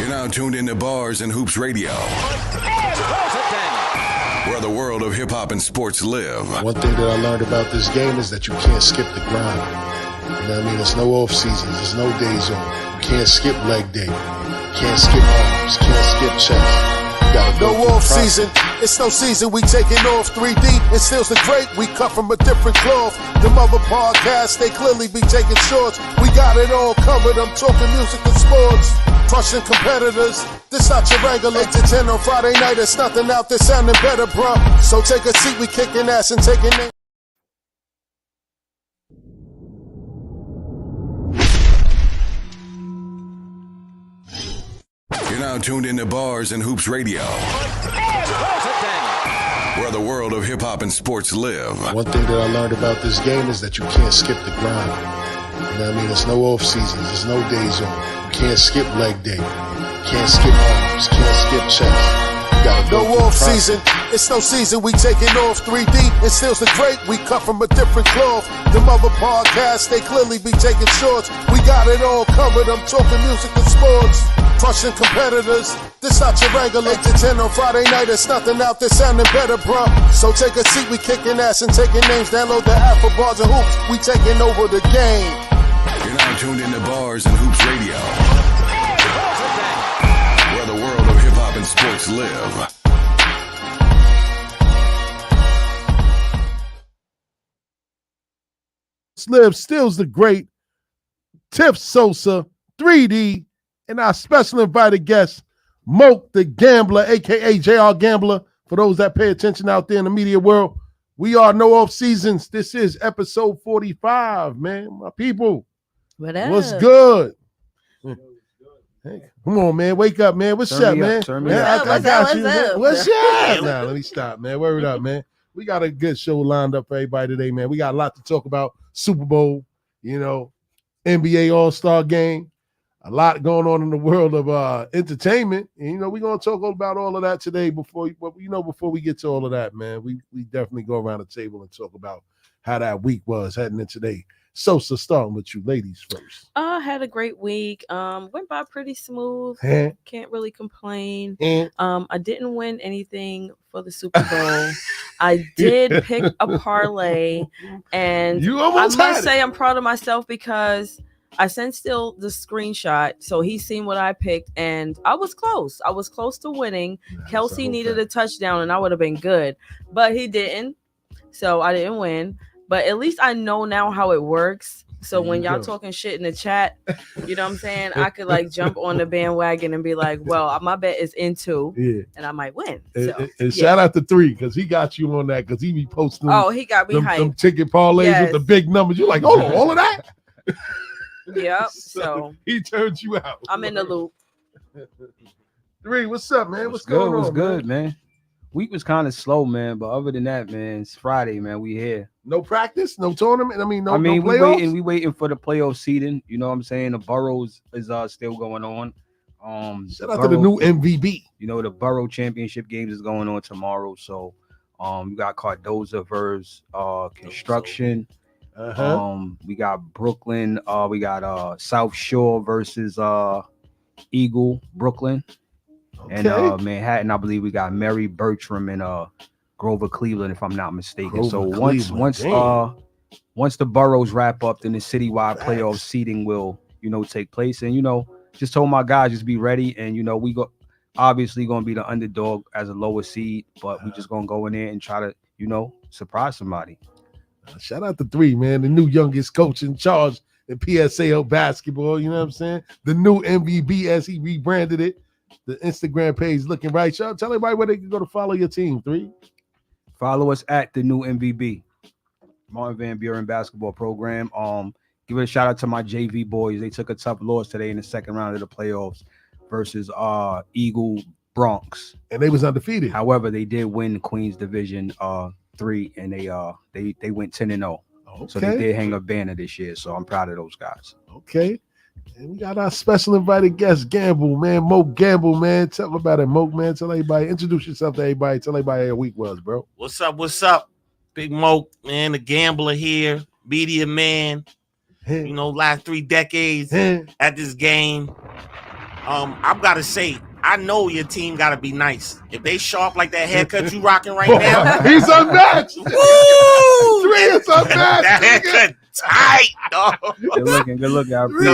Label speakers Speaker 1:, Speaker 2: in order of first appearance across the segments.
Speaker 1: You're now tuned into Bars and Hoops Radio, where the world of hip-hop and sports live.
Speaker 2: One thing that I learned about this game is that you can't skip the grind. You know what I mean? There's no off seasons. There's no days off. You can't skip leg day. Can't skip arms. Can't skip chest. No off season, it's no season, we taking off 3D, and steals the crate, we cut from a different cloth. Them other podcasts, they clearly be taking shorts. We got it all covered, I'm talking music and sports. Crushing competitors, this not your regular 8 to 10 on Friday night, it's nothing out there sounding better, bruh. So take a seat, we kicking ass and taking it.
Speaker 1: You're now tuned into Bars and Hoops Radio, where the world of hip-hop and sports live.
Speaker 2: One thing that I learned about this game is that you can't skip the grind. You know what I mean? There's no off seasons. There's no days off. You can't skip leg day. Can't skip arms. Can't skip chest. No off season, it's no season, we taking off 3D, and steals the crate, we cut from a different cloth. Them other podcasts, they clearly be taking shorts. We got it all covered, I'm talking music and sports. Crushing competitors, this not your regular 8 to 10 on Friday night, it's nothing out there sounding better, bruh. So take a seat, we kicking ass and taking names. Download the app for Bars and Hoops, we taking over the game.
Speaker 1: You're now tuned into Bars and Hoops Radio, where the world of hip-hop and sports live.
Speaker 3: Sliv steals the great Tiff Sosa, 3D, and our special invited guest, Moke the Gambler, a.k.a. JR Gambler, for those that pay attention out there in the media world. We are No Off Seasons. This is episode 45, man. My people, what's good? Hey, come on, man. Wake up, man. What's up, man? I got you. What's up? Nah, let me stop, man. Word up, man. We got a good show lined up for everybody today, man. We got a lot to talk about. Super Bowl, NBA All-Star Game, a lot going on in the world of entertainment. And, we're going to talk about all of that today before we get to all of that, man. We definitely go around the table and talk about how that week was heading into today. Sosa, starting with you ladies first.
Speaker 4: I had a great week. Went by pretty smooth. Can't really complain. I didn't win anything for the Super Bowl. I did pick a parlay, and I must say I'm proud of myself because I sent still the screenshot, so he's seen what I picked, and I was close. I was close to winning. Kelsey needed a touchdown, and I would have been good, but he didn't, so I didn't win. But at least I know now how it works. So when y'all talking shit in the chat, you know what I'm saying? I could jump on the bandwagon and be like, well, my bet is in 2, and I might win.
Speaker 3: And shout out to 3 because he got you on that because he be posting.
Speaker 4: Oh, he got me hyped.
Speaker 3: Them ticket parlays with the big numbers. You're like, hold on, all of that?
Speaker 4: Yep. So
Speaker 3: he turned you out.
Speaker 4: I'm in the loop.
Speaker 3: 3, what's up, man? What's going on?
Speaker 5: What's good, man? Week was kind of slow, man. But other than that, man, it's Friday, man. We here.
Speaker 3: No practice, no tournament. No playoffs?
Speaker 5: we waiting for the playoff seeding. You know what I'm saying? The Boroughs is still going on.
Speaker 3: Shout out to the new MVP.
Speaker 5: The Borough Championship games is going on tomorrow. So we got Cardozo versus Construction. We got Brooklyn. We got South Shore versus Eagle Brooklyn. Okay. And Manhattan, I believe we got Mary Bertram and Grover Cleveland, if I'm not mistaken. Once the boroughs wrap up, then the citywide playoff seeding will, take place. And just told my guys just be ready. And we obviously gonna be the underdog as a lower seed, but we just gonna go in there and try to, surprise somebody.
Speaker 3: Shout out to 3, man, the new youngest coach in charge in PSAL basketball. You know what I'm saying? The new MVP as he rebranded it. The Instagram page looking right. Tell everybody where they can go to follow your team. 3.
Speaker 5: Follow us at the new MVB, Martin Van Buren basketball program. Give it a shout out to my JV boys. They took a tough loss today in the second round of the playoffs versus Eagle Bronx,
Speaker 3: and they was undefeated.
Speaker 5: However, they did win Queens Division 3, and they went 10-0.
Speaker 3: Okay.
Speaker 5: So they did hang a banner this year. So I'm proud of those guys.
Speaker 3: Okay. And we got our special invited guest, Gamble, man. Moke Gamble, man. Tell them about it, Moke, man. Tell everybody, introduce yourself to everybody. Tell everybody how your week was, bro.
Speaker 6: What's up? Big Moke, man, the gambler here, media man. Last 3 decades at this game. I've got to say, I know your team got to be nice. If they sharp like that haircut you rocking right now,
Speaker 3: he's unmatched.
Speaker 6: woo!
Speaker 3: 3 is unmatched.
Speaker 6: That haircut tight, dog.
Speaker 5: Good looking.
Speaker 6: So if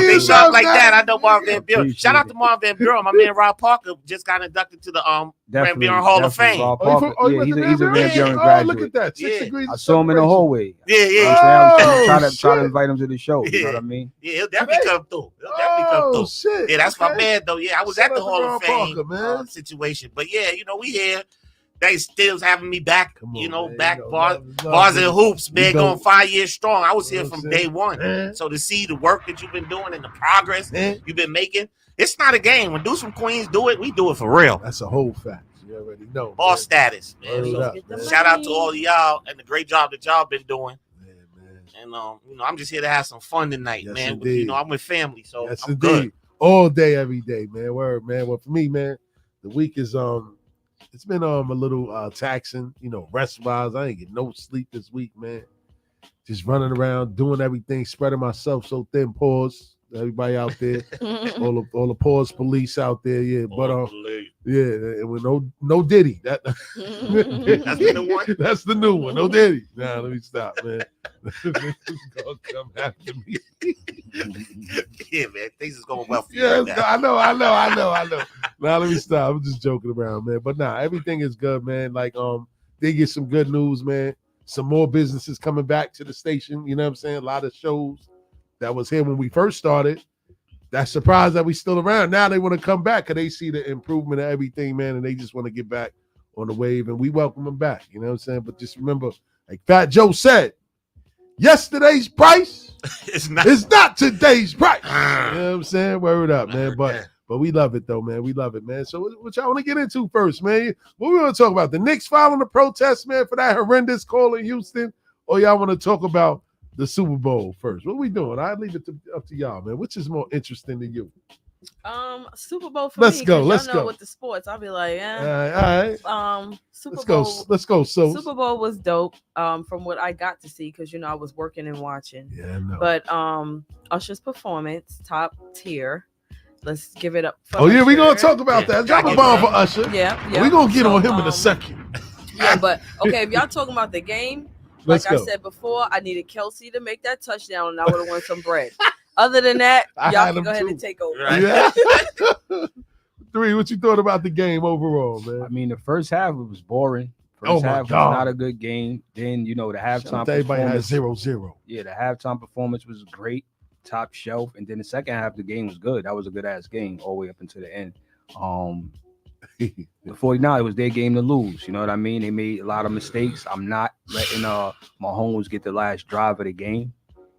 Speaker 6: they
Speaker 3: He's
Speaker 6: sharp like that, I
Speaker 3: unmatched.
Speaker 6: know Marvin Van Buren. Shout out to Marvin Van Buren. My man Rob Parker just got inducted to the Van Buren Hall of Fame.
Speaker 5: Rob
Speaker 3: Oh,
Speaker 5: Parker.
Speaker 3: you went to
Speaker 5: He's a Van Buren
Speaker 3: Oh,
Speaker 5: graduate.
Speaker 3: look at that. 6
Speaker 6: Yeah.
Speaker 3: degrees.
Speaker 5: I saw him in the hallway.
Speaker 6: Yeah.
Speaker 5: I'm trying to
Speaker 3: shit.
Speaker 5: invite him to the show. You know
Speaker 6: Yeah.
Speaker 5: what I mean?
Speaker 6: Yeah, he'll definitely come through.
Speaker 3: Oh, shit.
Speaker 6: Yeah, that's my
Speaker 3: Okay.
Speaker 6: man, though. Yeah, I was
Speaker 3: Shout
Speaker 6: at the
Speaker 3: out to
Speaker 6: Hall
Speaker 3: Rob
Speaker 6: of Fame
Speaker 3: Parker, man.
Speaker 6: situation. But yeah, we here. They still having me back,
Speaker 3: Come on, man.
Speaker 6: back
Speaker 3: Love,
Speaker 6: bars and
Speaker 3: man.
Speaker 6: hoops,
Speaker 3: We
Speaker 6: man,
Speaker 3: go-
Speaker 6: going 5 years strong. I was
Speaker 3: You know
Speaker 6: here
Speaker 3: what
Speaker 6: from
Speaker 3: I'm
Speaker 6: day
Speaker 3: saying?
Speaker 6: one.
Speaker 3: Man.
Speaker 6: So to see the work that you've been doing and the progress
Speaker 3: Man.
Speaker 6: you've been making, it's not a game. When Deuce from Queens do it, we do it for real.
Speaker 3: That's a whole fact. You already know.
Speaker 6: Ball
Speaker 3: man.
Speaker 6: status, man.
Speaker 3: Word
Speaker 6: So
Speaker 3: up,
Speaker 4: Get the
Speaker 3: man.
Speaker 6: shout out to
Speaker 4: money.
Speaker 6: all of y'all and the great job that y'all been doing.
Speaker 3: Man.
Speaker 6: And I'm just here to have some fun tonight,
Speaker 3: Yes,
Speaker 6: man.
Speaker 3: indeed.
Speaker 6: I'm with family, so
Speaker 3: Yes,
Speaker 6: I'm
Speaker 3: indeed.
Speaker 6: good.
Speaker 3: All day, every day, man. Word, man. Well, for me, man, the week is it's been a little taxing, rest wise. I ain't get no sleep this week, man. Just running around, doing everything, spreading myself so thin. Pause. Everybody out there, all the pause police out there, yeah. But yeah, and with no Diddy. That's
Speaker 6: the new one?
Speaker 3: That's the new one. No Diddy. Nah, let me stop, man. Gonna come after me.
Speaker 6: Yeah, man. Things is going well for you.
Speaker 3: Yes,
Speaker 6: right now.
Speaker 3: I know. Now let me stop. I'm just joking around, man. But nah, everything is good, man. Like they get some good news, man. Some more businesses coming back to the station. You know what I'm saying? A lot of shows that was here when we first started. That's surprised that we still around. Now they want to come back because they see the improvement of everything, man, and they just want to get back on the wave, and we welcome them back. You know what I'm saying? But just remember, like Fat Joe said, yesterday's price
Speaker 6: It's not.
Speaker 3: is not today's price. You know what I'm saying? Word up, man. But we love it though, man. We love it, man. So what y'all want to get into first, man? What we want to talk about? The Knicks filing the protest, man, for that horrendous call in Houston, or y'all want to talk about the Super Bowl first? What we doing? I leave it up to y'all, man. Which is more interesting to you?
Speaker 4: Super Bowl for
Speaker 3: Let's
Speaker 4: me.
Speaker 3: go,
Speaker 4: 'cause
Speaker 3: let's
Speaker 4: y'all know
Speaker 3: go.
Speaker 4: with the sports, I'll be like,
Speaker 3: All right.
Speaker 4: Super
Speaker 3: Let's
Speaker 4: Bowl.
Speaker 3: go. Let's go. So
Speaker 4: Super Bowl was dope. From what I got to see, because I was working and watching.
Speaker 3: yeah, no.
Speaker 4: But Usher's performance, top tier. Let's give it up for
Speaker 3: Oh yeah, we gonna
Speaker 4: Usher.
Speaker 3: talk about that. Drop a
Speaker 6: Yeah.
Speaker 3: bomb for Usher.
Speaker 4: Yeah.
Speaker 3: We gonna get
Speaker 4: So,
Speaker 3: on him in a second.
Speaker 4: Yeah, but okay, if y'all talking about the game,
Speaker 3: Let's
Speaker 4: like I
Speaker 3: go.
Speaker 4: said before, I needed Kelsey to make that touchdown, and I would have won some bread. Other than that,
Speaker 3: I
Speaker 4: y'all
Speaker 3: had
Speaker 4: can
Speaker 3: him
Speaker 4: go ahead
Speaker 3: too.
Speaker 4: and take over.
Speaker 6: Right.
Speaker 3: Yeah. 3, what you thought about the game overall,
Speaker 5: I
Speaker 3: man?
Speaker 5: mean, the first half it was boring.
Speaker 3: Oh,
Speaker 5: First
Speaker 3: my
Speaker 5: half was
Speaker 3: God.
Speaker 5: not a good game. Then the
Speaker 3: Shout out
Speaker 5: halftime
Speaker 3: to everybody has
Speaker 5: performance.
Speaker 3: 0-0.
Speaker 5: Yeah, the halftime performance was great, top shelf. And then the second half, the game was good. That was a good ass game all the way up until the end. The 49, it was their game to lose. You know what I mean? They made a lot of mistakes. I'm not letting Mahomes get the last drive of the game.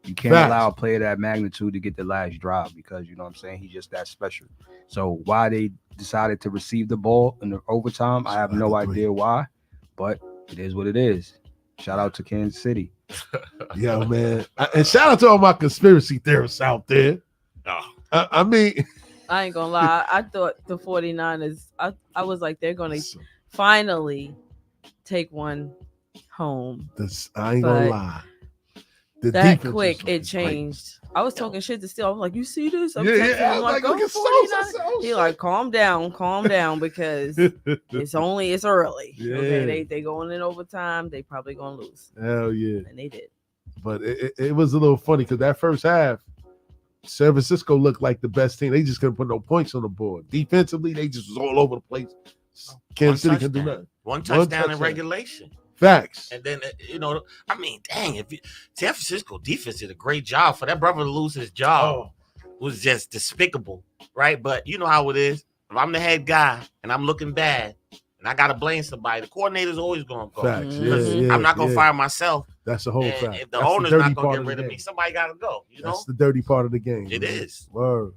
Speaker 5: You can't
Speaker 3: Facts.
Speaker 5: allow a player that magnitude to get the last drive because you know what I'm saying, he's just that special. So why they decided to receive the ball in the overtime, I have no idea why, but it is what it is. Shout out to Kansas City.
Speaker 3: Yo, man. And shout out to all my conspiracy theorists out there.
Speaker 6: Oh.
Speaker 3: I mean,
Speaker 4: I ain't gonna lie. I thought the 49ers, I was like, they're gonna finally take one home.
Speaker 3: I ain't gonna
Speaker 4: But
Speaker 3: lie. The
Speaker 4: that
Speaker 3: defense
Speaker 4: quick,
Speaker 3: was
Speaker 4: it changed. I was talking shit to Steel. I was like, you see this? I'm
Speaker 3: Yeah,
Speaker 4: texting
Speaker 3: yeah. I
Speaker 4: him,
Speaker 3: was
Speaker 4: like,
Speaker 3: like, look
Speaker 4: go
Speaker 3: at
Speaker 4: 49.
Speaker 3: Sosa.
Speaker 4: He like, calm down, because it's early.
Speaker 3: Yeah.
Speaker 4: Okay, they going in overtime. They probably gonna lose,
Speaker 3: Hell yeah.
Speaker 4: and they did.
Speaker 3: But it was a little funny because that first half, San Francisco looked like the best team. They just couldn't put no points on the board. Defensively, they just was all over the place. Kansas City couldn't do nothing.
Speaker 6: One touchdown in regulation.
Speaker 3: Facts.
Speaker 6: And then, I mean, dang, San Francisco defense did a great job. For that brother to lose his job was just despicable, right? But you know how it is. If I'm the head guy and I'm looking bad and I got to blame somebody, the coordinator's always going to go.
Speaker 3: Facts.
Speaker 4: Mhm.
Speaker 3: Yeah,
Speaker 6: I'm not going to
Speaker 3: yeah.
Speaker 6: fire myself.
Speaker 3: That's the whole
Speaker 6: And
Speaker 3: fact.
Speaker 6: if the
Speaker 3: That's
Speaker 6: owner's
Speaker 3: dirty
Speaker 6: not going
Speaker 3: part
Speaker 6: to get rid of
Speaker 3: the
Speaker 6: me,
Speaker 3: game.
Speaker 6: somebody got to go,
Speaker 3: That's the dirty part of the game.
Speaker 6: It
Speaker 3: man.
Speaker 6: is.
Speaker 3: Word.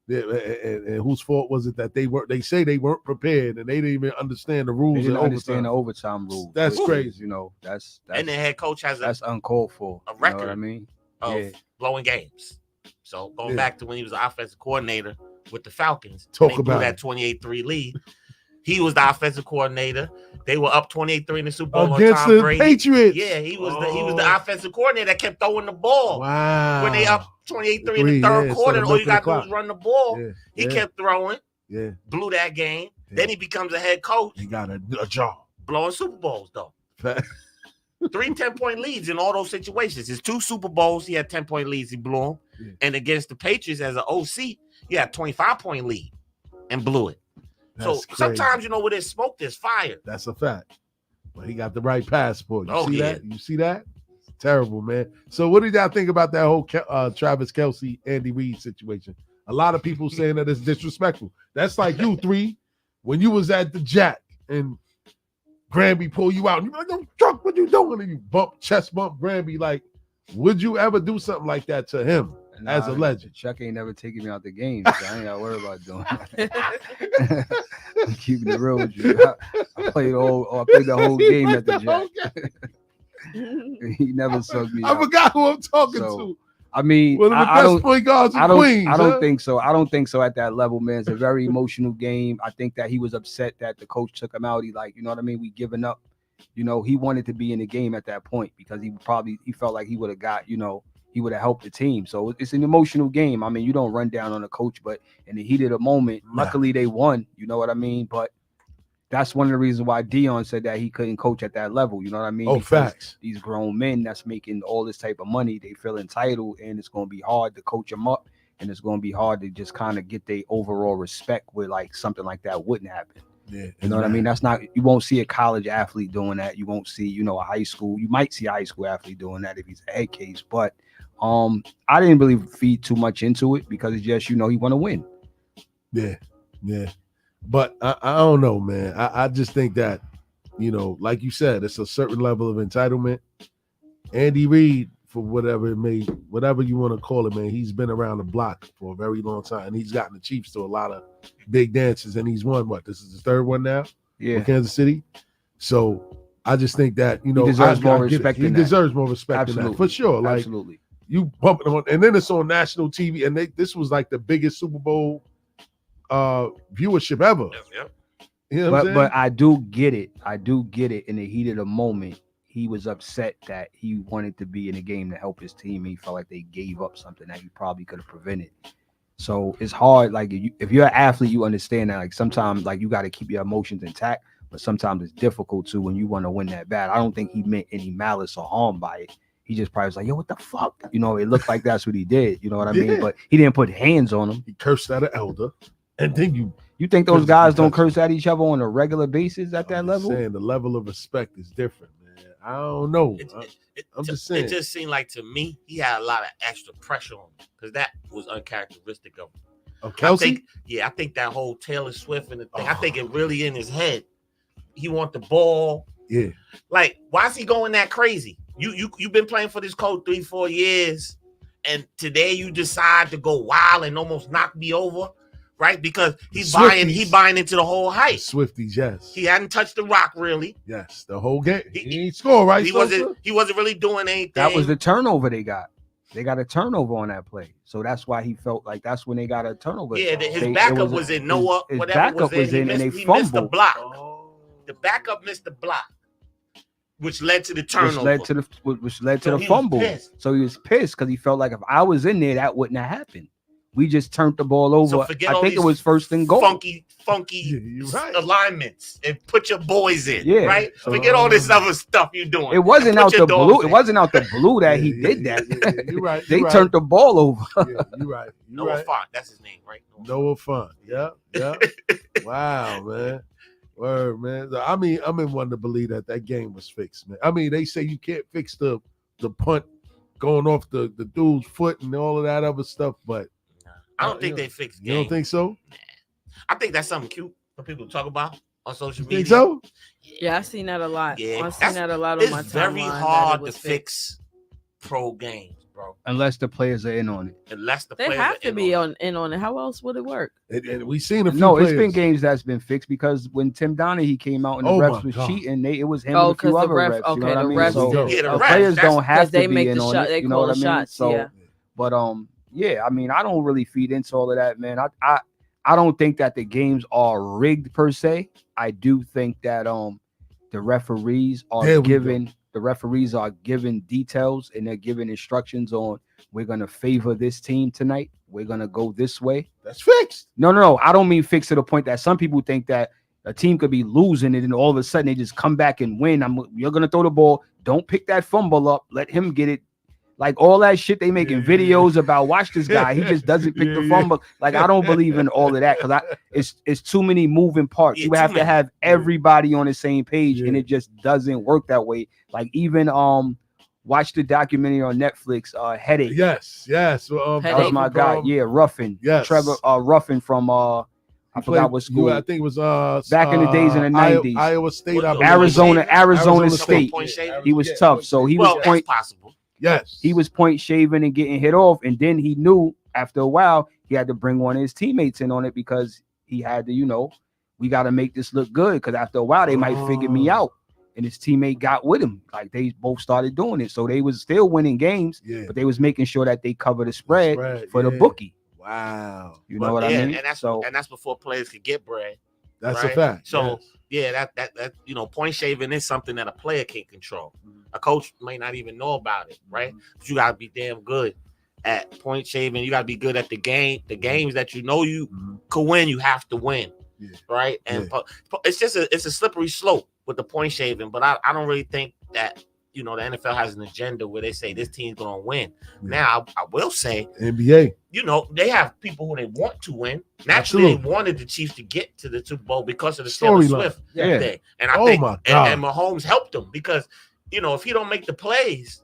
Speaker 3: Yeah, and whose fault was it that they say they weren't prepared and they didn't even understand the rules
Speaker 5: They didn't
Speaker 3: of
Speaker 5: understand the
Speaker 3: overtime.
Speaker 5: overtime rule.
Speaker 3: That's
Speaker 5: which
Speaker 3: crazy.
Speaker 5: is, that's
Speaker 6: And the head coach has
Speaker 5: that's uncalled for.
Speaker 6: a
Speaker 5: You know what
Speaker 6: record
Speaker 5: I mean?
Speaker 6: of
Speaker 5: Yeah.
Speaker 6: blowing games. So going
Speaker 3: Yeah.
Speaker 6: back to when he was the offensive coordinator with the Falcons,
Speaker 3: Talk
Speaker 6: and they blew
Speaker 3: about
Speaker 6: that 28-3 lead. He was the offensive coordinator, They were up 28-3 in the Super Bowl
Speaker 3: against
Speaker 6: on Tom
Speaker 3: the
Speaker 6: Brady.
Speaker 3: Patriots.
Speaker 6: Yeah, he was the offensive coordinator that kept throwing the ball.
Speaker 3: Wow.
Speaker 6: When they up 28-3 in the third quarter, all you got to do is run the ball.
Speaker 3: Yeah,
Speaker 6: he kept throwing.
Speaker 3: Yeah.
Speaker 6: Blew that game.
Speaker 3: Yeah.
Speaker 6: Then he becomes a head coach.
Speaker 3: He got a job.
Speaker 6: Blowing Super Bowls, though. 3 10-point leads in all those situations. His 2 Super Bowls, he had 10-point leads. He blew them. Yeah. And against the Patriots as an OC, he had a 25-point lead and blew it. That's crazy. Sometimes, where there's smoke, there's fire.
Speaker 3: That's a fact. But he got the right passport. You see
Speaker 6: yeah.
Speaker 3: that? You see that? It's terrible, man. So what did y'all think about that whole Travis Kelce, Andy Reid situation? A lot of people saying that it's disrespectful. That's like you, 3, when you was at the Jack and Granby pull you out. And you're like, "No, Chuck, what you doing?" And you chest bump Granby. Like, would you ever do something like that to him as a legend?
Speaker 5: Chuck ain't never taken me out the game, so I ain't got to worry about doing that. I'm keeping it real with you. I played the whole game at the Jack. He never sucked me out.
Speaker 3: I forgot who I'm talking to.
Speaker 5: I mean,
Speaker 3: one of the best point guards in Queens.
Speaker 5: I don't think so. I don't think so at that level, man. It's a very emotional game. I think that he was upset that the coach took him out. He like, you know what I mean? We giving up. He wanted to be in the game at that point because he felt like he would have got, he would have helped the team. So it's an emotional game. I mean, you don't run down on a coach, but in the heat of the moment, luckily they won. You know what I mean? But that's one of the reasons why Dion said that he couldn't coach at that level. You know what I mean?
Speaker 3: Oh,
Speaker 5: because
Speaker 3: facts.
Speaker 5: These grown men that's making all this type of money, they feel entitled, and it's going to be hard to coach them up, and it's going to be hard to just kind of get their overall respect where like something like that wouldn't happen.
Speaker 3: Yeah,
Speaker 5: you know what I mean? That's not, you won't see a college athlete doing that. You won't see, a high school. You might see a high school athlete doing that if he's a head case, but I didn't really feed too much into it because it's just, he want to win.
Speaker 3: Yeah. But I don't know, man. I just think that, like you said, it's a certain level of entitlement. Andy Reid, for whatever you want to call it, man, he's been around the block for a very long time, and he's gotten the Chiefs to a lot of big dances, and he's won this is the 3rd one now?
Speaker 5: Yeah.
Speaker 3: For Kansas City. So I just think that,
Speaker 5: he deserves more respect.
Speaker 3: He deserves more respect than that, for sure. Like,
Speaker 5: absolutely.
Speaker 3: You bumping on, and then it's on national TV, and this was like the biggest Super Bowl viewership ever.
Speaker 6: Yep.
Speaker 3: You know
Speaker 5: but I do get it. In the heat of the moment, he was upset that he wanted to be in a game to help his team. He felt like they gave up something that he probably could have prevented. So it's hard. Like if you're an athlete, you understand that. Like sometimes, like you got to keep your emotions intact, but sometimes it's difficult to when you want to win that bad. I don't think he meant any malice or harm by it. He just probably was like, "Yo, what the fuck?" It looked like that's what he did. You know what I mean? But he didn't put hands on him.
Speaker 3: He cursed at an elder, and then
Speaker 5: you think those guys don't curse at each other on a regular basis at that level?
Speaker 3: Saying the level of respect is different, man. I don't know. I'm just saying.
Speaker 6: It just seemed like to me he had a lot of extra pressure on him because that was uncharacteristic of him.
Speaker 3: Of Kelce?
Speaker 6: I think that whole Taylor Swift and the thing. I think it really in his head. He want the ball.
Speaker 3: Yeah.
Speaker 6: Like, why is he going that crazy? You've been playing for this coach 3-4 years, and today you decide to go wild and almost knock me over, right? Because he's buying into the whole hype.
Speaker 3: Swifties, yes.
Speaker 6: He hadn't touched the rock really.
Speaker 3: Yes, the whole game. He ain't score, right?
Speaker 6: He wasn't really doing anything.
Speaker 5: That was the turnover they got. They got a turnover on that play, so that's why he felt like that's when they got a turnover.
Speaker 6: Yeah, his backup was in Noah.
Speaker 5: His
Speaker 6: whatever
Speaker 5: backup
Speaker 6: was in,
Speaker 5: and they
Speaker 6: he
Speaker 5: fumbled.
Speaker 6: missed the block. The backup missed the block, which led to the turnover.
Speaker 5: Which led to the fumble. So he was pissed because he felt like if I was in there, that wouldn't have happened. We just turned the ball over.
Speaker 6: So
Speaker 5: I think it was 1st and goal.
Speaker 6: Funky alignments and put your boys in.
Speaker 5: Yeah.
Speaker 6: Right. So forget all this other stuff you're doing.
Speaker 5: It wasn't out the blue. It wasn't out the blue that he did that.
Speaker 3: Yeah, you're right.
Speaker 5: They turned the ball over.
Speaker 3: Yeah, you're right.
Speaker 6: Noah Font. That's his name, right?
Speaker 3: Noah Font. Yeah. Wow, man. Word, man. I'm in one to believe that game was fixed, man. I mean, they say you can't fix the punt going off the dude's foot and all of that other stuff, but
Speaker 6: I don't think they fixed game.
Speaker 3: You don't think so?
Speaker 6: Nah. I think that's something cute for people to talk about on social media.
Speaker 3: Think so?
Speaker 4: Yeah, I've seen that a lot.
Speaker 6: Yeah,
Speaker 4: I've seen that a lot on my timeline.
Speaker 6: It's very hard to fix pro games, bro.
Speaker 5: Unless the players are in on it.
Speaker 4: They have to be in on it. How else would it work?
Speaker 3: And we seen a few
Speaker 5: players. It's been games that's been fixed because when Tim Donaghy came out and the refs was cheating, it was him and a few other refs.
Speaker 4: Okay,
Speaker 5: you know what I mean?
Speaker 4: refs.
Speaker 5: So
Speaker 6: the
Speaker 5: players don't have to be in on it.
Speaker 4: They
Speaker 5: you know what I mean?
Speaker 4: shots,
Speaker 5: so,
Speaker 4: yeah.
Speaker 5: But yeah, I mean, I don't really feed into all of that, man. I don't think that the games are rigged per se. I do think that the referees are given details and they're giving instructions on we're gonna favor this team tonight. We're gonna go this way.
Speaker 3: That's fixed.
Speaker 5: No. I don't mean fixed to the point that some people think that a team could be losing it and all of a sudden they just come back and win. You're gonna throw the ball. Don't pick that fumble up. Let him get it. Like all that shit they making videos about. Watch this guy. He just doesn't pick the fumble. Like I don't believe in all of that because it's too many moving parts. You have to have everybody on the same page, and it just doesn't work that way. Like even watch the documentary on Netflix. Headache.
Speaker 3: Yes.
Speaker 5: That was my guy. Yeah, Ruffin.
Speaker 3: Yes.
Speaker 5: Trevor Ruffin from I forgot what school.
Speaker 3: I think it was
Speaker 5: back in the days in the 90s.
Speaker 3: Iowa State,
Speaker 5: Arizona State. He was tough, so he was
Speaker 6: that's possible.
Speaker 3: Yes,
Speaker 5: he was point shaving and getting hit off, and then he knew after a while he had to bring one of his teammates in on it because he had to, we got to make this look good because after a while they might figure me out. And his teammate got with him. Like they both started doing it, so they was still winning games, but they was making sure that they cover the spread for the bookie.
Speaker 3: Wow,
Speaker 5: you know what I mean?
Speaker 6: And that's before players could get bread.
Speaker 3: That's a fact.
Speaker 6: So that point shaving is something that a player can't control. A coach may not even know about it, right? But you gotta be damn good at point shaving. You gotta be good at the games that you could win. You have to win, right? And it's a slippery slope with the point shaving. But I don't really think that the NFL has an agenda where they say this team's gonna win. Now I will say
Speaker 3: NBA.
Speaker 6: They have people who they want to win. Naturally, they wanted the Chiefs to get to the Super Bowl because of the Taylor Swift thing. And I think and Mahomes helped them because if he don't make the plays,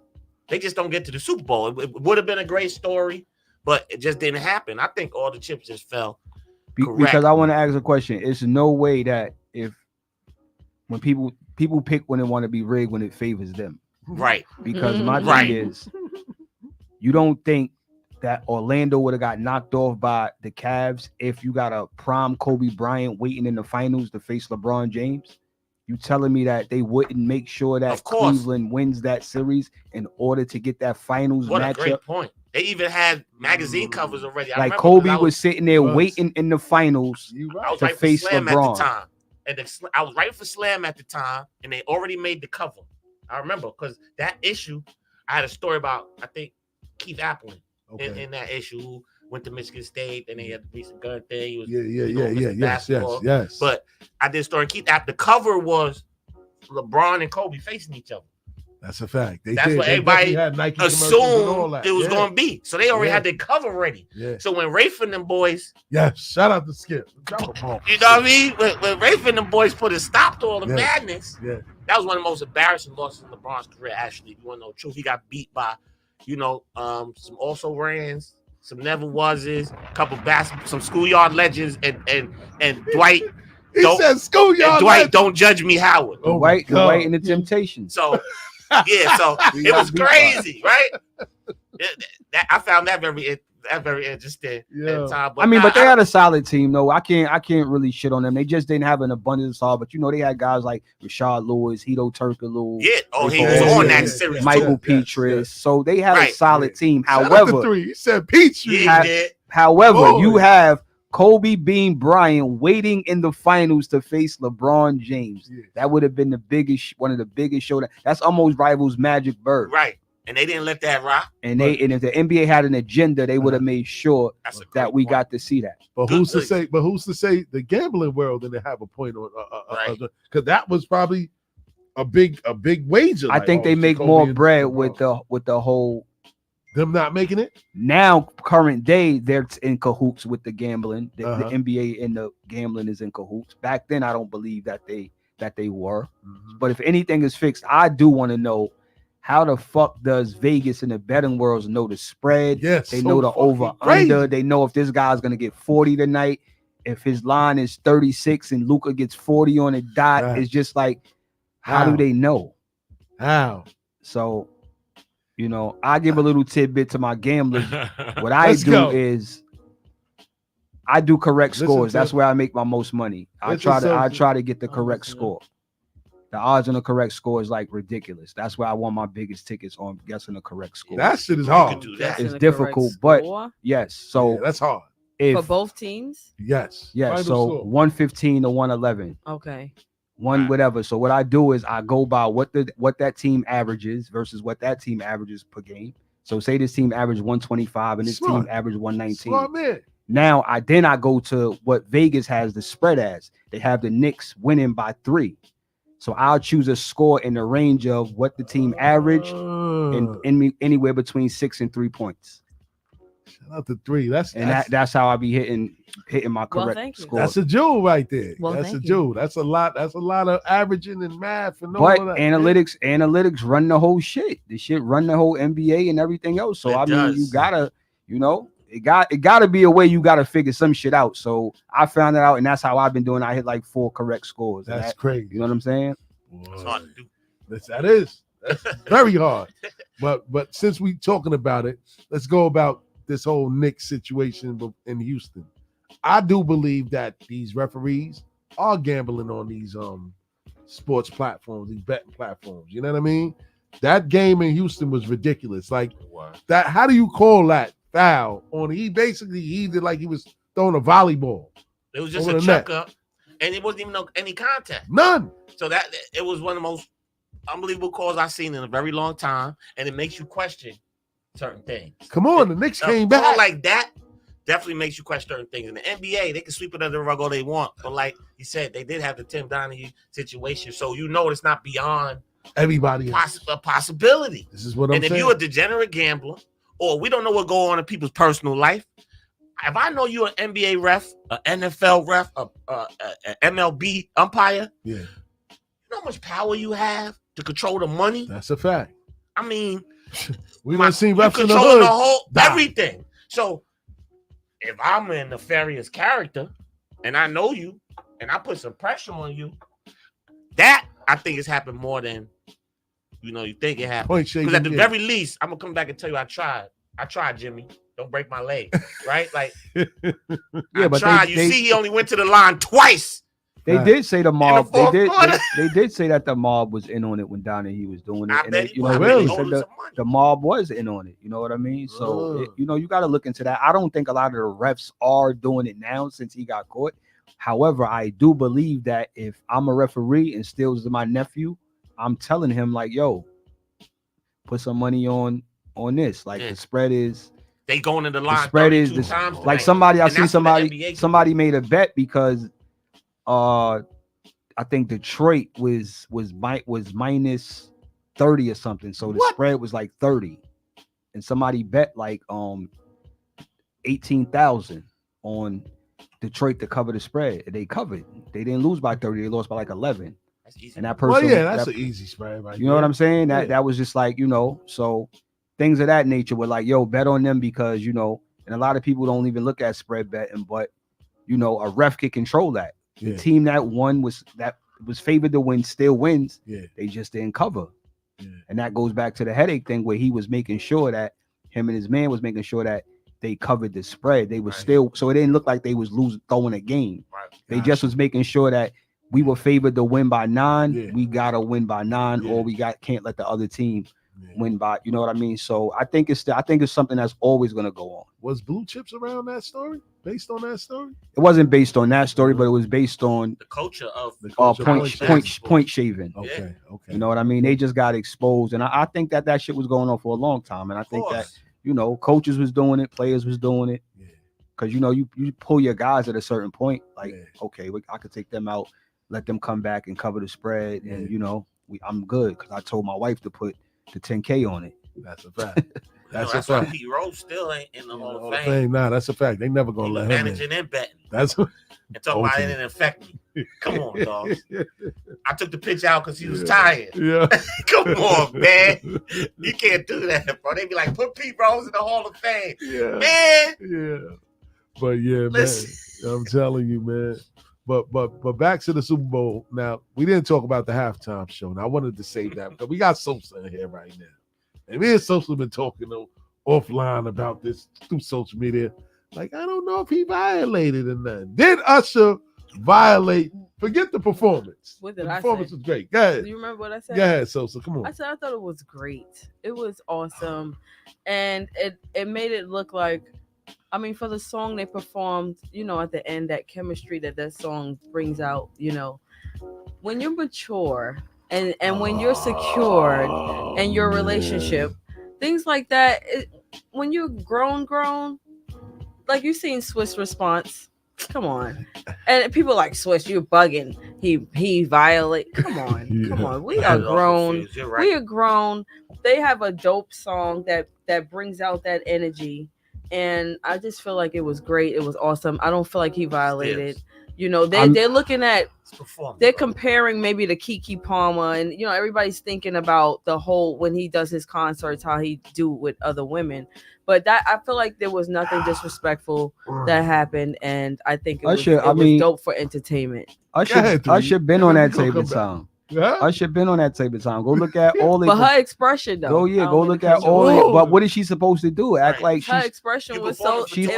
Speaker 6: they just don't get to the Super Bowl. It would have been a great story, but it just didn't happen. I think all the chips just fell.
Speaker 5: Because I want to ask a question. It's no way that when people pick when they want to be rigged when it favors them.
Speaker 6: Right.
Speaker 5: Because my thing is, you don't think that Orlando would have got knocked off by the Cavs if you got a prime Kobe Bryant waiting in the finals to face LeBron James? You telling me that they wouldn't make sure that Cleveland wins that series in order to get that finals matchup? What a great
Speaker 6: point. They even had magazine covers already.
Speaker 5: Like Kobe was sitting there waiting in the finals to face LeBron.
Speaker 6: I was writing for Slam at the time, and they already made the cover. I remember because that issue, I had a story about, I think, Keith Appleton in that issue, who went to Michigan State, and they had the recent gun thing. He was
Speaker 3: yes.
Speaker 6: But I did a story. Keith Appleton. The cover was LeBron and Kobe facing each other.
Speaker 3: That's a fact.
Speaker 6: That's what everybody assumed it was going to be. So they already had their cover ready.
Speaker 3: Yeah.
Speaker 6: So when Rafe and them boys,
Speaker 3: shout out to Skip.
Speaker 6: You know what I mean? When Rafe and them boys put a stop to all the madness, that was one of the most embarrassing losses in LeBron's career. Actually, if you want to know the truth, he got beat by, some also rans, some never wases, a couple some schoolyard legends, and Dwight.
Speaker 3: Said schoolyard.
Speaker 6: Dwight, don't judge me, Howard.
Speaker 5: Dwight and the Temptations.
Speaker 6: So. So it was crazy, right? I found that very interesting. Time,
Speaker 5: but they had a solid team, though. I can't really shit on them. They just didn't have an abundance of solid, but they had guys like Rashard Lewis, Hito Turkoglu.
Speaker 6: Yeah, he was on that series.
Speaker 5: Michael Petras. So they had a solid team. However,
Speaker 3: he said Petras.
Speaker 5: However, you have Kobe Bean Bryant waiting in the finals to face LeBron James. That would have been one of the biggest showdowns. That's almost rivals Magic Bird.
Speaker 6: Right. And they didn't let that rock.
Speaker 5: And if the NBA had an agenda, they would have made sure that we got to see that.
Speaker 3: But who's to say the gambling world didn't have a point on because that was probably a big wager.
Speaker 5: I think they make more bread with the whole
Speaker 3: them not making it
Speaker 5: now. Current day, they're in cahoots with the gambling. The NBA and the gambling is in cahoots. Back then, I don't believe that they were. But if anything is fixed, I do want to know how the fuck does Vegas and the betting worlds know the spread?
Speaker 3: Yes,
Speaker 5: they know the over under. They know if this guy's gonna get 40 tonight. If his line is 36 and Luka gets 40 on a dot, it's just like, how do they know?
Speaker 3: How?
Speaker 5: So. I give a little tidbit to my gamblers. What I do is I do correct scores. That's where I make my most money. I try to get the correct score. The odds on the correct score is like ridiculous. That's why I won my biggest tickets on guessing the correct score.
Speaker 3: That shit is hard.
Speaker 5: It's difficult, but yes. So
Speaker 3: that's hard.
Speaker 4: For both teams?
Speaker 3: Yes.
Speaker 5: Yes. So 115 to 111.
Speaker 4: Okay.
Speaker 5: one whatever. So what I do is I go by what that team averages versus what that team averages per game. So say this team averaged 125 and this team averaged 119.
Speaker 3: Smart man.
Speaker 5: Now I go to what Vegas has the spread as. They have the Knicks winning by 3. So I'll choose a score in the range of what the team averaged and anywhere between 6 and 3 points.
Speaker 3: Shout out to 3.
Speaker 5: That's how I be hitting my correct score.
Speaker 3: That's a jewel right there.
Speaker 4: Well,
Speaker 3: that's a jewel. That's a lot. That's a lot of averaging and math and all of that.
Speaker 5: Analytics run the whole shit. The shit run the whole NBA and everything else. So I mean, you gotta, it gotta be a way you gotta figure some shit out. So I found that out, and that's how I've been doing. I hit like 4 correct scores.
Speaker 3: That's crazy.
Speaker 5: You know what I'm saying?
Speaker 6: It's hard to do.
Speaker 3: That is. That's very hard. But since we talking about it, let's go about this whole Knicks situation in Houston. I do believe that these referees are gambling on these sports platforms, these betting platforms. You know what I mean? That game in Houston was ridiculous. Like that. How do you call that foul on? He did like he was throwing a volleyball.
Speaker 6: It was just a chuck up, and it wasn't even any contact.
Speaker 3: None.
Speaker 6: So that it was one of the most unbelievable calls I've seen in a very long time, and it makes you question certain things.
Speaker 3: Come on, the Knicks came back.
Speaker 6: Call like that definitely makes you question certain things. In the NBA, they can sweep it under the rug all they want, but like you said, they did have the Tim Donaghy situation, so it's not beyond
Speaker 3: everybody
Speaker 6: a possibility.
Speaker 3: This is what I'm saying.
Speaker 6: And if you're a degenerate gambler, or we don't know what goes on in people's personal life, if I know you're an NBA ref, an NFL ref, an MLB umpire, you know how much power you have to control the money?
Speaker 3: That's a fact.
Speaker 6: I mean,
Speaker 3: we don't see refs in the
Speaker 6: hood.
Speaker 3: The
Speaker 6: whole everything. So if I'm a nefarious character and I know you and I put some pressure on you, that I think has happened more than you think it happened. Because at the very least, I'm gonna come back and tell you I tried, Jimmy. Don't break my leg, right? Like, I tried. You see, he only went to the line twice.
Speaker 5: They did say the mob. They did say that the mob was in on it when Donaghy was doing it. The mob was in on it. You know what I mean? So you got to look into that. I don't think a lot of the refs are doing it now since he got caught. However, I do believe that if I'm a referee and Stills is my nephew, I'm telling him like, yo, put some money on this. Like the spread is.
Speaker 6: They going in the line.
Speaker 5: The spread is like somebody made a bet because. I think Detroit was minus 30 or something. So the spread was like 30. And somebody bet like 18,000 on Detroit to cover the spread. They covered. They didn't lose by 30. They lost by like 11.
Speaker 6: That's easy.
Speaker 5: And that person,
Speaker 3: that's an easy spread, right?
Speaker 5: You know what I'm saying? That was just like, so things of that nature were like, yo, bet on them because, and a lot of people don't even look at spread betting, but a ref can control that. The team that was favored to win still wins. They just didn't cover. And that goes back to the headache thing where he was making sure that him and his man was making sure that they covered the spread. They were still, so it didn't look like they was throwing a game. They just was making sure that we were favored to win by 9. We gotta win by 9, or can't let the other team win by. You know what I mean? So I think it's something that's always gonna go on.
Speaker 3: Was Blue Chips around that story? Based on that story?
Speaker 5: It wasn't based on that story, but it was based on
Speaker 6: the culture of
Speaker 5: point shaving.
Speaker 3: Okay.
Speaker 5: You know what I mean? They just got exposed, and I think that shit was going on for a long time, and I think that coaches was doing it, players was doing it, because you pull your guys at a certain point, like okay, I could take them out, let them come back and cover the spread, and I'm good because I told my wife to put the 10K on it.
Speaker 3: That's a fact. That's a
Speaker 6: why
Speaker 3: fact.
Speaker 6: Pete Rose still ain't in the Hall of Fame.
Speaker 3: Nah, that's a fact. They never gonna let him
Speaker 6: managing and betting.
Speaker 3: That's
Speaker 6: and talking about it didn't affect me. Come on, dog. I took the pitch out because he was tired.
Speaker 3: Yeah.
Speaker 6: Come on, man. You can't do that, bro. They be like, put Pete Rose in the Hall of Fame.
Speaker 3: Yeah.
Speaker 6: Man.
Speaker 3: Yeah. But man, I'm telling you, man. But back to the Super Bowl. Now, we didn't talk about the halftime show. Now, I wanted to say that because we got Sosa in here right now. And me and Sosa have been talking offline about this through social media. Like, I don't know if he violated or not. Did Usher violate? Forget the performance.
Speaker 4: What did
Speaker 3: the
Speaker 4: I
Speaker 3: performance
Speaker 4: say?
Speaker 3: was great. Go ahead.
Speaker 4: Do you remember what I said?
Speaker 3: Go ahead, Sosa. Come on.
Speaker 4: I thought it was great. It was awesome. And it made it look like, for the song they performed, at the end, that chemistry that song brings out, when you're mature and when you're secured in your relationship, things like that. When you're grown, like you've seen Swiss response. Come on, and people are like Swiss, you're bugging. He violate. Come on. We are grown.
Speaker 6: Right.
Speaker 4: We are grown. They have a dope song that brings out that energy, and I just feel like it was great. It was awesome. I don't feel like he violated. You know, they're looking at, they're comparing maybe to Keke Palmer, and you know everybody's thinking about the whole when he does his concerts how he do with other women, but that I feel like there was nothing disrespectful that happened, and I think it was dope for entertainment.
Speaker 5: I should been on that table time. Yeah? I should been on that tape of time. Go look at all the.
Speaker 4: But her expression though.
Speaker 5: Go look at all it. But what is she supposed to do? Act like
Speaker 4: her expression was so.
Speaker 5: She's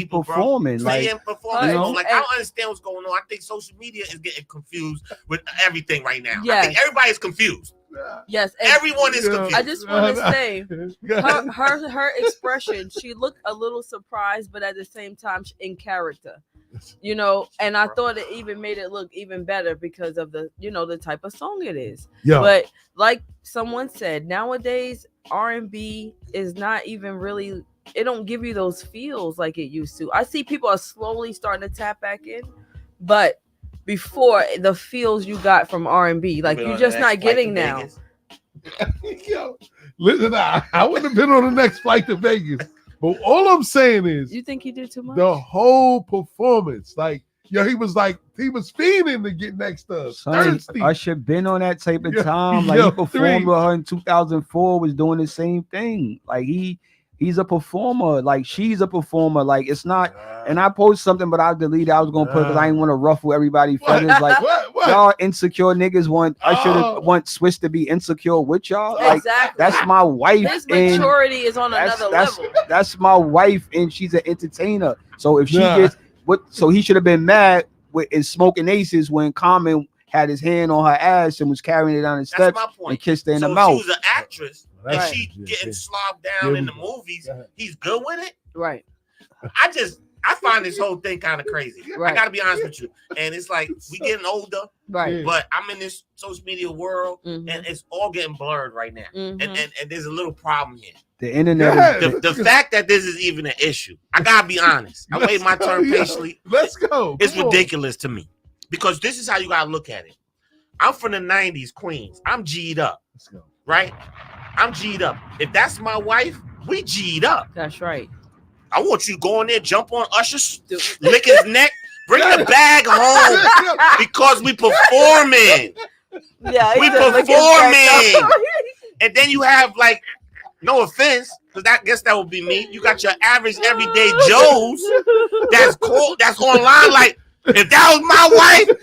Speaker 5: performing. Like,
Speaker 6: performing. Like I don't understand what's going on. I think social media is getting confused with everything right now. Yes. I think everybody's confused.
Speaker 4: Yes,
Speaker 6: everyone is confused.
Speaker 4: I just want to say, her expression. She looked a little surprised, but at the same time in character. You know, and I thought it even made it look even better because of the, you know, the type of song it is. Yeah. But like someone said, nowadays R&B is not even really, it don't give you those feels like it used to. I see people are slowly starting to tap back in, but before the feels you got from R&B, like you're just not getting now.
Speaker 3: Yo, listen, I wouldn't have been on the next flight to Vegas. But all I'm saying is,
Speaker 4: you think he did too much?
Speaker 3: The whole performance, like, yo, he was fiending to get next to us. Thirsty.
Speaker 5: I should been on that type of time. Like, he performed with her in 2004, was doing the same thing. Like, he's a performer. Like, she's a performer. Like, it's not. And I posted something, but I deleted. I was gonna put because I didn't want to ruffle everybody's feathers. Like, what? Y'all insecure niggas want. I should want Swiss to be insecure with y'all. Like, exactly. That's my wife.
Speaker 4: His maturity is on another level.
Speaker 5: That's my wife, and she's an entertainer. So if she gets so he should have been mad in Smoking Aces when Common had his hand on her ass and was carrying it down the steps and kissed her in the mouth.
Speaker 6: She was an actress and she getting slobbed down in the movies. He's good with it,
Speaker 4: right?
Speaker 6: I find this whole thing kind of crazy. Right. I got to be honest with you. And it's like we getting older,
Speaker 4: right?
Speaker 6: But I'm in this social media world, and it's all getting blurred right now. And there's a little problem here.
Speaker 5: The internet.
Speaker 6: The fact that this is even an issue, I gotta be honest. I wait my turn patiently.
Speaker 3: Let's go.
Speaker 6: It's ridiculous to me because this is how you gotta look at it. I'm from the '90s, Queens. I'm G'd up.
Speaker 3: Let's go.
Speaker 6: Right? I'm G'd up. If that's my wife, we G'd up.
Speaker 4: That's right.
Speaker 6: I want you to go in there, jump on Usher, lick his neck, bring the bag home because we performing.
Speaker 4: Yeah,
Speaker 6: we performing. And then you have like, no offense, because I guess that would be me. You got your average everyday Joes that's cool, that's online. Like, if that was my wife,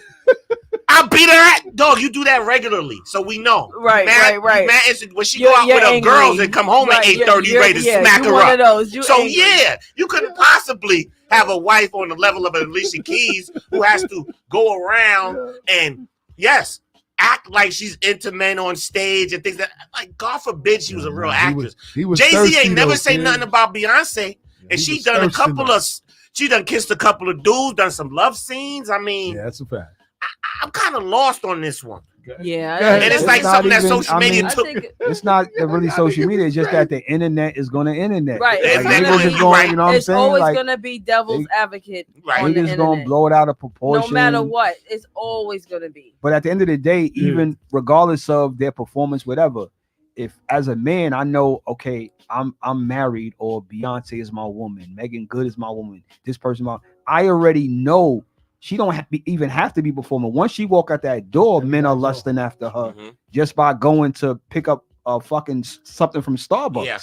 Speaker 6: I'll beat her at dog. You do that regularly, so we know.
Speaker 4: Right.
Speaker 6: When she go out with her girls and come home at 8:30, ready to smack her up. You couldn't possibly have a wife on the level of Alicia Keys who has to go around and act like she's into men on stage and things that, like, God forbid she was a real actress. Jay-Z ain't never say nothing about Beyonce, and she done she done kissed a couple of dudes, done some love scenes. I mean,
Speaker 3: that's a fact.
Speaker 6: I'm kind of lost on this one.
Speaker 4: Yeah,
Speaker 6: and it's like something that social media took.
Speaker 5: It's not really social media. It's just that the internet is going to internet.
Speaker 4: Right.
Speaker 5: Like,
Speaker 6: you know
Speaker 5: what I'm
Speaker 4: it's
Speaker 5: saying?
Speaker 4: always
Speaker 5: like,
Speaker 4: going to be devil's advocate.
Speaker 6: Right.
Speaker 5: Niggas going to blow it out of proportion.
Speaker 4: No matter what, it's always going to be.
Speaker 5: But at the end of the day, even regardless of their performance, whatever, if as a man, I know, okay, I'm married, or Beyonce is my woman, Megan Good is my woman, this person, I already know. She don't even have to be performing. Once she walk out that door, men are lusting after her just by going to pick up a fucking something from Starbucks.
Speaker 6: Yeah.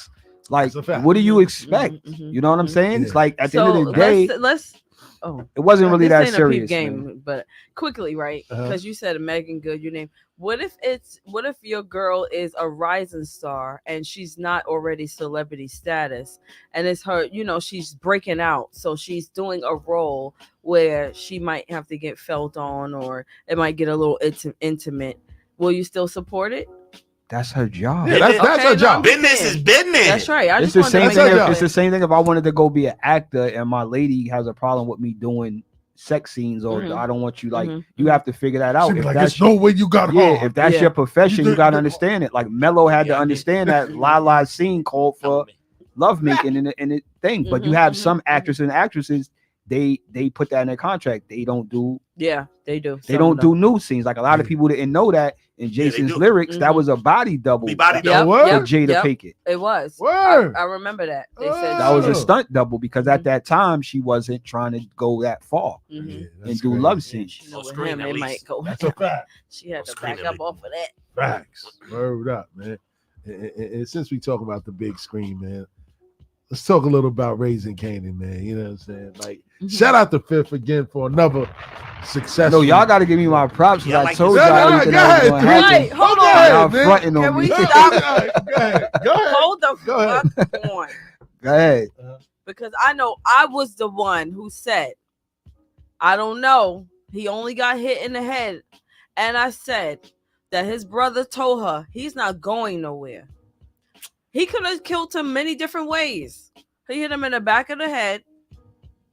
Speaker 5: Like, what do you expect? You know what I'm saying? It's like at the end of the day, it wasn't really that serious.
Speaker 4: Game, but quickly, right? Because you said Megan Good, your name. What if your girl is a rising star and she's not already celebrity status, and it's her, you know, she's breaking out, so she's doing a role where she might have to get felt on, or it might get a little intimate. Will you still support it?
Speaker 5: That's her job.
Speaker 3: Yeah, that's her job.
Speaker 6: Business is business.
Speaker 4: That's right.
Speaker 5: It's the same thing. It's the same thing if I wanted to go be an actor and my lady has a problem with me doing sex scenes, or
Speaker 4: Mhm.
Speaker 5: I don't want you like.
Speaker 4: Mhm.
Speaker 5: You have to figure that out.
Speaker 3: She be
Speaker 5: If
Speaker 3: like,
Speaker 5: that's
Speaker 3: there's no way you got
Speaker 5: yeah,
Speaker 3: hard.
Speaker 5: if that's
Speaker 4: Yeah.
Speaker 5: your profession, you
Speaker 3: You
Speaker 5: gotta
Speaker 3: did-
Speaker 5: understand it. Like Mello had
Speaker 6: Yeah,
Speaker 5: to
Speaker 6: I did.
Speaker 5: understand that Lala's scene called for lovemaking in the thing. But you
Speaker 4: Mhm,
Speaker 5: have
Speaker 4: mhm,
Speaker 5: some
Speaker 4: mhm.
Speaker 5: actors and actresses, they put that in their contract. They don't do
Speaker 4: Yeah, they do.
Speaker 5: they don't do nude scenes. Like a lot of people didn't know that in
Speaker 6: they
Speaker 5: Jason's
Speaker 6: do.
Speaker 5: lyrics, that
Speaker 4: Mhm.
Speaker 5: was a body double.
Speaker 6: Be body
Speaker 5: for
Speaker 6: double.
Speaker 3: What?
Speaker 5: Jada Pinkett.
Speaker 4: It was.
Speaker 3: Word.
Speaker 4: I remember that. They said
Speaker 5: That was
Speaker 3: Oh.
Speaker 5: a stunt double because at
Speaker 4: Mhm.
Speaker 5: that time she wasn't trying to go that far
Speaker 4: Mhm.
Speaker 3: Yeah,
Speaker 5: and
Speaker 3: that's
Speaker 5: do
Speaker 3: crazy.
Speaker 5: love
Speaker 4: Yeah,
Speaker 5: scenes.
Speaker 4: she knew
Speaker 6: Or
Speaker 4: with
Speaker 6: screen
Speaker 4: him
Speaker 6: at
Speaker 4: it
Speaker 6: least.
Speaker 4: might go.
Speaker 3: That's a fact.
Speaker 4: She had
Speaker 6: Or
Speaker 4: to
Speaker 6: screen
Speaker 4: back
Speaker 6: at
Speaker 4: up
Speaker 6: least.
Speaker 4: off of that.
Speaker 3: Facts. Word up, man. And since we talk about the big screen, man, let's talk a little about Raising Canaan, man. You know what I'm saying? Like,
Speaker 4: Mhm.
Speaker 3: shout out to Fifth again for another successful.
Speaker 5: No, y'all got to give me my props because
Speaker 6: Yeah, I
Speaker 5: I
Speaker 6: like
Speaker 5: told
Speaker 6: this.
Speaker 5: y'all
Speaker 3: No, no,
Speaker 5: everything
Speaker 3: go
Speaker 5: that was
Speaker 3: ahead,
Speaker 5: going to
Speaker 3: Three.
Speaker 5: happen.
Speaker 4: Wait, hold
Speaker 3: Go
Speaker 4: on.
Speaker 3: ahead,
Speaker 5: Y'all
Speaker 3: man.
Speaker 5: fronting on
Speaker 4: Can
Speaker 5: me.
Speaker 4: we
Speaker 3: Go
Speaker 4: stop?
Speaker 3: ahead. Go ahead. Go ahead.
Speaker 4: Hold the
Speaker 3: Go ahead.
Speaker 4: fuck on.
Speaker 5: Go ahead.
Speaker 4: Because I know I was the one who said, I don't know. He only got hit in the head. And I said that his brother told her he's not going nowhere. He could have killed him many different ways. He hit him in the back of the head.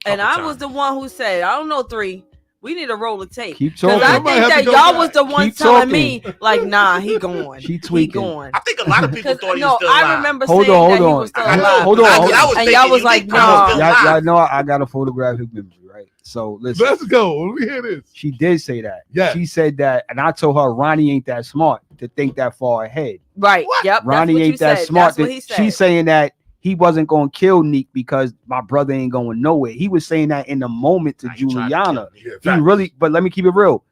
Speaker 4: And
Speaker 6: Couple
Speaker 4: I was
Speaker 6: times.
Speaker 4: the one who said, I don't know, 3. We need a roll of tape.
Speaker 5: Keep
Speaker 4: Because
Speaker 5: talking.
Speaker 4: I
Speaker 3: You might
Speaker 4: think
Speaker 3: have to
Speaker 4: that
Speaker 3: go
Speaker 4: y'all
Speaker 3: back.
Speaker 4: was the ones
Speaker 5: Keep
Speaker 4: telling
Speaker 5: talking.
Speaker 4: me, like, nah, he going.
Speaker 5: She
Speaker 4: He
Speaker 5: tweaking.
Speaker 4: going.
Speaker 6: I think a lot of people
Speaker 4: Because
Speaker 6: thought he was still
Speaker 4: I
Speaker 6: alive.
Speaker 4: remember
Speaker 5: Hold
Speaker 4: saying
Speaker 5: on,
Speaker 4: that
Speaker 5: hold
Speaker 4: he
Speaker 5: on.
Speaker 4: was still
Speaker 6: I know,
Speaker 4: alive.
Speaker 5: Hold on,
Speaker 6: I
Speaker 5: hold
Speaker 6: was
Speaker 5: on.
Speaker 4: And
Speaker 6: thinking
Speaker 4: y'all was
Speaker 6: you
Speaker 4: like,
Speaker 6: think he was
Speaker 4: nah.
Speaker 6: still
Speaker 5: Y'all
Speaker 6: alive.
Speaker 5: know I got a photographic memory, right? So listen,
Speaker 3: Let's go. Let me hear this.
Speaker 5: she did say that.
Speaker 3: Yeah.
Speaker 5: She said that, and I told her Ronnie ain't that smart to think that far ahead.
Speaker 4: Right.
Speaker 3: What?
Speaker 4: Yep.
Speaker 5: Ronnie
Speaker 4: that's what
Speaker 5: ain't
Speaker 4: you
Speaker 5: that
Speaker 4: said.
Speaker 5: smart.
Speaker 4: That's what he said.
Speaker 5: She's saying that he wasn't going to kill Neek because my brother ain't going nowhere. He was saying that in the moment to
Speaker 6: Nah, he tried to
Speaker 5: Juliana.
Speaker 6: kill me.
Speaker 3: Yeah,
Speaker 5: He
Speaker 3: facts.
Speaker 5: really, but let me keep it real.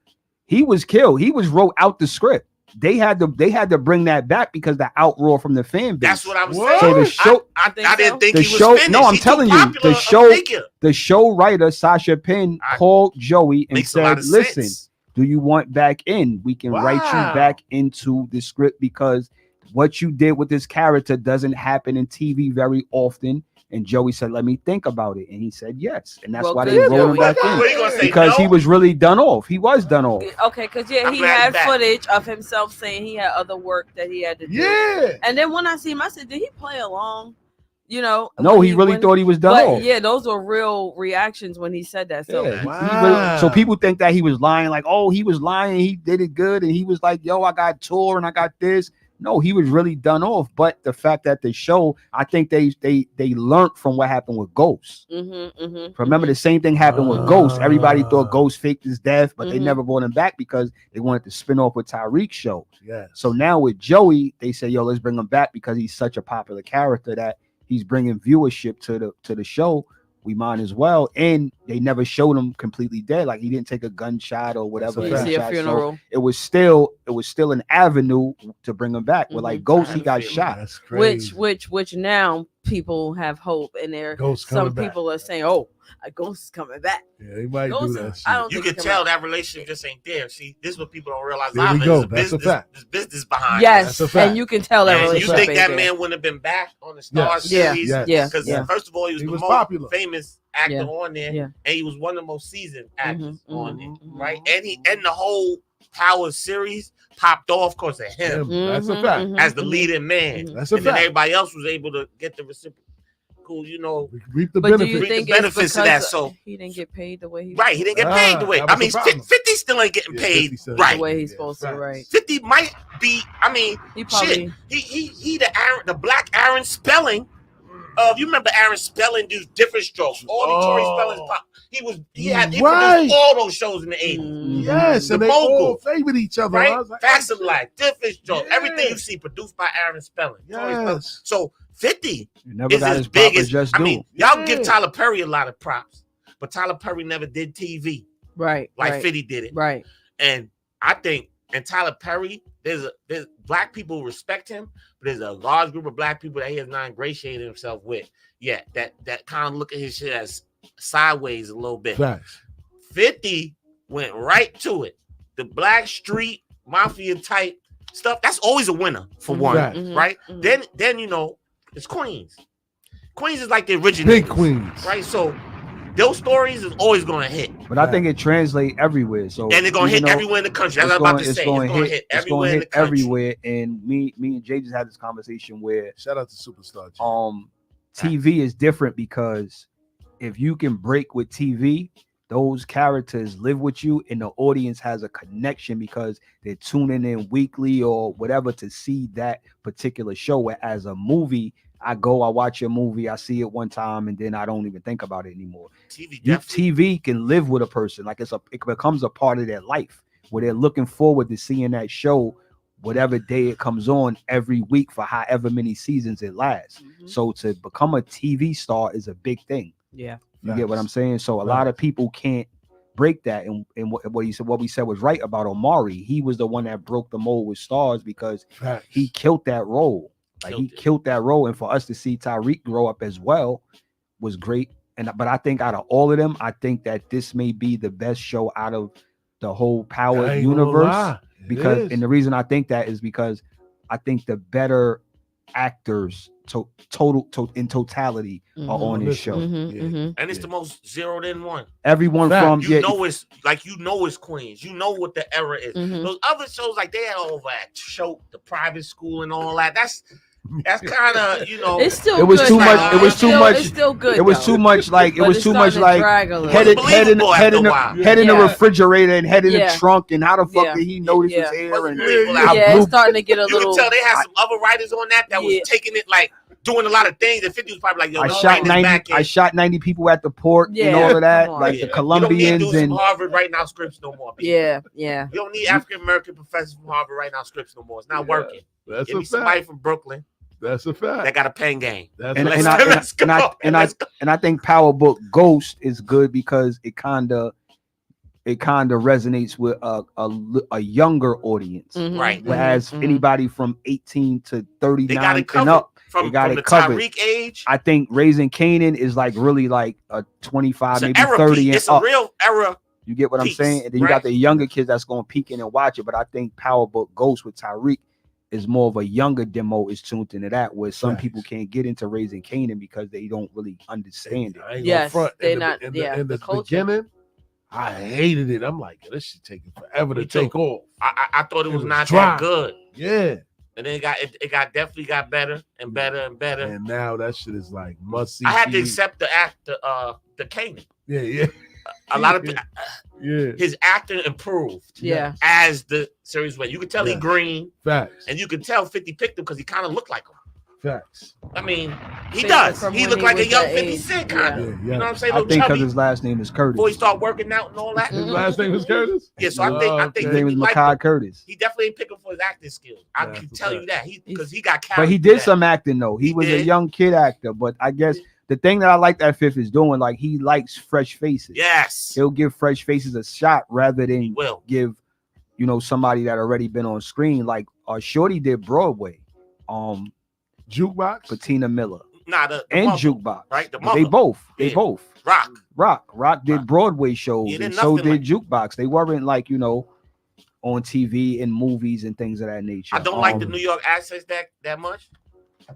Speaker 5: He was killed. He was wrote out the script. They had to bring that back because the outroar from the fan base.
Speaker 6: That's what I'm
Speaker 3: What?
Speaker 6: saying.
Speaker 5: So the show,
Speaker 6: I
Speaker 4: Think
Speaker 6: didn't
Speaker 4: so?
Speaker 6: think
Speaker 5: The
Speaker 6: he was
Speaker 5: show-
Speaker 6: finished.
Speaker 5: no, I'm
Speaker 6: He's
Speaker 5: telling
Speaker 6: too
Speaker 5: you,
Speaker 6: popular
Speaker 5: the
Speaker 6: a
Speaker 5: show-
Speaker 6: figure.
Speaker 5: the show writer Sasha Penn
Speaker 6: I-
Speaker 5: called Joey and
Speaker 6: Makes a lot
Speaker 5: said,
Speaker 6: of
Speaker 5: "Listen,
Speaker 6: sense.
Speaker 5: do you want back in? We can write you
Speaker 3: Wow.
Speaker 5: back into the script because what you did with this character doesn't happen in TV very often." And Joey said, "Let me think about it." And he said, "Yes." And that's
Speaker 4: Well,
Speaker 5: why
Speaker 4: good,
Speaker 5: they rolled him
Speaker 4: Joey.
Speaker 5: back
Speaker 6: What
Speaker 5: in
Speaker 6: are you gonna say?
Speaker 5: because
Speaker 6: no?
Speaker 5: he was really done off. He was done off.
Speaker 4: Okay, because
Speaker 6: I'm
Speaker 4: he
Speaker 6: glad he's
Speaker 4: had
Speaker 6: back.
Speaker 4: footage of himself saying he had other work that he had to do.
Speaker 3: Yeah.
Speaker 4: And then when I see him, I said, did he play along? You know?
Speaker 5: No,
Speaker 4: when
Speaker 5: he really
Speaker 4: when-
Speaker 5: thought he was done
Speaker 4: But
Speaker 5: off.
Speaker 4: yeah, those were real reactions when he said that. So
Speaker 5: Yeah,
Speaker 3: Wow.
Speaker 5: so people think that he was lying, like, oh, he was lying, he did it good, and he was like, yo, I got tour and I got this. No, he was really done off. But the fact that the show, I think they learned from what happened with Ghost. Remember, the same thing happened with Ghost. Everybody thought Ghost faked his death, but they never brought him back because they wanted to spin off with Tyreek's show.
Speaker 3: Yeah.
Speaker 5: So now with Joey, they say, yo, let's bring him back because he's such a popular character that he's bringing viewership to the show. We might as well. And they never showed him completely dead. Like he didn't take a gunshot or whatever.
Speaker 3: That's a
Speaker 4: you see a
Speaker 5: gunshot. So
Speaker 4: funeral.
Speaker 5: it was still an avenue to bring him back. With like Ghost, he got shot.
Speaker 3: That's crazy.
Speaker 4: Which now people have hope in there.
Speaker 3: Ghost
Speaker 4: Some
Speaker 3: coming back.
Speaker 4: people are saying, "Oh, a Ghost is coming back."
Speaker 3: Yeah, he might
Speaker 4: Ghost
Speaker 3: do that
Speaker 4: is-
Speaker 3: shit.
Speaker 4: I don't
Speaker 6: You
Speaker 4: think
Speaker 6: could
Speaker 4: he's
Speaker 6: tell
Speaker 4: coming
Speaker 6: that relationship just ain't there. See, this is what people don't realize.
Speaker 3: There we
Speaker 6: either.
Speaker 3: go.
Speaker 6: There's
Speaker 3: That's a
Speaker 6: business,
Speaker 3: fact.
Speaker 6: There's business behind
Speaker 4: Yes,
Speaker 3: That's a fact.
Speaker 4: and you can tell that
Speaker 6: it. And you
Speaker 4: relationship.
Speaker 6: think
Speaker 4: ain't
Speaker 6: that
Speaker 4: there.
Speaker 6: man wouldn't have been back on the Star
Speaker 3: Yes.
Speaker 6: Series?
Speaker 3: Yes.
Speaker 4: Yeah.
Speaker 6: Because
Speaker 4: Yeah.
Speaker 6: first of all, he was
Speaker 3: He
Speaker 6: the
Speaker 3: was
Speaker 6: most
Speaker 3: popular.
Speaker 6: famous actor
Speaker 4: Yeah.
Speaker 6: on there,
Speaker 4: Yeah.
Speaker 6: and he was one of the most seasoned actors on there,
Speaker 3: mhm,
Speaker 6: right? And the whole Power series popped off because of him
Speaker 3: That's a fact.
Speaker 6: as the leading man,
Speaker 3: That's a
Speaker 6: and then
Speaker 3: fact.
Speaker 6: everybody else was able to get the reciprocal,
Speaker 3: Reap the
Speaker 4: But do
Speaker 3: benefits.
Speaker 4: you
Speaker 6: Reap the
Speaker 4: think it's
Speaker 6: benefits of
Speaker 4: because
Speaker 6: that, so-
Speaker 4: he didn't get paid the way he
Speaker 6: right? He didn't get paid the way.
Speaker 3: that
Speaker 6: I
Speaker 3: was
Speaker 6: mean,
Speaker 3: the problem.
Speaker 6: 50 still ain't getting
Speaker 3: Yeah,
Speaker 6: paid
Speaker 3: 50 still
Speaker 6: right.
Speaker 4: the way he's
Speaker 3: Yeah,
Speaker 4: supposed to,
Speaker 3: facts.
Speaker 4: right?
Speaker 6: 50 might be. I mean,
Speaker 4: He probably
Speaker 6: shit. He the black Aaron Spelling. You remember Aaron Spelling do Different Strokes? All the Tory Spellings pop. He
Speaker 3: Right.
Speaker 6: produced all those shows in the 80s.
Speaker 3: Yes,
Speaker 6: The
Speaker 3: and they
Speaker 6: mogul.
Speaker 3: all favored each other. I
Speaker 6: Right?
Speaker 3: was like,
Speaker 6: Facts
Speaker 3: oh,
Speaker 6: of Life, Different Strokes,
Speaker 3: Yeah.
Speaker 6: everything you see produced by Aaron Spelling. Tory Spelling.
Speaker 3: yes.
Speaker 6: So 50
Speaker 5: You never
Speaker 6: is
Speaker 5: got
Speaker 6: as
Speaker 5: his
Speaker 6: big
Speaker 5: proper
Speaker 6: as
Speaker 5: just
Speaker 6: I
Speaker 5: due.
Speaker 6: mean, y'all
Speaker 3: Yeah.
Speaker 6: give Tyler Perry a lot of props, but Tyler Perry never did TV
Speaker 4: right,
Speaker 6: like
Speaker 4: right,
Speaker 6: 50 did it.
Speaker 4: right.
Speaker 6: And I think, and Tyler Perry, there's black people respect him, but there's a large group of black people that he has not ingratiated himself with yet. That kind of look at his shit as sideways a little bit.
Speaker 3: Facts.
Speaker 6: 50 went right to it. The black street mafia type stuff, that's always a winner for one,
Speaker 3: Facts.
Speaker 6: right?
Speaker 4: Mhm.
Speaker 6: Then it's Queens. Queens is like the original.
Speaker 3: Big Queens.
Speaker 6: Right? So those stories is always gonna hit.
Speaker 5: But I think it translates everywhere. So
Speaker 6: And they're gonna
Speaker 5: even
Speaker 6: hit
Speaker 5: though
Speaker 6: everywhere in the country. That's
Speaker 5: it's
Speaker 6: what I'm about
Speaker 5: going-
Speaker 6: to
Speaker 5: it's
Speaker 6: say.
Speaker 5: going
Speaker 6: It's gonna
Speaker 5: hit-
Speaker 6: hit
Speaker 5: it's
Speaker 6: everywhere
Speaker 5: going
Speaker 6: in
Speaker 5: to
Speaker 6: the
Speaker 5: hit
Speaker 6: country.
Speaker 5: everywhere. And me and Jay just had this conversation where
Speaker 3: Shout out to Superstar. G.
Speaker 5: TV is different because if you can break with TV, those characters live with you, and the audience has a connection because they're tuning in weekly or whatever to see that particular show. Whereas a movie, I watch a movie, I see it one time, and then I don't even think about it anymore. TV can live with a person, like it becomes a part of their life, where they're looking forward to seeing that show whatever day it comes on every week for however many seasons it lasts. So to become a TV star is a big thing.
Speaker 4: Yeah.
Speaker 5: You get what I'm saying? So a lot of people can't break that. And what we said was right about Omari. He was the one that broke the mold with stars because he killed that role. He killed that role. And for us to see Tyreek grow up as well was great. But I think out of all of them, I think that this may be the best show out of the whole Power universe. Because and the reason I think that is because I think the better actors in totality are on this show.
Speaker 6: And it's the most zeroed in one.
Speaker 5: Everyone from
Speaker 6: it's like it's Queens. You know what the era is. Those other shows like they had over at Choke, the private school and all that. That's kind of,
Speaker 4: it's still
Speaker 5: it was
Speaker 4: good
Speaker 5: too
Speaker 4: now.
Speaker 5: much. It was too much.
Speaker 4: It's still good.
Speaker 5: It was too much like
Speaker 4: head
Speaker 5: in the refrigerator and head in the trunk, and how the fuck did he know this was here? And
Speaker 4: it's starting to get a little.
Speaker 6: You can tell they had some other writers on that was taking it like doing a lot of things. And 50 was probably like, yo,
Speaker 5: I shot 90 people at the port and all of that, like the Colombians
Speaker 6: you don't need
Speaker 5: and
Speaker 6: Harvard right now scripts no more.
Speaker 4: Yeah.
Speaker 6: You don't need African American professors from Harvard right now scripts no more. It's not working. Give me somebody from Brooklyn.
Speaker 3: That's a fact.
Speaker 6: That got a pen game.
Speaker 5: And I think Power Book Ghost is good because it kind of resonates with a younger audience,
Speaker 6: right?
Speaker 5: Whereas anybody from 18 to 39 and up,
Speaker 6: they got it covered. Tyreek age,
Speaker 5: I think Raising Kanan is like really like a 25, maybe 30.
Speaker 6: It's a real era.
Speaker 5: You get what I'm saying? And then you got the younger kids that's going to peek in and watch it. But I think Power Book Ghost with Tyreek is more of a younger demo is tuned into that, where some people can't get into Raising Kanan because they don't really understand it.
Speaker 4: Yes, they're
Speaker 3: not. In the beginning, I hated it. I'm like, this should take forever to take off.
Speaker 6: I thought it was not that good.
Speaker 3: Yeah.
Speaker 6: And then it definitely got better and better and better.
Speaker 3: And now that shit is like must see.
Speaker 6: I had to accept the Kanan.
Speaker 3: Yeah.
Speaker 6: A lot of his acting improved.
Speaker 4: Yeah.
Speaker 6: As the series went, you could tell he green.
Speaker 3: Facts.
Speaker 6: And you could tell 50 picked him because he kind of looked like him.
Speaker 3: Facts.
Speaker 6: I mean, he does. He looked like a young 50 Cent kind of. You know what I'm saying?
Speaker 5: I think because his last name is Curtis.
Speaker 6: Before he started working out and all that.
Speaker 3: His last name was Curtis?
Speaker 6: Yeah, so I think
Speaker 5: his name was Makai Curtis.
Speaker 6: He definitely picked him for his acting skills. I can tell you that. Because he got
Speaker 5: But he did some acting though. He was a young kid actor, but I guess the thing that I like that Fifth is doing, like he likes fresh faces.
Speaker 6: Yes.
Speaker 5: He'll give fresh faces a shot rather than give, somebody that already been on screen. Like Shorty did Broadway.
Speaker 3: Jukebox?
Speaker 5: Patina Miller.
Speaker 6: The
Speaker 5: and
Speaker 6: mother,
Speaker 5: Jukebox.
Speaker 6: Right?
Speaker 5: They both. Rock did
Speaker 6: Rock.
Speaker 5: Broadway shows, and so did Jukebox. They weren't like, on TV and movies and things of that nature.
Speaker 6: I don't like the New York accents that much.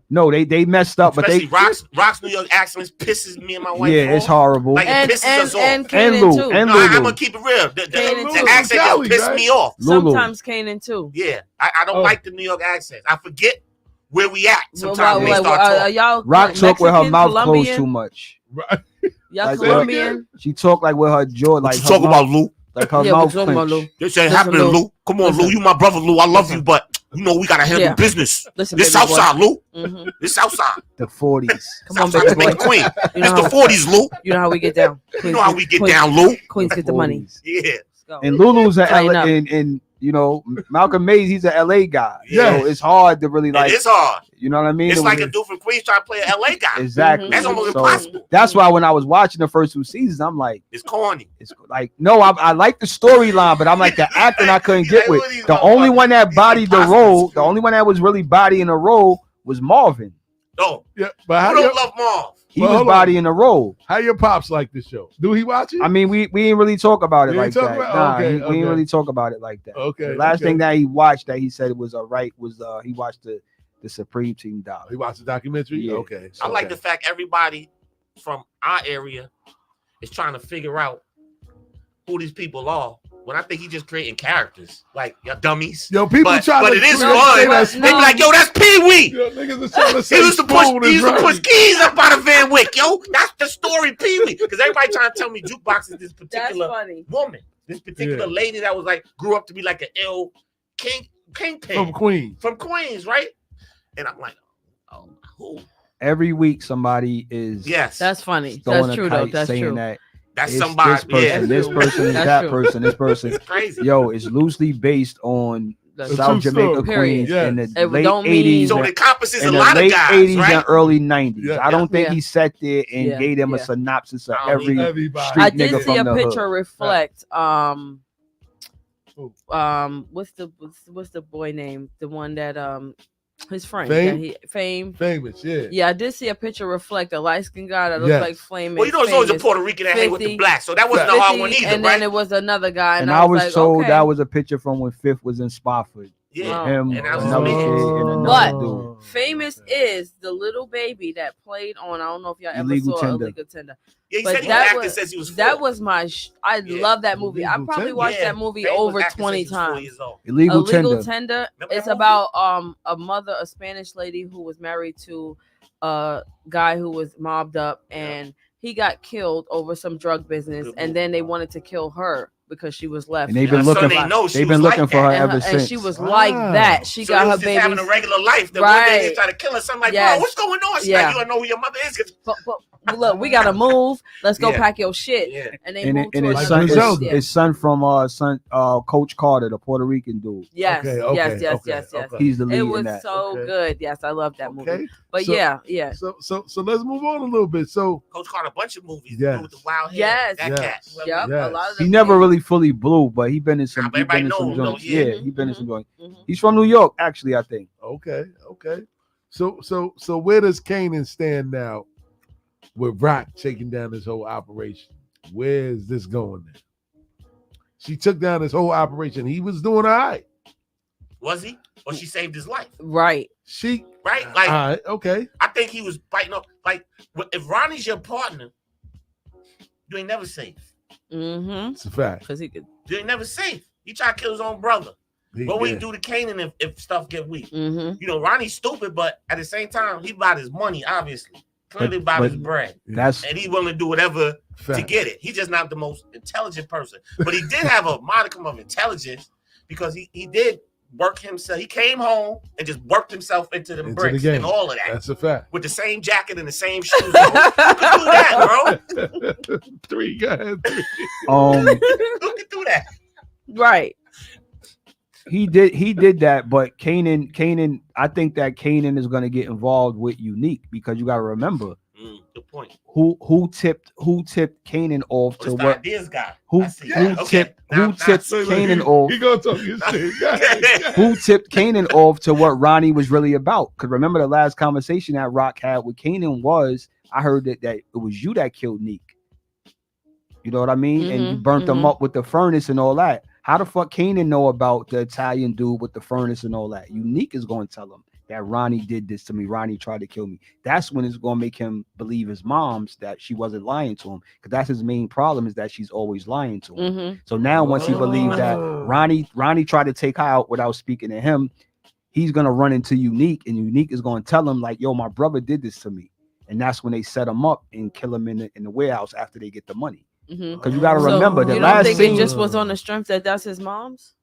Speaker 5: No, they messed up,
Speaker 6: especially
Speaker 5: but
Speaker 6: Rock's New York accents pisses me and my wife.
Speaker 5: Yeah, it's horrible.
Speaker 6: Like it pisses us off.
Speaker 4: And
Speaker 5: Lou,
Speaker 4: too.
Speaker 5: And
Speaker 6: I'm gonna keep it real. The accent just pissed me off.
Speaker 4: Sometimes Kanan too.
Speaker 6: Yeah, I don't like the New York accents. I forget where we at sometimes when they start talking.
Speaker 5: Rock talk with her mouth closed too much.
Speaker 4: Y'all Colombian?
Speaker 5: She talk like with her jaw. Like
Speaker 6: what you talk about, Lou?
Speaker 5: Like her mouth clenched.
Speaker 6: This ain't happening, Lou. Come on, Lou. You my brother, Lou. I love you, but we gotta handle business. This Southside, Lou. This Southside.
Speaker 5: The 40s.
Speaker 4: Come on, baby boy.
Speaker 6: Queen. It's the 40s, Lou.
Speaker 4: You know how we get down.
Speaker 6: You know how we get down, Lou.
Speaker 4: Queens get the money.
Speaker 6: Yeah.
Speaker 5: And Lulu's and Malcolm Mays, he's an LA guy.
Speaker 3: Yeah.
Speaker 5: So it's hard to really like.
Speaker 6: It's hard.
Speaker 5: You know what I mean?
Speaker 6: It's like a dude from Queens trying to play an LA guy.
Speaker 5: Exactly.
Speaker 6: That's almost impossible.
Speaker 5: That's why when I was watching the first 2 seasons, I'm like,
Speaker 6: it's corny.
Speaker 5: It's like, no, I like the storyline, but I'm like the acting I couldn't get with. The only one that bodied the role, the only one that was really bodying the role was Marvin.
Speaker 6: Oh,
Speaker 3: yeah, but
Speaker 6: who don't love Marv?
Speaker 5: He was bodying the role.
Speaker 3: How your pops like this show? Do he watch it?
Speaker 5: I mean, we didn't really talk about it like that. We didn't really talk about it like that.
Speaker 3: Okay.
Speaker 5: The last thing that he watched that he said was alright was he watched the Supreme Team doc.
Speaker 3: He watched the documentary?
Speaker 5: Yeah.
Speaker 3: Okay.
Speaker 6: I like the fact everybody from our area is trying to figure out who these people are. When I think he's just creating characters, like dummies.
Speaker 3: Yo, people try
Speaker 6: but
Speaker 3: to
Speaker 6: it is fun. They be like, yo, that's P. Pee Wee.
Speaker 3: Niggas are trying to say
Speaker 6: He used to push
Speaker 3: Ronnie.
Speaker 6: keys up out of Van Wyck, yo. That's the story, Pee Wee. Because everybody trying to tell me Jukebox is this particular woman, this particular lady that was like grew up to be like an ill kingpin
Speaker 3: from Queens,
Speaker 6: right? And I'm like, oh, who?
Speaker 5: Every week somebody is
Speaker 4: That's funny. That's true though. That's true.
Speaker 6: That's somebody.
Speaker 5: This person is that person. This person.
Speaker 6: It's crazy.
Speaker 5: Yo, it's loosely based on South Jamaica, Queens in the late 80s.
Speaker 6: So it encompasses a lot of guys,
Speaker 5: 80s
Speaker 6: right?
Speaker 5: and early 90s. I don't think he sat there and gave them a synopsis of every street
Speaker 4: I
Speaker 5: nigga
Speaker 4: did see
Speaker 5: from
Speaker 4: a
Speaker 5: the
Speaker 4: picture
Speaker 5: hood.
Speaker 4: reflect what's the boy name? The one that his friend.
Speaker 3: Famous, yeah.
Speaker 4: Yeah, I did see a picture reflect a light skinned guy that looks like Flame.
Speaker 6: Well, you know, it's always a Puerto Rican that hang with the black, so that wasn't a hard one either,
Speaker 4: and
Speaker 6: right?
Speaker 4: then it was another guy,
Speaker 5: and I was told that was a picture from when Fifth was in Spofford.
Speaker 6: Yeah,
Speaker 5: him,
Speaker 6: and
Speaker 5: another kid, and another dude.
Speaker 4: Famous is the little baby that played on. I don't know if y'all ever
Speaker 5: Illegal
Speaker 4: saw
Speaker 5: Tender.
Speaker 4: Illegal Tender.
Speaker 6: Yeah, he
Speaker 4: but
Speaker 6: said he acted since he was 4.
Speaker 4: That was my. I love that movie. I probably watched that movie over 20 times.
Speaker 5: Illegal
Speaker 4: Tender. It's about a mother, a Spanish lady who was married to a guy who was mobbed up, and he got killed over some drug business, and then they wanted to kill her because she was left.
Speaker 5: And they've been looking for her ever since.
Speaker 4: And she was like that. She got her baby
Speaker 6: having a regular life. Then one day they try to kill her. So I'm like, bro, what's going on? She's like, you don't know who your mother is.
Speaker 4: But look, we gotta move. Let's go pack your shit.
Speaker 6: Yeah.
Speaker 4: And they moved to
Speaker 5: his son from Coach Carter, the Puerto Rican dude.
Speaker 4: Yes.
Speaker 5: He's the lead
Speaker 4: it was
Speaker 5: in that.
Speaker 4: so good. Yes, I love that movie. But
Speaker 3: so,
Speaker 4: yeah.
Speaker 3: So let's move on a little bit. So
Speaker 6: Coach Carter, a bunch of movies.
Speaker 3: Yes.
Speaker 6: With the wild hair. That cat.
Speaker 4: Yep. A lot of
Speaker 5: he never really fully blew, but he been in some.
Speaker 6: Everybody knows.
Speaker 5: Joints. Yeah, he been in some joints. He's from New York, actually. I think.
Speaker 3: Okay. So where does Kanan stand now with Rock taking down this whole operation? Where is this going now? She took down this whole operation. He was doing all right.
Speaker 6: Was he? Or she saved his life?
Speaker 4: Right.
Speaker 6: Right? Like,
Speaker 3: all right, okay.
Speaker 6: I think he was biting up. Like, if Ronnie's your partner, you ain't never safe.
Speaker 3: It's a fact.
Speaker 4: Because he could.
Speaker 6: You ain't never safe. He tried to kill his own brother. What would he do to Kanan if stuff get weak? You know, Ronnie's stupid, but at the same time, he about his money, obviously. Clearly about his bread. And he's willing to do whatever to get it. He's just not the most intelligent person. But he did have a modicum of intelligence because he did work himself. He came home and just worked himself into the bricks and all of that.
Speaker 3: That's a fact.
Speaker 6: With the same jacket and the same shoes. Who could do that, bro?
Speaker 3: 3 guys.
Speaker 6: Who could do that?
Speaker 4: Right.
Speaker 5: He did that, but Kanan, I think that Kanan is going to get involved with Unique because you got to remember
Speaker 6: good point.
Speaker 5: Who tipped Kanan off to what?
Speaker 6: Ideas guy.
Speaker 5: Who tipped Kanan off?
Speaker 3: He gonna talk his shit.
Speaker 5: Who tipped Kanan off to what Ronnie was really about? Because remember the last conversation that Rock had with Kanan was, I heard that it was you that killed Neek. You know what I mean? And you burnt them up with the furnace and all that. How the fuck Kanan know about the Italian dude with the furnace and all that? Unique is going to tell him that Ronnie did this to me. Ronnie tried to kill me. That's when it's going to make him believe his mom's that she wasn't lying to him. Because that's his main problem is that she's always lying to him. So now once he believes that Ronnie tried to take her out without speaking to him, he's going to run into Unique, and Unique is going to tell him like, yo, my brother did this to me. And that's when they set him up and kill him in the warehouse after they get the money. Because you got to remember the last
Speaker 4: think
Speaker 5: scene
Speaker 4: it just was on the strength that that's his mom's.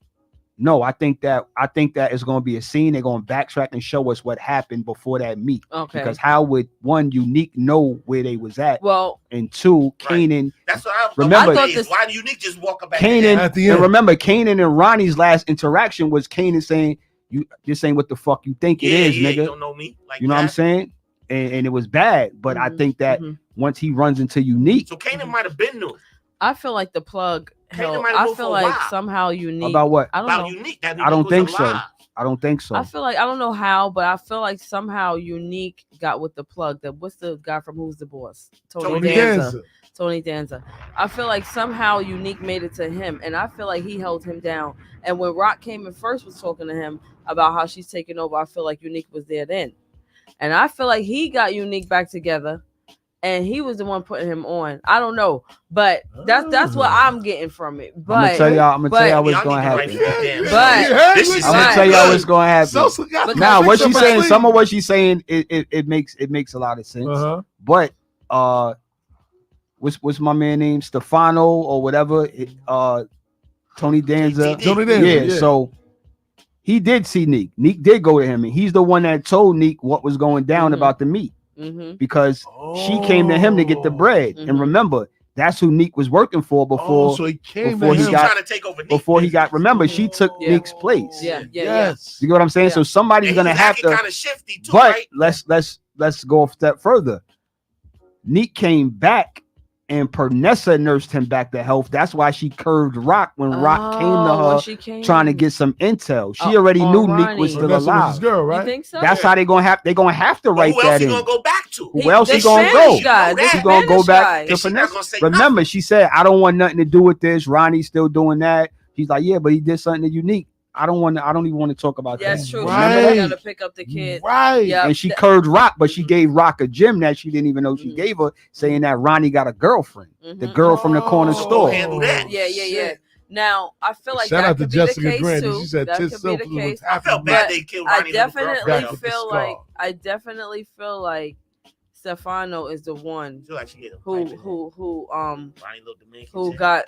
Speaker 5: No, I think that it's going to be a scene. They're going to backtrack and show us what happened before that meet. Okay. Because how would one Unique know where they was at?
Speaker 4: Well,
Speaker 5: and two, Kanan.
Speaker 6: That's what I
Speaker 5: remember.
Speaker 6: Why do Unique just walk back?
Speaker 5: Kanan at the end. And remember, Kanan and Ronnie's last interaction was Kanan saying, "You this ain't what the fuck you think it is, nigga.
Speaker 6: You don't know me." Like
Speaker 5: you know what I'm saying? And it was bad. But I think that once he runs into Unique,
Speaker 6: so Kanan might have been new.
Speaker 4: I feel like the plug. I feel like somehow Unique.
Speaker 5: About what?
Speaker 4: I don't know.
Speaker 6: Unique.
Speaker 5: I don't think so. I don't think so.
Speaker 4: I feel like I don't know how, but I feel like somehow Unique got with the plug. What's the guy from Who's the Boss? Tony Danza. Tony Danza. I feel like somehow Unique made it to him, and I feel like he held him down. And when Rock came in first, was talking to him about how she's taking over. I feel like Unique was there then, and I feel like he got Unique back together. and he was the one putting him on. I don't know, but that's what I'm getting from it. But
Speaker 5: I'm gonna tell y'all what's gonna happen.
Speaker 4: I'm
Speaker 5: gonna tell y'all what's gonna happen. Now, what she's saying, some of what she's saying, it makes a lot of sense. But what's my man name? Stefano or whatever. Tony Danza. Yeah. So he did see Neek. Neek did go to him, and he's the one that told Neek what was going down about the meat. Because she came to him to get the bread. And remember, that's who Neek was working for before.
Speaker 3: So he came
Speaker 5: before
Speaker 3: to
Speaker 5: he
Speaker 3: him.
Speaker 5: got
Speaker 6: trying to take over Neek.
Speaker 5: before he got. Remember, she took Neek's place.
Speaker 3: Yes.
Speaker 5: You know what I'm saying? So somebody's gonna have to.
Speaker 6: Kind of shifty too,
Speaker 5: But
Speaker 6: right?
Speaker 5: let's go a step further. Neek came back, and Pernessa nursed him back to health. That's why she curved Rock when Rock came to her trying to get some intel. She already knew Neek was still alive.
Speaker 3: His girl, right?
Speaker 4: You think so?
Speaker 5: That's how they're gonna have to write
Speaker 6: who
Speaker 5: that
Speaker 6: else
Speaker 5: in.
Speaker 6: he gonna go back to?
Speaker 5: Who else he gonna go?
Speaker 6: He's
Speaker 5: gonna go back to Pernessa. Remember, she said, "I don't want nothing to do with this." Ronnie's still doing that. He's like, "Yeah, but he did something unique." I don't even want to talk about that.
Speaker 4: That's true.
Speaker 3: Right.
Speaker 4: She got to pick up the kid.
Speaker 3: Right.
Speaker 4: Yep.
Speaker 5: And she curved Rock, but she gave Rock a gem that she didn't even know she gave her, saying that Ronnie got a girlfriend, the girl from the corner store.
Speaker 6: Handle that.
Speaker 4: Yeah. Now I feel like
Speaker 3: shout
Speaker 4: that
Speaker 3: out to
Speaker 4: could
Speaker 3: Jessica
Speaker 4: be the case
Speaker 3: Grandy.
Speaker 4: too.
Speaker 3: She said
Speaker 4: that
Speaker 3: Tis
Speaker 4: could be the
Speaker 3: Silver
Speaker 4: case.
Speaker 6: I felt bad they killed Ronnie.
Speaker 4: I definitely feel like Stefano is the one who got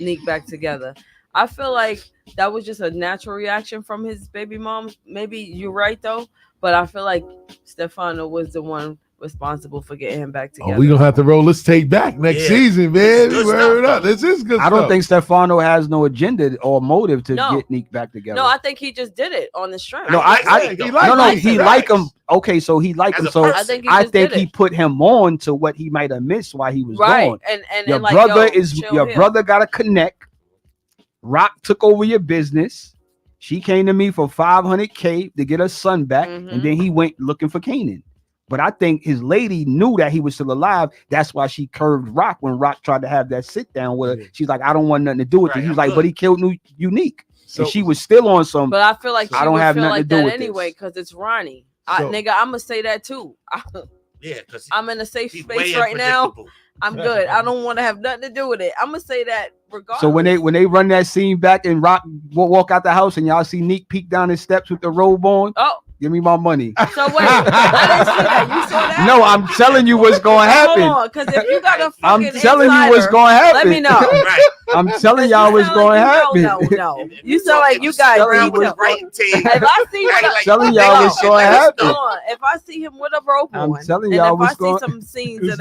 Speaker 4: Neek back together. I feel like that was just a natural reaction from his baby mom. Maybe you're right though, but I feel like Stefano was the one responsible for getting him back together.
Speaker 3: We're gonna have to roll this tape back next season, man. This is good.
Speaker 5: I don't think Stefano has no agenda or motive to get Neek back together.
Speaker 4: No, I think he just did it on the strength.
Speaker 5: No, he like him. Okay, so he liked him. So I think he put him on to what he might have missed while he was gone.
Speaker 4: And
Speaker 5: your
Speaker 4: like,
Speaker 5: your brother got to connect. Rock took over your business. She came to me for $500K to get her son back, and then he went looking for Kanan. But I think his lady knew that he was still alive. That's why she curved Rock when Rock tried to have that sit down with her. She's like, I don't want nothing to do with it. He's like, but he killed Unique. So and she was still on some.
Speaker 4: But I feel like
Speaker 5: I don't have nothing
Speaker 4: like
Speaker 5: to do
Speaker 4: that
Speaker 5: with
Speaker 4: anyway because it's Ronnie.
Speaker 3: So,
Speaker 4: nigga, I'm gonna say that too.
Speaker 6: Because
Speaker 4: I'm in a safe space right now. I'm good. I don't want to have nothing to do with it. I'm gonna say that regardless.
Speaker 5: So when they run that scene back and Rock walk out the house and y'all see Neek peek down his steps with the robe on.
Speaker 4: Oh.
Speaker 5: Give me my money.
Speaker 4: So wait, I didn't see that. You saw that?
Speaker 5: No, I'm telling you what's going to happen.
Speaker 4: Hold on, because if you got a fucking
Speaker 5: I'm telling you what's going to happen.
Speaker 4: Let me know.
Speaker 6: Right.
Speaker 5: I'm telling y'all what's going to happen.
Speaker 4: No. You sound like you got details. If I see
Speaker 5: telling y'all what's going to happen.
Speaker 4: If I see him with a rope on,
Speaker 5: I'm telling y'all what's going
Speaker 4: to happen. If I see some scenes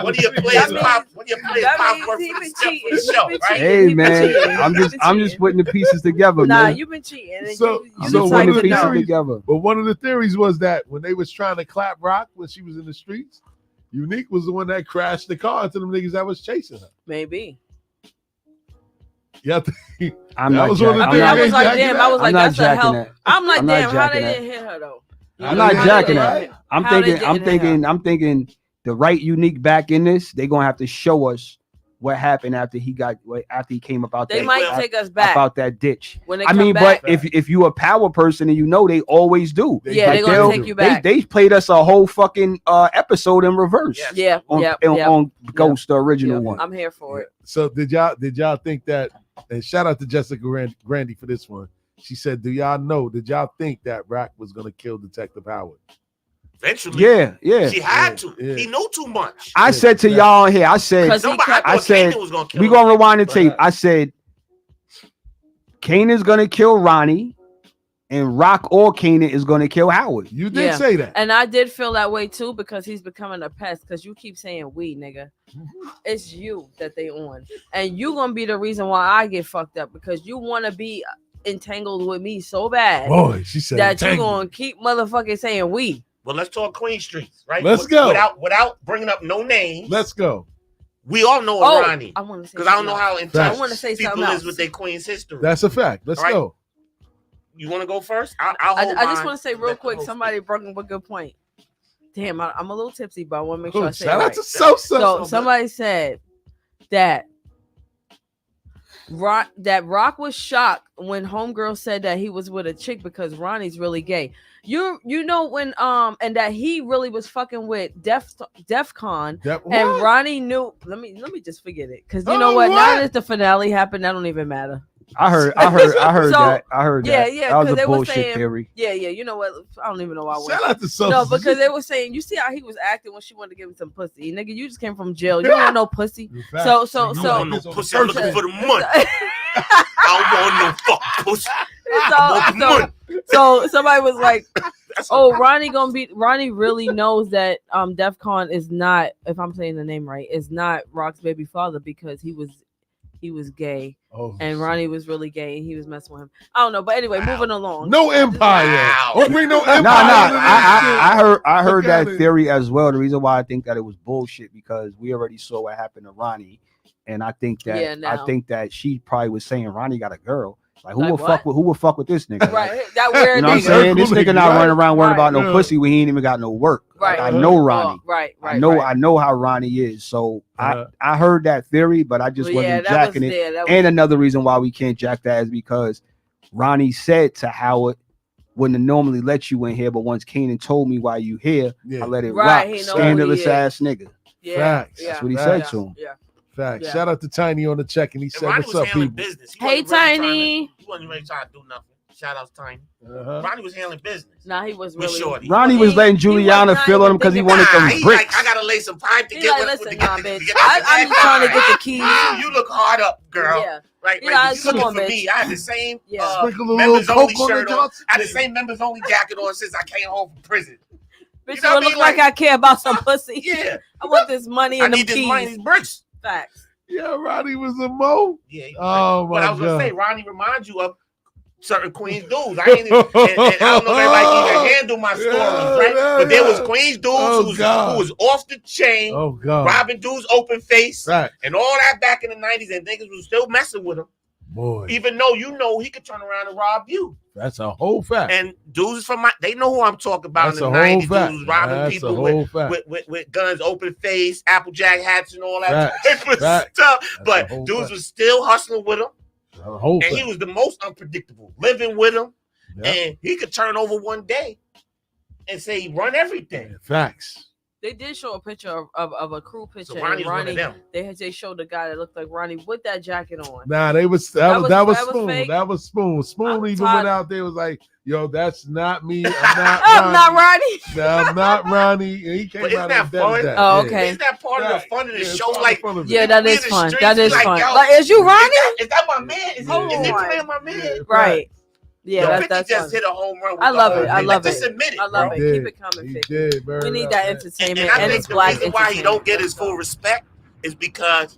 Speaker 6: When you play popcorn for the show, right?
Speaker 5: Hey man, I'm just putting the pieces together, man.
Speaker 4: Nah, you've been cheating.
Speaker 3: So
Speaker 5: one of the pieces together.
Speaker 3: But one of the theories was that when they was trying to clap Rock when she was in the streets, Unique was the one that crashed the car into them niggas that was chasing her.
Speaker 4: Maybe.
Speaker 3: Yeah,
Speaker 5: I'm not.
Speaker 4: I was like, damn. I was like, that's a hell. I'm like, damn. How they
Speaker 5: that.
Speaker 4: didn't hit her though?
Speaker 5: I'm not jacking that. I'm thinking the right Unique back in this. They're gonna have to show us what happened after he came about.
Speaker 4: They might take us back
Speaker 5: about that ditch.
Speaker 4: I mean,
Speaker 5: but if you a power person and you know they always do.
Speaker 4: Yeah, they're gonna take you back.
Speaker 5: They played us a whole fucking episode in reverse.
Speaker 4: Yeah,
Speaker 5: on Ghost, the original one.
Speaker 4: I'm here for it.
Speaker 3: So did y'all think that? And shout out to Jessica Grandy for this one. She said, did y'all think that Rock was gonna kill Detective Howard?
Speaker 6: Eventually,
Speaker 5: yeah.
Speaker 6: She had to. Yeah. He knew too much.
Speaker 5: I said to y'all here, I said, we gonna rewind the tape. I said, Kanan's gonna kill Ronnie, and Rock or Kanan is gonna kill Howard.
Speaker 3: You did say that,
Speaker 4: and I did feel that way too because he's becoming a pest. Because you keep saying we, nigga, it's you that they on, and you gonna be the reason why I get fucked up because you want to be entangled with me so bad.
Speaker 3: Boy, she said
Speaker 4: that you gonna keep motherfucking saying we.
Speaker 6: Well, let's talk Queen Streets, right?
Speaker 3: Let's go.
Speaker 6: Without bringing up no names.
Speaker 3: Let's go.
Speaker 6: We all know Ronnie.
Speaker 4: I want to say
Speaker 6: because I don't know how in touch
Speaker 4: I want to say
Speaker 6: people is with their Queen's history.
Speaker 3: That's a fact. Let's go.
Speaker 6: You want to go first? I
Speaker 4: just want to say real quick. Somebody brought up a good point. Damn, I'm a little tipsy, but I want to make sure I say
Speaker 3: shout
Speaker 4: it
Speaker 3: out
Speaker 4: right.
Speaker 3: to Sosa.
Speaker 4: So somebody said that Rock was shocked when homegirl said that he was with a chick because Ronnie's really gay. You know when and that he really was fucking with DefCon and Ronnie knew. Let me just forget it because you know what? Now that the finale happened, that don't even matter.
Speaker 5: I heard that.
Speaker 4: Yeah,
Speaker 5: that was a
Speaker 4: they were
Speaker 5: bullshit
Speaker 4: saying,
Speaker 5: theory.
Speaker 4: Yeah, you know what? I don't even know why.
Speaker 3: Shout out to Sosa.
Speaker 4: No, because they were saying, you see how he was acting when she wanted to give him some pussy. Nigga, you just came from jail. You don't want no pussy. So
Speaker 6: you want no pussy. I'm looking for the money. I don't want no fuck pussy.
Speaker 4: So somebody was like, "Oh, Ronnie really knows that DefCon is not, if I'm saying the name right, is not Rock's baby father because he was gay." And Ronnie was really gay and he was messing with him. I don't know, but anyway, moving along.
Speaker 3: No empire. Don't bring no empire.
Speaker 5: I heard that theory as well. The reason why I think that it was bullshit because we already saw what happened to Ronnie, and I think that she probably was saying Ronnie got a girl. Like who would fuck with this nigga?
Speaker 4: Right,
Speaker 5: like,
Speaker 4: that weird.
Speaker 5: You know what I'm saying? This nigga not running around worrying about no pussy when he ain't even got no work.
Speaker 4: Right.
Speaker 5: Like, I know Ronnie.
Speaker 4: Right.
Speaker 5: I know how Ronnie is. So I heard that theory, but I just wasn't jacking it. And another reason why we can't jack that is because Ronnie said to Howard, "Wouldn't have normally let you in here, but once Kanan told me why you here, I let it rock." Scandalous ass nigga.
Speaker 3: Yeah.
Speaker 5: That's what he said to him.
Speaker 4: Yeah.
Speaker 3: Facts. Shout out to Tiny on the check, and he said,
Speaker 6: Ronnie
Speaker 3: "What's up, people?"
Speaker 6: Business.
Speaker 4: Hey, Tiny.
Speaker 6: He wasn't really trying to do nothing. Shout out to Tiny. Ronnie was handling business.
Speaker 4: Nah, he was really.
Speaker 6: Shorty.
Speaker 5: Ronnie was letting Juliana fill on him because he wanted them bricks.
Speaker 6: I gotta lay some pipe to get.
Speaker 4: Listen, bitch. I'm just trying to get the keys.
Speaker 6: You look hard up, girl.
Speaker 4: Yeah.
Speaker 6: Right,
Speaker 4: you
Speaker 6: looking for me. I had the same members only shirt on. I had the same members only jacket on since I came home from prison.
Speaker 4: Bitch, you don't look like I care about some pussy.
Speaker 6: Yeah.
Speaker 4: I want this money and the keys. I need this money, these
Speaker 6: bricks.
Speaker 4: Facts.
Speaker 3: Yeah, Ronnie was a mo.
Speaker 6: Yeah.
Speaker 3: Oh my God.
Speaker 6: But I was gonna say, Ronnie reminds you of certain Queens dudes. I ain't, and I don't know if everybody can even handle my stories, right? But there was Queens dudes who was off the chain, robbing dudes open face, and all that back in the 90s, and niggas was still messing with him.
Speaker 3: Boy.
Speaker 6: Even though you know he could turn around and rob you.
Speaker 3: That's a whole fact.
Speaker 6: And dudes from they know who I'm talking about.
Speaker 3: That's
Speaker 6: in the 90s. Dudes was robbing people with guns, open face, Applejack hats, and all that type of stuff. But dudes was still hustling with him. And he was the most unpredictable, living with him. And he could turn over one day and say he run everything.
Speaker 3: Facts.
Speaker 4: They did show a picture of a crew picture.
Speaker 6: So Ronnie,
Speaker 4: they showed a guy that looked like Ronnie with that jacket on.
Speaker 3: Nah, that was Spoon. That was Spoon. Spoon even went out there was like, "Yo, that's not me. I'm not Ronnie. No, I'm not Ronnie." And he came out
Speaker 6: and fun?
Speaker 3: That.
Speaker 4: Oh, okay.
Speaker 6: Isn't that part of the fun of the show? Like,
Speaker 4: that is fun. That is fun. Like, is you Ronnie?
Speaker 6: Is that my man? Is he playing my man?
Speaker 4: Right. Yeah, that's
Speaker 6: just hit a home run.
Speaker 4: I love it. I love it.
Speaker 6: Just admit it.
Speaker 4: I love it. Keep it coming, 50. We need that entertainment, and it's black entertainment.
Speaker 6: Why he don't get his full respect is because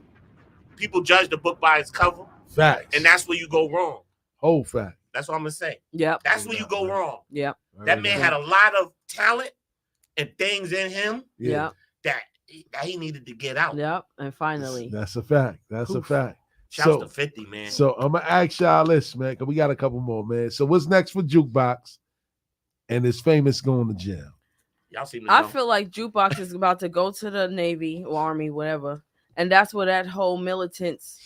Speaker 6: people judge the book by its cover.
Speaker 3: Facts.
Speaker 6: And that's where you go wrong.
Speaker 3: Whole fact.
Speaker 6: That's what I'm gonna say.
Speaker 4: Yep.
Speaker 6: That's where you go wrong.
Speaker 4: Yep.
Speaker 6: That man had a lot of talent and things in him.
Speaker 4: Yeah.
Speaker 6: That he needed to get out.
Speaker 4: Yep. And finally.
Speaker 3: That's a fact. That's a fact.
Speaker 6: Shouts to 50, man.
Speaker 3: So I'm gonna ask y'all this, man, because we got a couple more, man. So what's next for Jukebox and his famous going to jail?
Speaker 6: Y'all see me?
Speaker 4: I feel like Jukebox is about to go to the Navy or Army, whatever, and that's where that whole militant's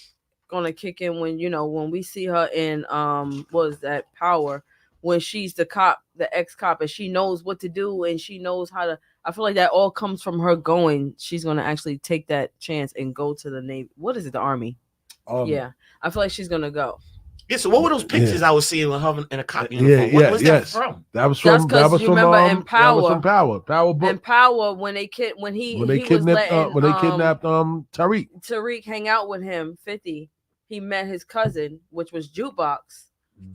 Speaker 4: gonna kick in. When we see her in what is that Power, when she's the cop, the ex-cop, and she knows what to do and she knows how to. I feel like that all comes from her going. She's gonna actually take that chance and go to the Navy. What is it? The Army. Yeah, I feel like she's gonna go.
Speaker 6: Yeah. So what were those pictures I was seeing with her in a cop uniform? What was that from?
Speaker 3: That was from. That was from
Speaker 4: Power.
Speaker 3: That was from Power. Power book.
Speaker 4: And Power when they kidnapped Tariq hang out with him. 50. He met his cousin, which was Jukebox.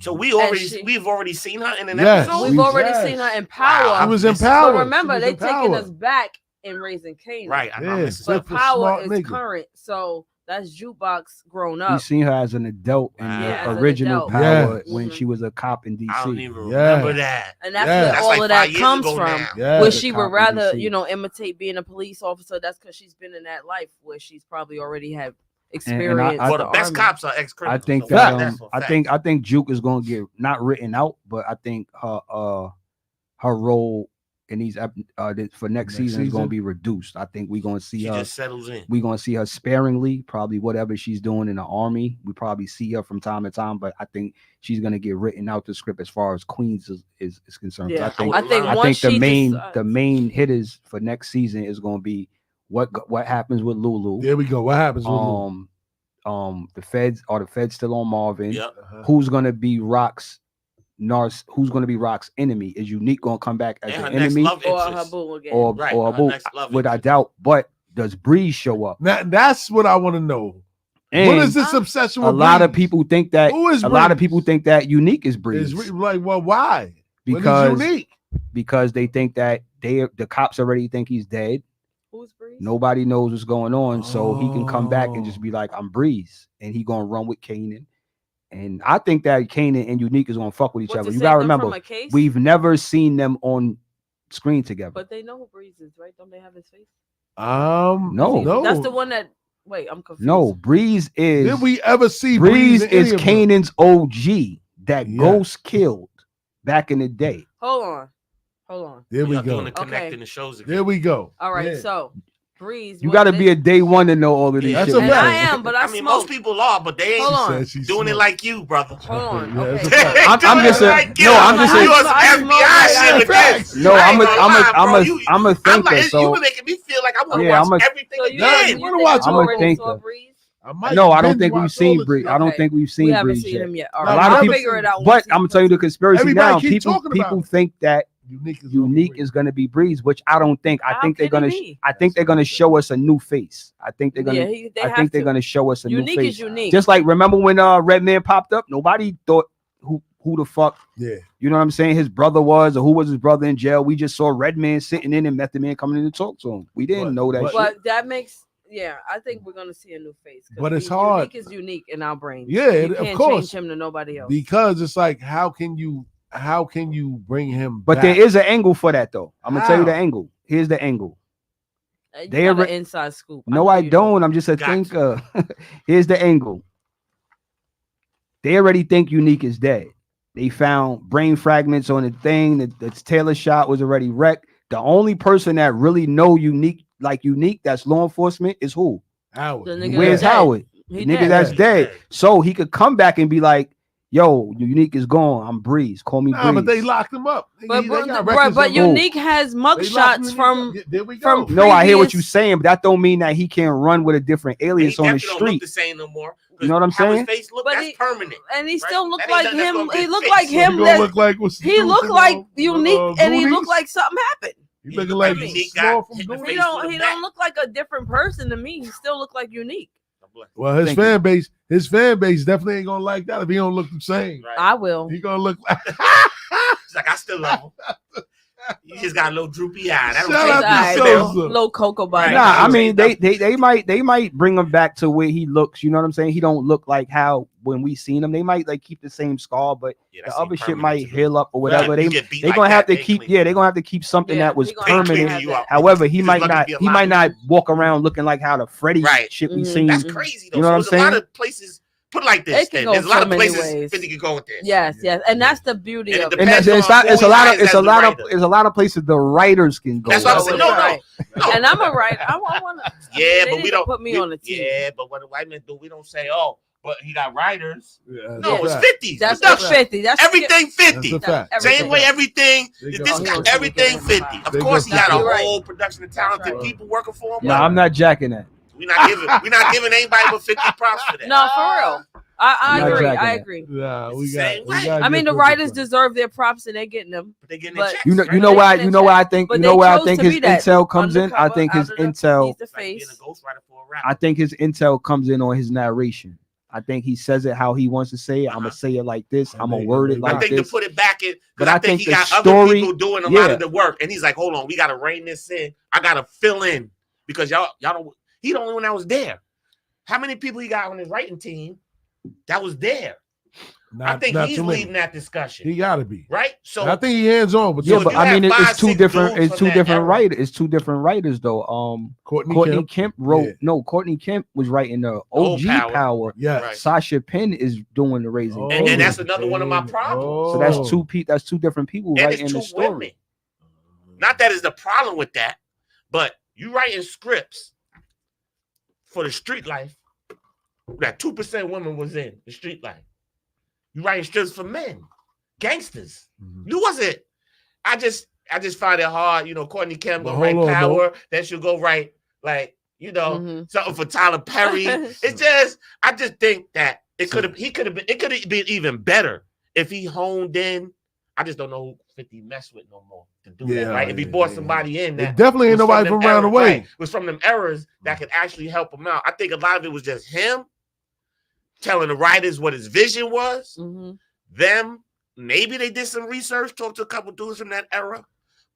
Speaker 6: So we've already seen her in an episode.
Speaker 4: We've already seen her in Power.
Speaker 3: Wow. She was in Power.
Speaker 4: But remember, they taking us back in Raising Kanan.
Speaker 6: Right. I know.
Speaker 4: But Power is current. So. That's Jukebox grown up.
Speaker 5: We seen her as an adult in the original Power when she was a cop in DC.
Speaker 6: I don't even remember that.
Speaker 4: And that's where all of that comes from. Where she would rather, imitate being a police officer. That's because she's been in that life where she's probably already had experience.
Speaker 6: Well, the best cops are ex-criminals.
Speaker 5: I think that I think Juke is gonna get not written out, but I think her role in these for next season is going to be reduced. I think we're going to see
Speaker 6: She
Speaker 5: her.
Speaker 6: just settles in.
Speaker 5: We're going to see her sparingly, probably whatever she's doing in the army. We probably see her from time to time, but I think she's going to get written out the script as far as Queens is concerned.
Speaker 4: Yeah,
Speaker 5: I think the main hitters for next season is going to be what happens with Lulu.
Speaker 3: There we go. What happens with Lulu?
Speaker 5: The feds still on Marvin?
Speaker 6: Yep.
Speaker 5: Who's going to be Rock's who's going to be Rock's enemy? Is Unique going to come back as an enemy,
Speaker 4: or her boo again?
Speaker 5: or a boo? Would I doubt? But does Breeze show up?
Speaker 3: Now, that's what I want to know.
Speaker 5: And
Speaker 3: what is this obsession with
Speaker 5: a lot
Speaker 3: Breeze?
Speaker 5: of people think that lot of people think that Unique is Breeze.
Speaker 3: Like, well, why?
Speaker 5: Because
Speaker 3: Unique?
Speaker 5: Because they think that the cops already think he's dead.
Speaker 4: Who's Breeze?
Speaker 5: Nobody knows what's going on, so he can come back and just be like, "I'm Breeze," and he gonna run with Kanan. And I think that Kanan and Unique is gonna fuck with each other. You gotta remember, we've never seen them on screen together.
Speaker 4: But they know who Breeze is, right? Don't they have his face?
Speaker 5: No.
Speaker 4: That's the one that. Wait, I'm confused.
Speaker 5: No, Breeze is.
Speaker 3: Did we ever see
Speaker 5: Breeze is Kanan's OG that Ghost killed back in the day.
Speaker 4: Hold on.
Speaker 3: There we go.
Speaker 6: Connecting the shows again.
Speaker 3: There we go.
Speaker 4: All right, so Breeze.
Speaker 5: You got to be a day one to know all of these.
Speaker 3: That's
Speaker 5: shit.
Speaker 3: a fact.
Speaker 4: I am, but I
Speaker 6: mean, most people are, but they ain't doing it like you, brother.
Speaker 4: Hold on.
Speaker 3: Yeah,
Speaker 4: Okay.
Speaker 5: I'm just saying. No, I'm just saying.
Speaker 6: You on some FBI shit with this.
Speaker 5: No, I'm a thinker. So
Speaker 6: you were making me feel like I want to watch everything again.
Speaker 5: I'm a thinker. No, I don't think we've seen Breeze. I don't think we've seen Breeze.
Speaker 4: We haven't seen him yet.
Speaker 5: A lot of people
Speaker 4: figure it out.
Speaker 5: But I'm gonna tell you the conspiracy now.
Speaker 3: People
Speaker 5: think that Unique is gonna be Breeze, which I don't think. I think they're gonna show us a new face. I think they're gonna show us a new face.
Speaker 4: Unique is unique.
Speaker 5: Just like remember when Redman popped up? Nobody thought who the fuck.
Speaker 3: Yeah.
Speaker 5: You know what I'm saying? His brother was, or who was his brother in jail? We just saw Redman sitting in and Method Man coming in to talk to him. We didn't know that.
Speaker 4: But that makes. Yeah, I think we're gonna see a new face.
Speaker 3: But it's hard.
Speaker 4: Unique is unique in our brains.
Speaker 3: Yeah,
Speaker 4: you
Speaker 3: of
Speaker 4: can't
Speaker 3: course.
Speaker 4: change him to nobody else.
Speaker 3: Because it's like, how can you bring him
Speaker 5: But
Speaker 3: back?
Speaker 5: there is an angle for that though. I'm gonna tell you the angle. Here's the angle.
Speaker 4: They have an inside scoop.
Speaker 5: No, I don't. I'm just a thinker. Here's the angle. They already think Unique is dead. They found brain fragments on the thing. That Taylor shot was already wrecked. The only person that really know Unique that's law enforcement is who?
Speaker 3: Howard.
Speaker 5: Where's Howard? The nigga that's dead. So he could come back and be like, yo, Unique is gone. I'm Breeze. Call me Breeze.
Speaker 3: But they locked him up.
Speaker 4: But Unique has mugshots from.
Speaker 3: There we go.
Speaker 5: No, I hear what you're saying, but that don't mean that he can't run with a different alias on the street.
Speaker 6: Don't look the same no more.
Speaker 5: You know what I'm saying?
Speaker 6: His face that's permanent.
Speaker 4: And he still looked like him. He looked like him.
Speaker 3: He
Speaker 4: looked like Unique, and he looked like something happened.
Speaker 3: He looking like
Speaker 4: he don't look like a different person to me. He still look like Unique.
Speaker 3: Well, his fan base definitely ain't gonna like that if he don't look the same.
Speaker 4: Right. I will.
Speaker 3: He gonna look like.
Speaker 6: It's like I still love him. You just got a little droopy eye. That
Speaker 4: low cocoa body.
Speaker 5: Nah, I mean they might bring him back to where he looks. You know what I'm saying? He don't look like how when we seen him. They might like keep the same scar, but the other shit might heal up or whatever. They gonna have to keep. Yeah, they gonna have to keep something that was permanent. However, he might not walk around looking like how the Freddy shit we seen.
Speaker 6: That's crazy though.
Speaker 5: You know what I'm saying?
Speaker 6: A lot of places. Put it like this, there's a lot of places 50 can go with this.
Speaker 4: Yes, and that's the beauty of it.
Speaker 5: And it's a lot of places the writers can go.
Speaker 6: That's what I'm saying. No.
Speaker 4: And I'm a writer. I want to.
Speaker 6: Yeah, but we don't
Speaker 4: put me on the team.
Speaker 6: Yeah, but what the white men do, we don't say, oh, but he got writers.
Speaker 3: Yeah,
Speaker 6: no, it's 50.
Speaker 4: That's 50. That's
Speaker 6: everything 50.
Speaker 3: Same
Speaker 6: way everything. This got everything 50. Of course, he got a whole production of talented people working for him.
Speaker 5: No, I'm not jacking that.
Speaker 6: We're not giving anybody but 50 props for that.
Speaker 4: No, for real. I agree.
Speaker 3: Yeah,
Speaker 4: I mean, the writers deserve their props and they're getting them.
Speaker 6: But they're getting their checks.
Speaker 5: You know why I think his intel comes in. I think his intel. I think his intel comes in on his narration. I think he says it how he wants to say it. I'm gonna say it like this. I'm gonna word it like this.
Speaker 6: I think to put it back in, because I think he got other people doing a lot of the work, and he's like, "Hold on, we gotta rein this in. I gotta fill in because y'all don't." He the only one that was there. How many people he got on his writing team that was there? I think he's leading that discussion.
Speaker 3: He got to be
Speaker 6: right. So
Speaker 3: I think he hands on. But
Speaker 5: but I mean, it's two different. It's two different writers. It's two different writers though. Courtney Kemp wrote. Yeah. No, Courtney Kemp was writing the OG Power.
Speaker 3: Yeah.
Speaker 6: Right.
Speaker 5: Sasha Penn is doing the Raising.
Speaker 6: And that's another one of my problems.
Speaker 5: So that's two different people writing the story.
Speaker 6: Not that is the problem with that, but you writing scripts for the street life that 2% women was in the street life. You writing scripts for men, gangsters. You wasn't. I just find it hard. Courtney Kim gonna write Power. Then she'll go write something for Tyler Perry. I just think that it could have been even better if he honed in. I just don't know who 50 mess with no more to do that, right? If he brought somebody in that
Speaker 3: definitely ain't nobody from around the way.
Speaker 6: Right, was from them errors that could actually help him out. I think a lot of it was just him telling the writers what his vision was. Them, maybe they did some research, talked to a couple dudes from that era.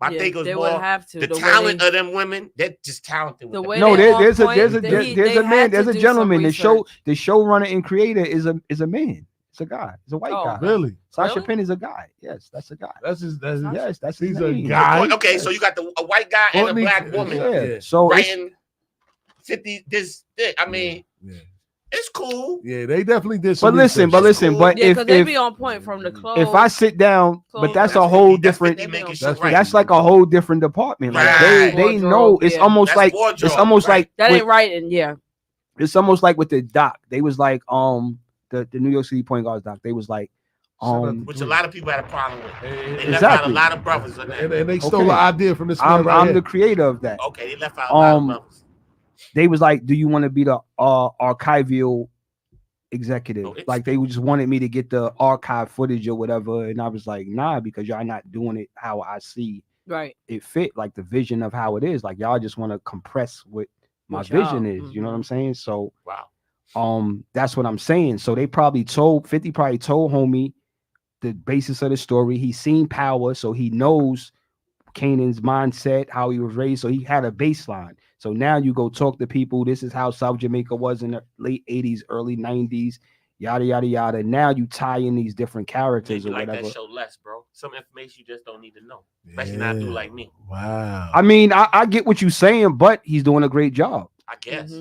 Speaker 6: I think it was more the talent of them women. They're just talented.
Speaker 5: There's a gentleman. The showrunner and creator is a man. It's a guy. It's a white guy.
Speaker 3: Really?
Speaker 5: Sasha Penn is a guy. Yes, that's a guy.
Speaker 3: That's his
Speaker 5: he's
Speaker 3: a guy.
Speaker 6: Okay, yes. So you got a white guy and a black woman.
Speaker 5: Yeah. So
Speaker 6: writing 50 this. I mean, it's cool.
Speaker 3: Yeah, they definitely did some.
Speaker 5: But listen, but if
Speaker 4: they be on point from the clothes.
Speaker 5: If I sit down, but that's a whole different. That's like a whole different department. Like they know it's almost like
Speaker 4: that ain't writing. Yeah,
Speaker 5: it's almost like with the doc. They was like the New York City point guards doc. They was like
Speaker 6: which a lot of people had a problem with. They left out a lot of brothers on that.
Speaker 3: And they stole the idea from this
Speaker 5: man.
Speaker 3: I'm
Speaker 5: the creator of that.
Speaker 6: Okay, they left out a lot of brothers.
Speaker 5: They was like, do you want to be the archival executive? Like they just wanted me to get the archive footage or whatever. And I was like, nah, because y'all not doing it how I see it fit, like the vision of how it is. Like y'all just want to compress what my vision is. You know what I'm saying? So that's what I'm saying. So they probably told 50 told homie the basis of the story. He's seen Power, so he knows Kanan's mindset, how he was raised. So he had a baseline. So now you go talk to people. This is how South Jamaica was in the late 80s, early 90s, yada, yada, yada. Now you tie in these different characters or whatever.
Speaker 6: That show less, bro. Some information you just don't need to know, especially not do like me.
Speaker 3: Wow.
Speaker 5: I mean, I get what you're saying, but he's doing a great job.
Speaker 6: I guess.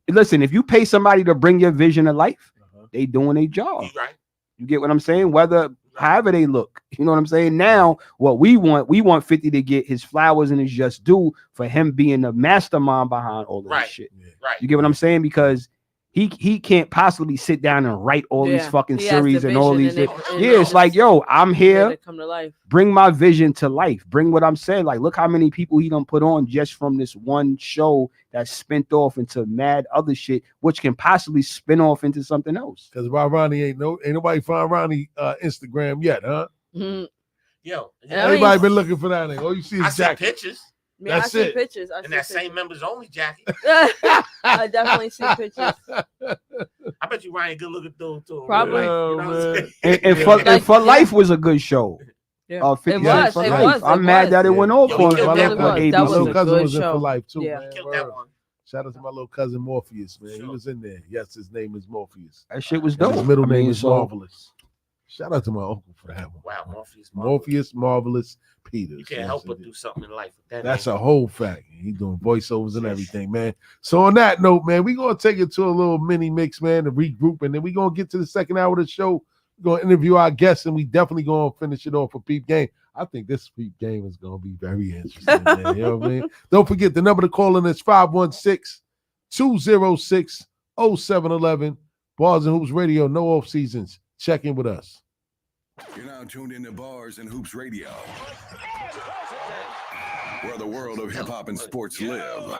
Speaker 5: Listen, if you pay somebody to bring your vision to life, they doing a job.
Speaker 6: You right.
Speaker 5: You get what I'm saying? However they look, you know what I'm saying? Now, what we want 50 to get his flowers and his just due for him being the mastermind behind all of this shit.
Speaker 6: Right.
Speaker 5: You get what I'm saying? Because he can't possibly sit down and write all these fucking series and all these. It's like, yo, I'm here.
Speaker 4: Come to life.
Speaker 5: Bring my vision to life. Bring what I'm saying. Like, look how many people he done put on just from this one show that's spent off into mad other shit, which can possibly spin off into something else.
Speaker 3: Because Ronnie ain't nobody find Ronnie Instagram yet, huh?
Speaker 6: Yo,
Speaker 3: everybody been looking for that thing. All you see is
Speaker 6: Jack pictures.
Speaker 4: I see pictures.
Speaker 6: And that same members only jacket.
Speaker 4: I definitely see pictures.
Speaker 6: I bet you Ryan good looking dude too.
Speaker 4: Probably.
Speaker 5: And for Life was a good show.
Speaker 4: Yeah.
Speaker 5: 50 Cent for Life. I'm mad that it went off on ABC.
Speaker 3: My little cousin was in For Life too.
Speaker 4: Yeah.
Speaker 3: Man. That one. Shout out to my little cousin Morpheus, man. He was in there. Yes, his name is Morpheus.
Speaker 5: That shit was dope.
Speaker 3: His middle name is Marvelous. Shout out to my uncle for that one.
Speaker 6: Wow,
Speaker 3: Morpheus Marvelous Peters.
Speaker 6: You can't help but do something in life with that.
Speaker 3: That's a whole fact. He's doing voiceovers and everything, man. So on that note, man, we're gonna take it to a little mini mix, man, to regroup, and then we're gonna get to the second hour of the show. We're gonna interview our guests, and we definitely gonna finish it off for Peep Game. I think this Peep Game is gonna be very interesting, man. You know what I mean? Don't forget the number to call in is 516-206-0711. Bars and Hoops Radio, no off seasons. Check in with us.
Speaker 1: You're now tuned into Bars and Hoops Radio, where the world of hip hop and sports live.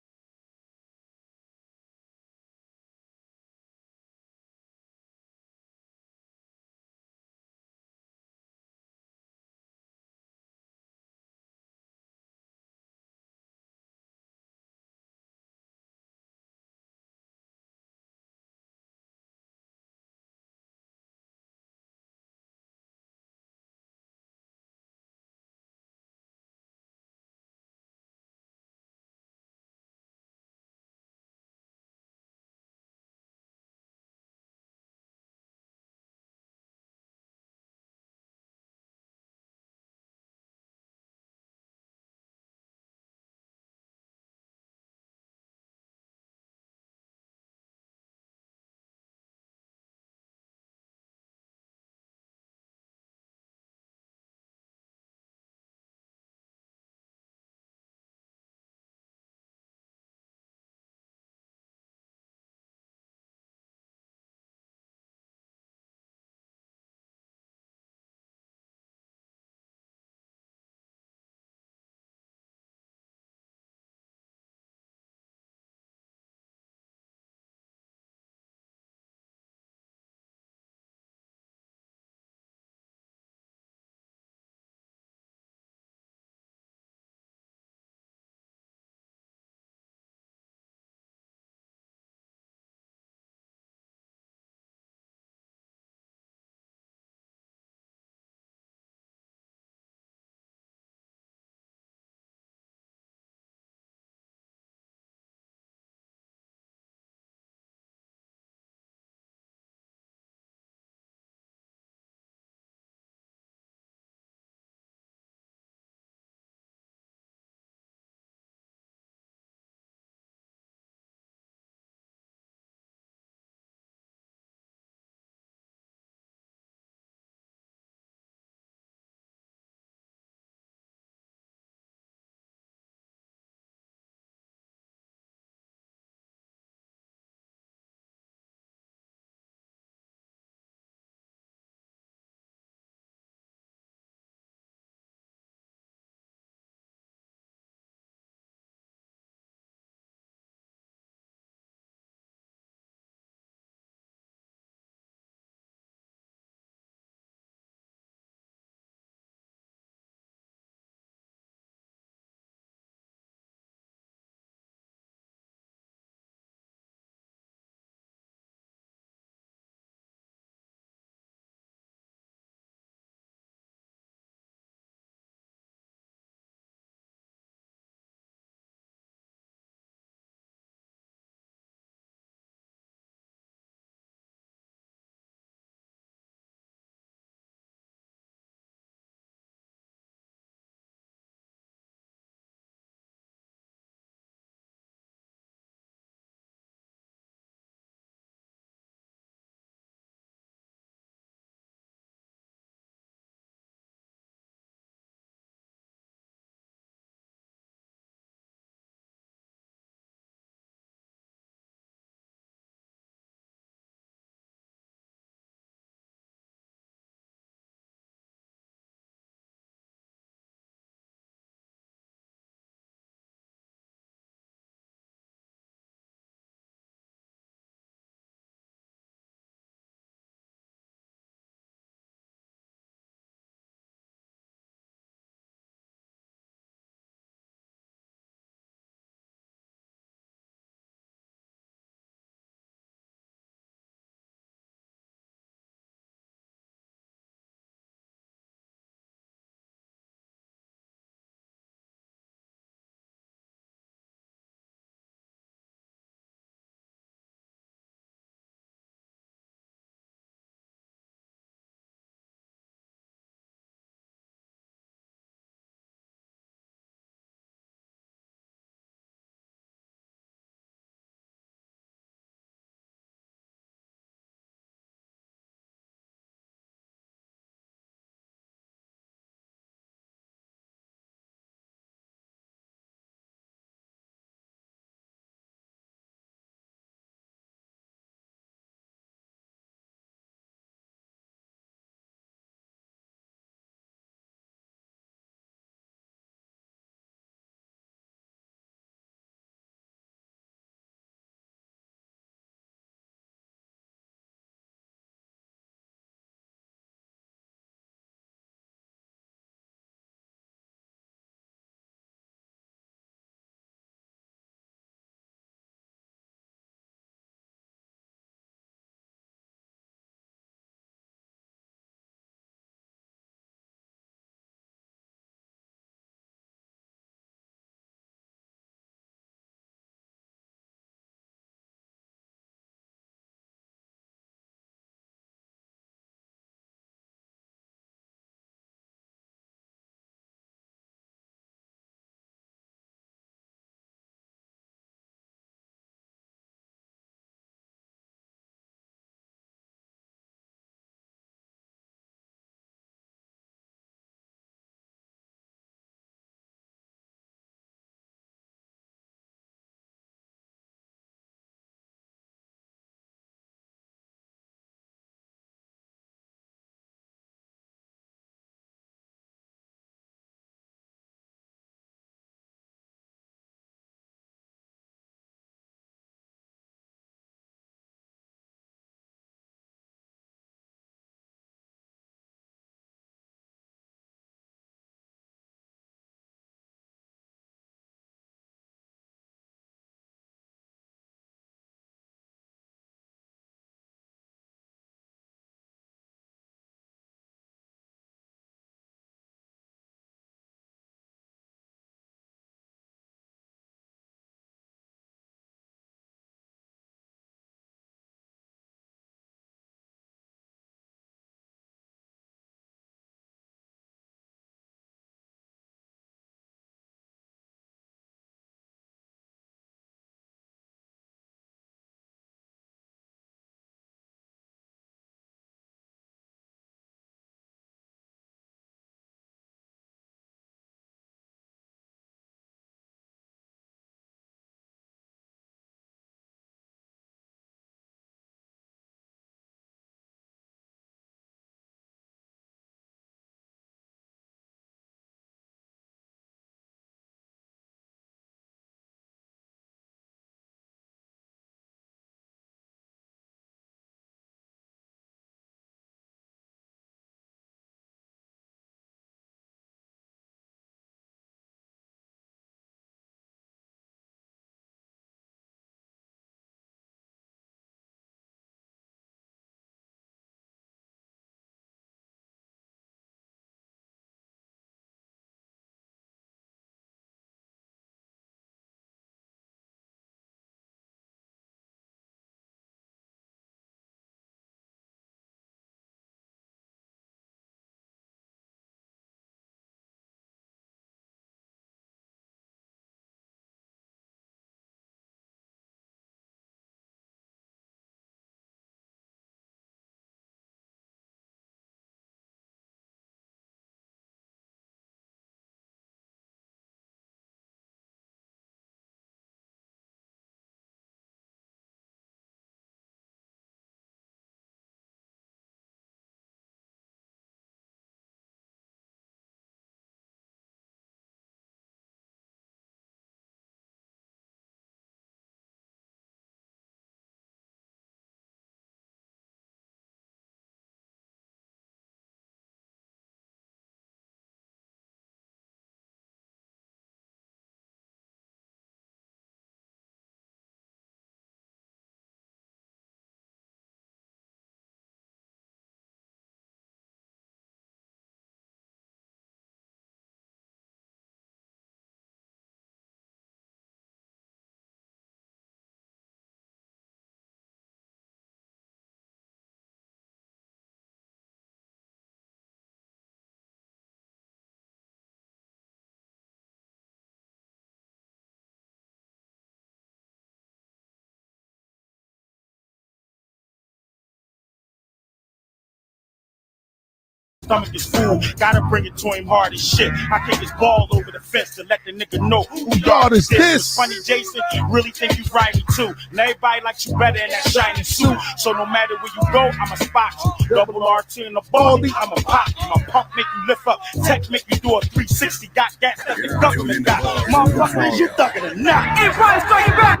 Speaker 7: Stomach is full, gotta bring it to him hard as shit. I kick his ball over the fence to let the nigga know who
Speaker 3: God is this.
Speaker 7: Funny Jason, really think you grimy too. And everybody likes you better in that shiny suit. So no matter where you go, I'ma spot you. Double RT in the baldy, I'ma pop you. My pump make you lift up, tech make you do a 360. Got gas that the government got. Motherfuckers, you thugging or not? Everybody's talking back.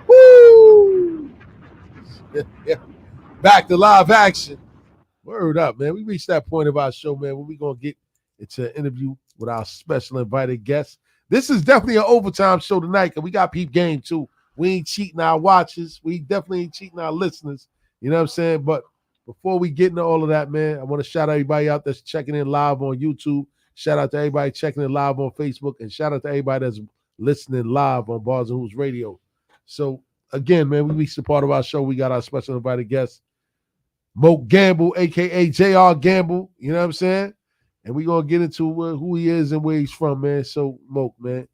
Speaker 3: Woo! Back to live action. Word up, man. We reached that point of our show, man, where we're going to get into an interview with our special invited guest. This is definitely an overtime show tonight because we got peep game, too. We ain't cheating our watchers. We definitely ain't cheating our listeners. You know what I'm saying? But before we get into all of that, man, I want to shout out everybody out that's checking in live on YouTube. Shout out to everybody checking in live on Facebook. And shout out to everybody that's listening live on Bars and Hoops Radio. So, again, man, we reached the part of our show. We got our special invited guest, Moke Gamble, a.k.a. JR Gamble, you know what I'm saying? And we're going to get into who he is and where he's from, man. So, Moke, man,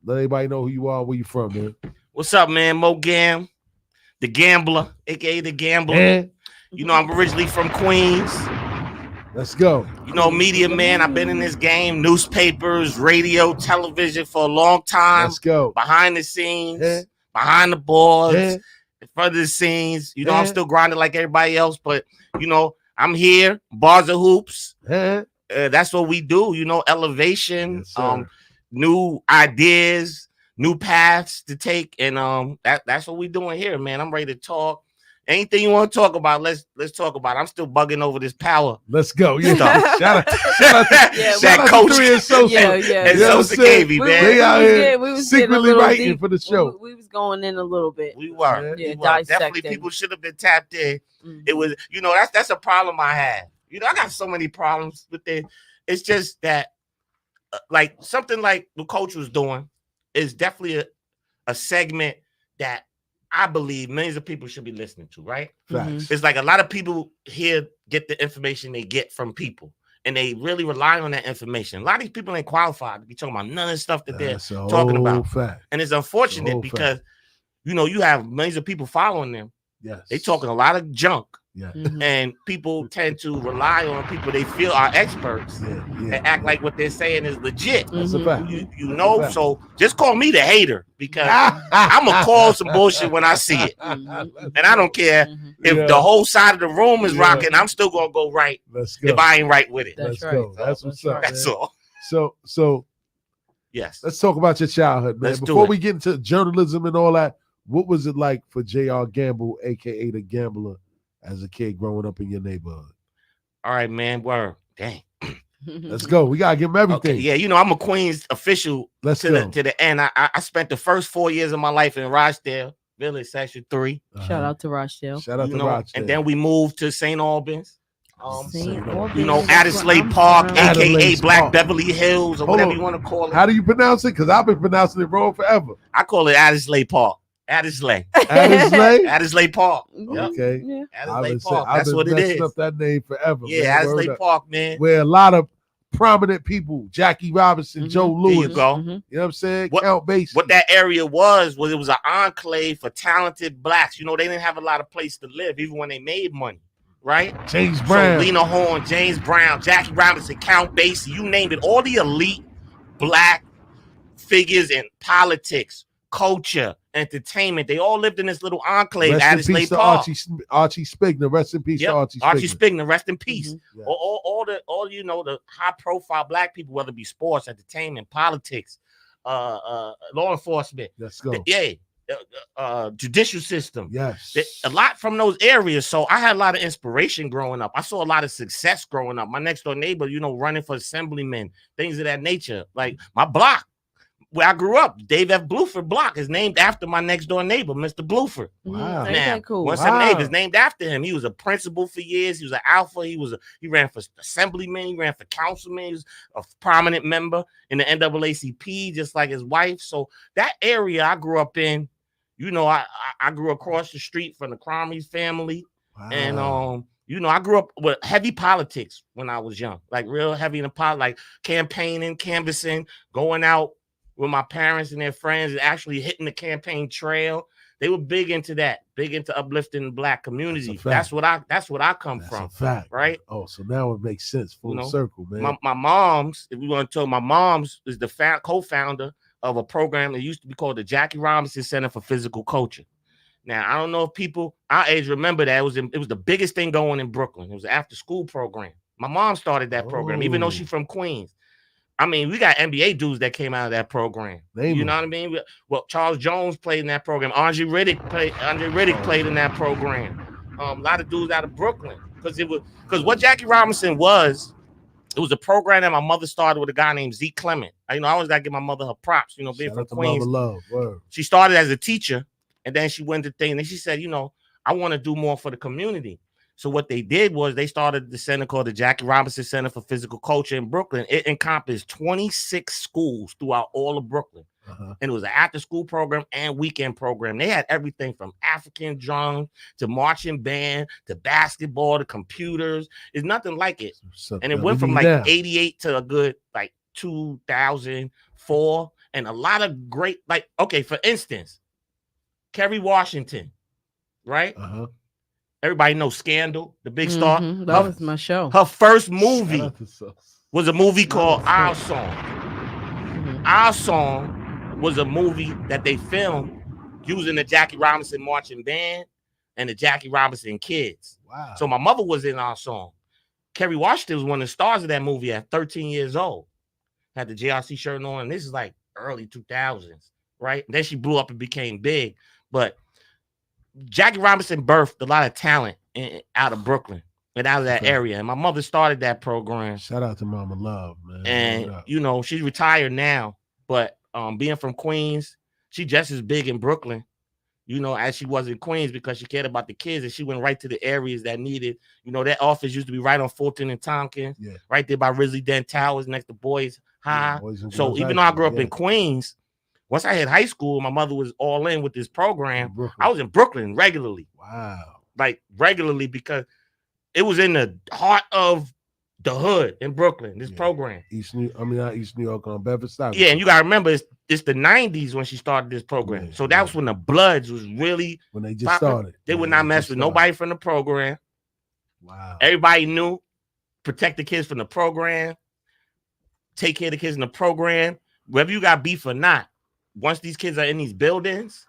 Speaker 3: let everybody know who you are, where you from, man.
Speaker 6: What's up, man? Moke Gam, the Gambler, a.k.a. the Gambler.
Speaker 3: Man.
Speaker 6: You know, I'm originally from Queens.
Speaker 3: Let's go.
Speaker 6: You know, media man, I've been in this game, newspapers, radio, television for a long time.
Speaker 3: Let's go.
Speaker 6: Behind the scenes, behind the boards. In front of the scenes, you know, I'm still grinding like everybody else, but you know, I'm here, Bars of Hoops. That's what we do, you know, elevation, new ideas, new paths to take, and that's what we doing here, man. I'm ready to talk. Anything you want to talk about, let's talk about it. I'm still bugging over this power.
Speaker 3: Let's go. Yeah.
Speaker 6: Shout out
Speaker 3: that
Speaker 6: coach.
Speaker 3: And
Speaker 6: Sosa gave me, man.
Speaker 3: They out here secretly writing for the show.
Speaker 4: We was going in a little bit.
Speaker 6: We were.
Speaker 4: Yeah,
Speaker 6: we were. Definitely people should have been tapped in. Mm-hmm. It was, you know, that's a problem I had. You know, I got so many problems with it. It's just that, like, something like the coach was doing is definitely a segment that I believe millions of people should be listening to, right?
Speaker 3: Facts.
Speaker 6: It's like a lot of people here get the information they get from people, and they really rely on that information. A lot of these people ain't qualified to be talking about none of the stuff that they're talking about.
Speaker 3: Fact.
Speaker 6: And it's unfortunate because, you know, you have millions of people following them.
Speaker 3: Yes.
Speaker 6: They talking a lot of junk.
Speaker 3: Yeah.
Speaker 6: And people tend to rely on people they feel are experts and act like what they're saying is legit.
Speaker 3: That's a fact.
Speaker 6: You know, so just call me the hater because I'm going to call some bullshit when I see it. And I don't care if the whole side of the room is rocking, I'm still going to go right if I ain't right with it.
Speaker 3: Let's go. That's what's up.
Speaker 6: That's
Speaker 3: man.
Speaker 6: all.
Speaker 3: So,
Speaker 6: yes.
Speaker 3: Let's talk about your childhood, man. Before we get into journalism and all that, what was it like for JR Gamble, a.k.a. the Gambler, as a kid growing up in your neighborhood?
Speaker 6: All right, man. Word. Dang.
Speaker 3: Let's go. We gotta give him everything.
Speaker 6: Okay. Yeah, you know, I'm a Queens official to the end. I spent the first 4 years of my life in Rochdale Village, Section 3.
Speaker 4: Shout out to Rochdale.
Speaker 3: Shout out to Rochdale.
Speaker 6: And then we moved to St. Albans.
Speaker 4: Albans.
Speaker 6: You know, Adelaide Park, aka Black Beverly Hills, or whatever you want to call it.
Speaker 3: How do you pronounce it? Because I've been pronouncing it wrong forever.
Speaker 6: I call it Adelaide Park. Adelaide Park.
Speaker 3: Okay.
Speaker 4: Yeah.
Speaker 6: Adelaide Park. That's what it is.
Speaker 3: Up that name forever.
Speaker 6: Yeah, Adelaide Park, man.
Speaker 3: Where a lot of prominent people, Jackie Robinson, Joe Louis.
Speaker 6: There you go.
Speaker 3: You know what I'm saying? Count Basie.
Speaker 6: What that area was it was an enclave for talented blacks. You know, they didn't have a lot of place to live, even when they made money. Right?
Speaker 3: James Brown.
Speaker 6: So Lena Horne, James Brown, Jackie Robinson, Count Basie, you name it. All the elite black figures in politics, culture, entertainment. They all lived in this little enclave, Adelaide Park.
Speaker 3: Archie Spigner, rest in peace to Archie
Speaker 6: Spigner, rest in peace. Yeah. All you know, the high profile black people, whether it be sports, entertainment, politics, law enforcement.
Speaker 3: Let's go.
Speaker 6: Judicial system.
Speaker 3: Yes.
Speaker 6: A lot from those areas. So I had a lot of inspiration growing up. I saw a lot of success growing up. My next door neighbor, you know, running for assemblyman, things of that nature. Like my block where I grew up, Dave F. Bluford block is named after my next door neighbor, Mr. Bluford.
Speaker 3: Wow.
Speaker 4: Now, cool.
Speaker 6: 178 is named after him. He was a principal for years. He was an alpha. He ran for assemblyman. He ran for councilman. He was a prominent member in the NAACP, just like his wife. So that area I grew up in, you know, I grew across the street from the Cromie's family. Wow. And you know, I grew up with heavy politics when I was young, like real heavy in the pot, like campaigning, canvassing, going out with my parents and their friends and actually hitting the campaign trail. They were big into that, big into uplifting the Black community. That's what I come from.
Speaker 3: That's a fact,
Speaker 6: right?
Speaker 3: Oh, so now it makes sense, full circle, man.
Speaker 6: My mom's, if we want to tell, my mom's is the co-founder of a program that used to be called the Jackie Robinson Center for Physical Culture. Now, I don't know if people our age remember that. It was the biggest thing going in Brooklyn. It was an after-school program. My mom started that program, even though she's from Queens. I mean, we got NBA dudes that came out of that program. You know what I mean? Well, Charles Jones played in that program. Andre Riddick played in that program. A lot of dudes out of Brooklyn, because what Jackie Robinson was, it was a program that my mother started with a guy named Zeke Clement. I always gotta give my mother her props. Being from Queens, she started as a teacher, and then she went to thing. And she said, I want to do more for the community. So what they did was they started the center called the Jackie Robinson Center for Physical Culture in Brooklyn. It encompassed 26 schools throughout all of Brooklyn. And it was an after-school program and weekend program. They had everything from African drum to marching band to basketball to computers. It's nothing like it. And it went from like 88 to a good like 2004. And a lot of great, for instance, Kerry Washington, right? Everybody knows Scandal, the big star.
Speaker 4: That was my show.
Speaker 6: Her first movie was a movie called Our Song. Our Song was a movie that they filmed using the Jackie Robinson marching band and the Jackie Robinson kids.
Speaker 3: Wow.
Speaker 6: So my mother was in Our Song. Kerry Washington was one of the stars of that movie at 13 years old. Had the JRC shirt on, and this is like early 2000s, right? And then she blew up and became big. But Jackie Robinson birthed a lot of talent out of Brooklyn and out of that area. And my mother started that program.
Speaker 3: Shout out to Mama Love, man.
Speaker 6: And, she's retired now. But being from Queens, she just as big in Brooklyn, as she was in Queens because she cared about the kids. And she went right to the areas that needed. That office used to be right on Fulton and Tompkins, right there by Risley Dent Towers next to Boys High. So even though I grew up in Queens, once I hit high school, my mother was all in with this program. I was in Brooklyn regularly.
Speaker 3: Wow.
Speaker 6: Like regularly because it was in the heart of the hood in Brooklyn, this program.
Speaker 3: Not East New York on Bedford-Stuyvesant.
Speaker 6: Yeah, and you got to remember, it's the 90s when she started this program. So that was when the Bloods was really
Speaker 3: when they just started.
Speaker 6: They would not mess with nobody from the program.
Speaker 3: Wow.
Speaker 6: Everybody knew, protect the kids from the program, take care of the kids in the program. Whether you got beef or not, once these kids are in these buildings,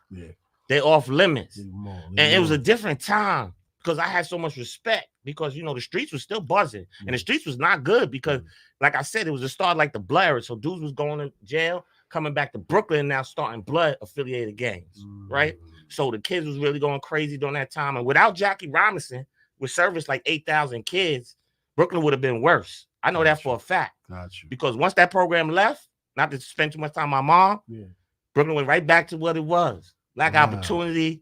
Speaker 6: they off limits. And it was a different time because I had so much respect because, the streets was still buzzing and the streets was not good because, like I said, it was a start like the Blood. So dudes was going to jail, coming back to Brooklyn, now starting Blood affiliated gangs, right? So the kids was really going crazy during that time. And without Jackie Robinson, with service like 8,000 kids, Brooklyn would have been worse. I know that for a fact. Because once that program left, not to spend too much time with my mom, Brooklyn went right back to what it was. Lack of opportunity,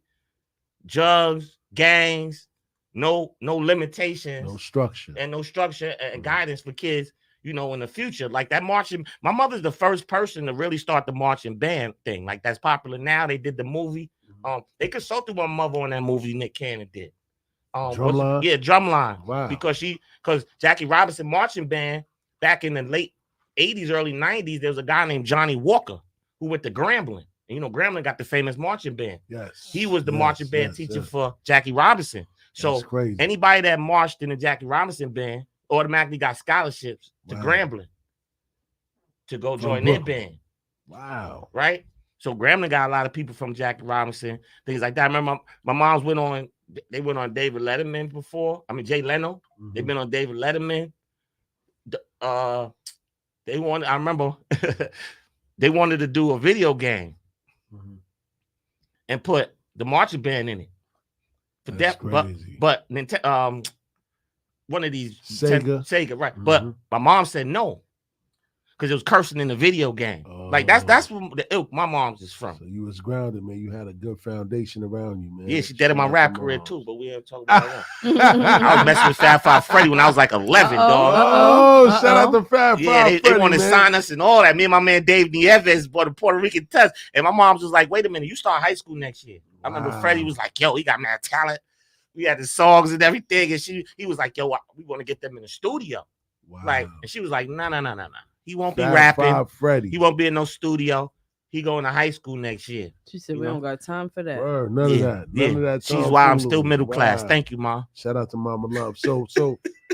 Speaker 6: drugs, gangs, no limitations.
Speaker 3: No structure.
Speaker 6: And guidance for kids, in the future. Like that marching, my mother's the first person to really start the marching band thing. Like that's popular now. They did the movie. They consulted my mother on that movie Nick Cannon did.
Speaker 3: Drumline?
Speaker 6: Drumline.
Speaker 3: Wow.
Speaker 6: Because Jackie Robinson marching band back in the late 80s, early 90s, there was a guy named Johnny Walker who went to Grambling. And Grambling got the famous marching band.
Speaker 3: Yes.
Speaker 6: He was the marching band teacher for Jackie Robinson. So anybody that marched in the Jackie Robinson band automatically got scholarships to Grambling to go join their band.
Speaker 3: Wow.
Speaker 6: Right? So Grambling got a lot of people from Jackie Robinson, things like that. I remember my mom's went on David Letterman before. Jay Leno. They've been on David Letterman. I remember they wanted to do a video game and put the marching band in it.
Speaker 3: That's crazy.
Speaker 6: But one of these
Speaker 3: Sega,
Speaker 6: right? But my mom said no because it was cursing in the video game. Like that's where the ilk my mom's is from.
Speaker 3: So you was grounded, man. You had a good foundation around you, man.
Speaker 6: Yeah, she did in my rap career too, but we haven't talked about that. I was messing with Fab Five Freddy when I was like 11, dog.
Speaker 3: Shout out to Fab Five.
Speaker 6: They want to sign us and all that. Me and my man Dave Nieves bought a Puerto Rican test, and my mom's was like, "Wait a minute, you start high school next year." I remember Freddie was like, "Yo, he got mad talent. We had the songs and everything," and he was like, "Yo, we want to get them in the studio."
Speaker 3: Wow.
Speaker 6: Like, and she was like, "No. He won't be rapping.
Speaker 3: Freddie.
Speaker 6: He won't be in no studio. He going to high school next year.
Speaker 4: She said
Speaker 6: You
Speaker 4: we
Speaker 6: know?
Speaker 4: don't got time for that.
Speaker 3: Word, none of that. None of that.
Speaker 6: She's why I'm
Speaker 3: tomfoolery.
Speaker 6: still middle class.
Speaker 3: Wow.
Speaker 6: Thank you, Mom.
Speaker 3: Shout out to Mama Love. So,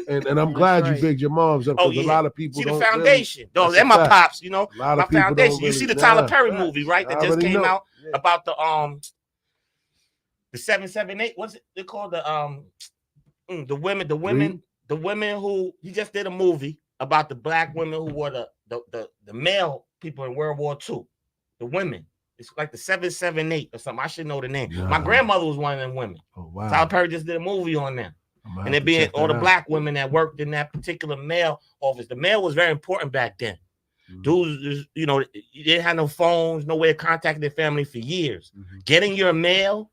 Speaker 3: and I'm
Speaker 4: That's
Speaker 3: glad
Speaker 4: right.
Speaker 3: you bigged your moms up
Speaker 6: Oh,
Speaker 3: because
Speaker 6: yeah.
Speaker 3: a lot of people
Speaker 6: See the
Speaker 3: don't
Speaker 6: foundation.
Speaker 3: Really,
Speaker 6: No, and my
Speaker 3: fact.
Speaker 6: pops, you know,
Speaker 3: A lot
Speaker 6: my
Speaker 3: of people
Speaker 6: foundation.
Speaker 3: don't
Speaker 6: You
Speaker 3: really,
Speaker 6: see the Tyler Perry
Speaker 3: facts.
Speaker 6: movie, right? That
Speaker 3: I
Speaker 6: just
Speaker 3: already
Speaker 6: came
Speaker 3: know.
Speaker 6: out
Speaker 3: Yeah.
Speaker 6: about the 778. What's it? They called the women who he just did a movie about the black women who were the male people in World War II. The women. It's like the 778 or something. I should know the name.
Speaker 3: Nah.
Speaker 6: My grandmother was one of them women.
Speaker 3: Oh wow.
Speaker 6: Tyler Perry just did a movie on them. And it being all the black women that worked in that particular mail office. The mail was very important back then.
Speaker 3: Mm-hmm.
Speaker 6: Dudes, you know, they didn't have no phones, no way of contacting their family for years.
Speaker 3: Mm-hmm.
Speaker 6: Getting your mail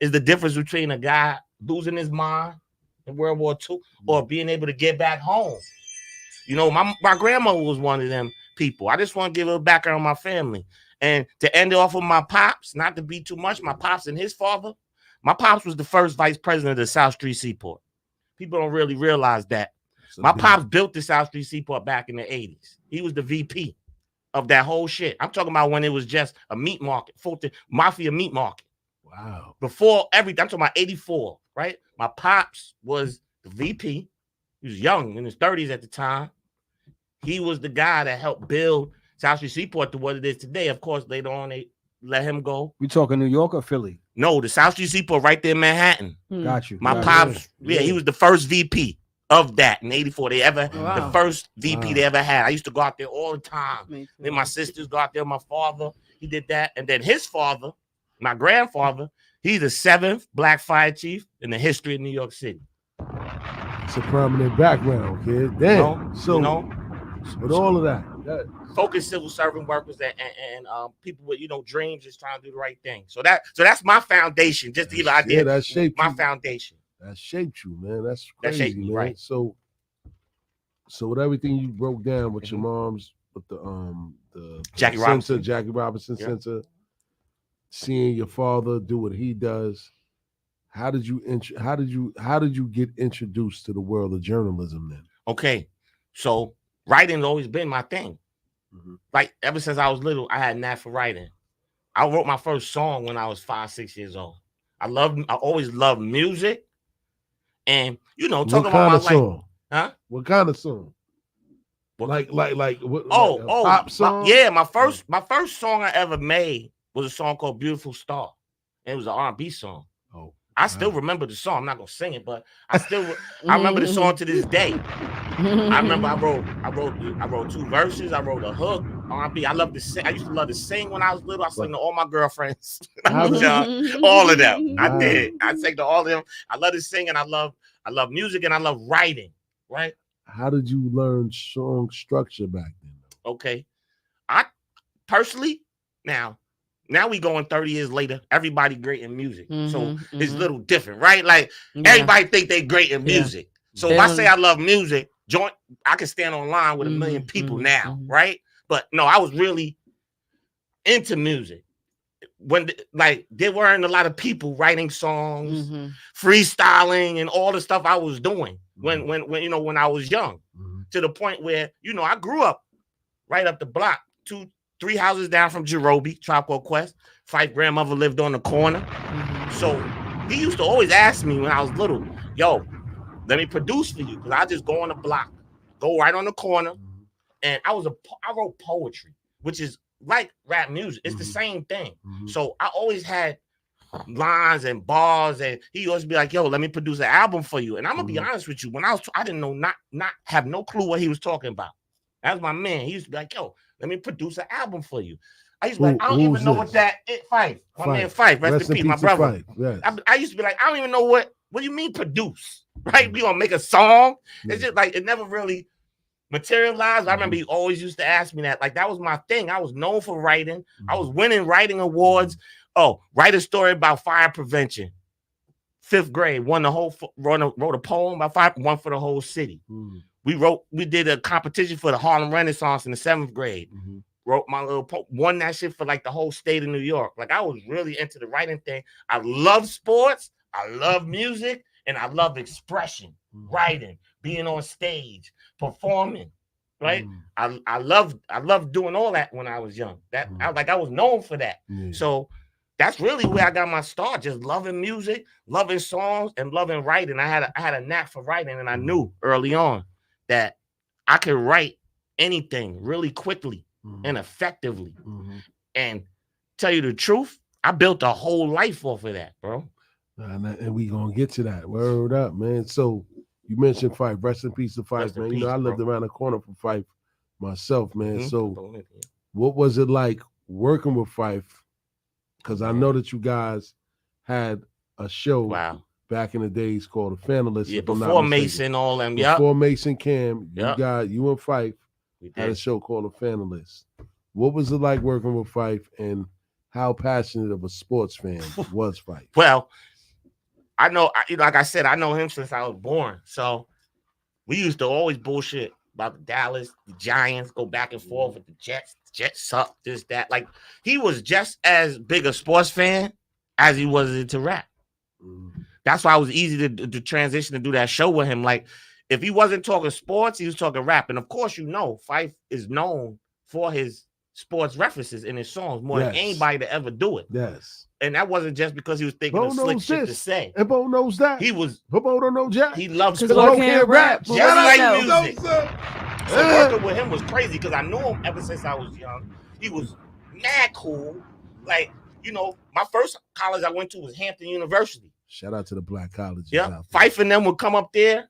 Speaker 6: is the difference between a guy losing his mind in World War II or being able to get back home. You know, my grandmother was one of them people. I just want to give a background on my family. And to end it off with my pops, not to be too much, my pops and his father, my pops was the first vice president of the South Street Seaport. People don't really realize that. My pops built the South Street Seaport back in the 80s. He was the VP of that whole shit. I'm talking about when it was just a meat market, Fulton Mafia meat market.
Speaker 3: Wow.
Speaker 6: Before everything, I'm talking about 84, right? My pops was the VP. He was young, in his 30s at the time. He was the guy that helped build South Street Seaport to what it is today. Of course, later on, they let him go.
Speaker 5: We talking New York or Philly?
Speaker 6: No, the South Street Seaport right there in Manhattan.
Speaker 5: Got you.
Speaker 6: My pops, he was the first VP of that in 84. The first VP they ever had. I used to go out there all the time. Then my sisters go out there, my father, he did that. And then his father, my grandfather, he's the 7th black fire chief in the history of New York City.
Speaker 3: It's a prominent background, kid. Damn.
Speaker 6: You know,
Speaker 3: with all of that.
Speaker 6: Focused civil servant workers and people with, you know, dreams, just trying to do the right thing. So that's my foundation. Just to give an idea.
Speaker 3: Yeah, that shaped
Speaker 6: my
Speaker 3: you.
Speaker 6: Foundation.
Speaker 3: That shaped you, man. That's crazy,
Speaker 6: that shaped me,
Speaker 3: man.
Speaker 6: right.
Speaker 3: So with everything you broke down with your mom's, with the
Speaker 6: Jackie
Speaker 3: Robinson Center, seeing your father do what he does, how did you get introduced to the world of journalism then?
Speaker 6: Okay, so writing's always been my thing. Mm-hmm. Like ever since I was little, I had a knack for writing. I wrote my first song when I was 5-6 years old. I always loved music, and you know, talking about my
Speaker 3: song?
Speaker 6: Huh?
Speaker 3: What kind of song? Like what?
Speaker 6: Pop song? My first song I ever made was a song called "Beautiful Star." It was an R&B song.
Speaker 3: Oh,
Speaker 6: I still remember the song. I'm not gonna sing it, but I remember the song to this day. I remember I wrote 2 verses. I wrote a hook. R&B. I love to sing. I used to love to sing when I was little. I sang to all my girlfriends. All of them. I did. I sang to all of them. I love to sing, and I love music, and I love writing. Right.
Speaker 3: How did you learn song structure back then?
Speaker 6: Okay. I personally now we going 30 years later, everybody great in music. So it's a little different, right? Like everybody think they great in music. So if I say I love music, I can stand online with 1 million people now, right? But no, I was really into music. When there weren't a lot of people writing songs, freestyling, and all the stuff I was doing when I was young, to the point where, you know, I grew up right up the block, 2-3 houses down from Jerobi, Tribe Called Quest. Fife grandmother lived on the corner. So he used to always ask me when I was little, yo, let me produce for you. Because I just go on the block, go right on the corner. And I wrote poetry, which is like rap music. It's the same thing. So I always had lines and bars, and he always be like, yo, let me produce an album for you. And I'm gonna be honest with you, when I didn't know, not have no clue what he was talking about. That was my man. He used to be like, yo, let me produce an album for you. I used to be like, I don't even know what that is. Fife. My man Fife, rest in peace, my brother.
Speaker 3: Yes.
Speaker 6: I used to be like, I don't even know what do you mean produce? Right? We gonna make a song. It's just like it never really materialized. I remember he always used to ask me that. Like that was my thing. I was known for writing. I was winning writing awards. Oh, write a story about fire prevention. 5th grade, wrote a poem about fire, one for the whole city. We did a competition for the Harlem Renaissance in the 7th grade. Wrote my little poem, won that shit for like the whole state of New York. Like I was really into the writing thing. I love sports, I love music, and I love expression, writing, being on stage, performing. right? I loved doing all that when I was young. I was known for that. So that's really where I got my start, just loving music, loving songs, and loving writing. I had a knack for writing, and I knew early on that I could write anything really quickly and effectively. And tell you the truth, I built a whole life off of that, bro.
Speaker 3: And we gonna get to that. Word up, man. So you mentioned Fife. Rest in peace to Fife, man. I lived around the corner from Fife myself, man. So what was it like working with Fife? Because I know that you guys had a show back in the days called The Fanalist.
Speaker 6: Yeah, before Mason, all them.
Speaker 3: Before Mason Cam, you and Fife had a show called The Fanalist. What was it like working with Fife, and how passionate of a sports fan was Fife?
Speaker 6: Well, I know, like I said, I know him since I was born. So we used to always bullshit about the Dallas, the Giants, go back and forth with the Jets. The Jets suck, this, that. Like, he was just as big a sports fan as he was into rap. That's why it was easy to transition to do that show with him. Like, if he wasn't talking sports, he was talking rap. And of course, Fife is known for his sports references in his songs more than anybody to ever do it.
Speaker 3: Yes.
Speaker 6: And that wasn't just because he was thinking of slick shit to say.
Speaker 3: And Bo knows that.
Speaker 6: He was.
Speaker 3: Bo don't know Jack.
Speaker 6: He loves
Speaker 4: sports. Bo can't rap.
Speaker 6: Just like music. So working with him was crazy because I knew him ever since I was young. He was mad cool. Like, my first college I went to was Hampton University.
Speaker 3: Shout out to the black colleges.
Speaker 6: Yeah. Fife and them would come up there.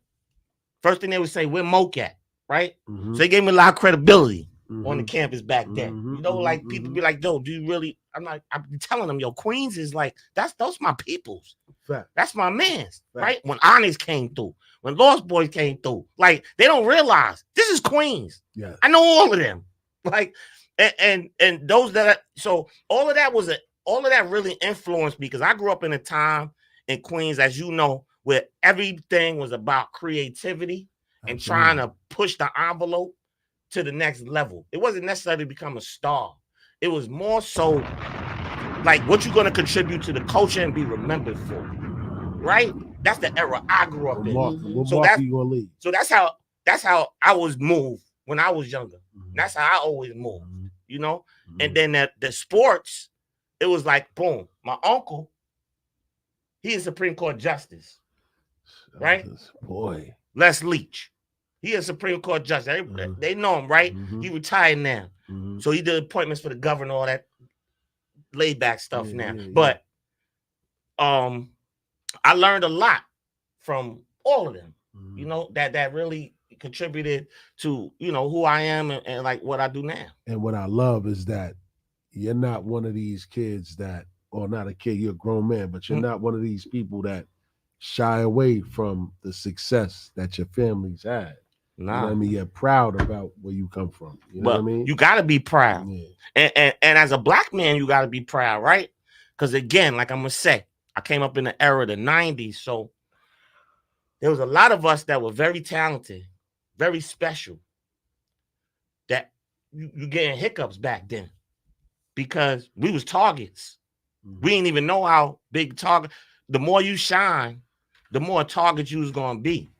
Speaker 6: First thing they would say, where Moke at? Right? So they gave me a lot of credibility on the campus back then. Like people be like, yo, do you really? I'm telling them, yo, Queens is like, those my peoples.
Speaker 3: Fact.
Speaker 6: That's my man's. Right? When Onyx came through, when Lost Boys came through, like, they don't realize this is Queens.
Speaker 3: Yeah.
Speaker 6: I know all of them. Like, and those so all of that really influenced me because I grew up in a time in Queens, as you know, where everything was about creativity and trying to push the envelope to the next level. It wasn't necessarily to become a star. It was more so like what you're going to contribute to the culture and be remembered for. Right? That's the era I grew up in. So that's how I was moved when I was younger. That's how I always moved, And then the sports, it was like, boom, my uncle, he is Supreme Court Justice. Right?
Speaker 3: Boy.
Speaker 6: Les Leach. He is Supreme Court Justice. They know him, right? He retired now. So he did appointments for the governor, all that laid back stuff now. But I learned a lot from all of them, that really contributed to, who I am and like what I do now.
Speaker 3: And what I love is that you're not one of these kids or not a kid, you're a grown man, but you're not one of these people that shy away from the success that your family's had. Nah. You know what I mean? You're proud about where you come from. You know what I mean?
Speaker 6: You got to be proud. Yeah. And as a black man, you got to be proud, right? Because again, like I'm going to say, I came up in the era of the 90s. So there was a lot of us that were very talented, very special, that you getting hiccups back then because we was targets. We didn't even know how big target. The more you shine, the more target you was going to be.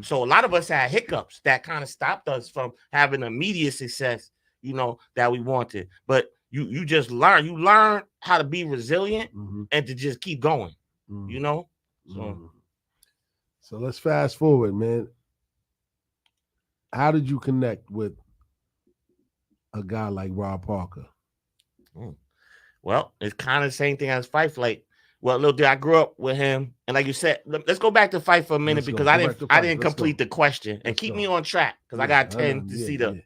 Speaker 6: So a lot of us had hiccups that kind of stopped us from having immediate success, that we wanted. But you just learn how to be resilient and to just keep going,
Speaker 3: So let's fast forward, man. How did you connect with a guy like Rob Parker?
Speaker 6: Well, it's kind of the same thing as Fife. Like, well, little dude, I grew up with him, and like you said, let's go back to Fife for a minute because I didn't complete the question, and keep me on track because I got tendency to.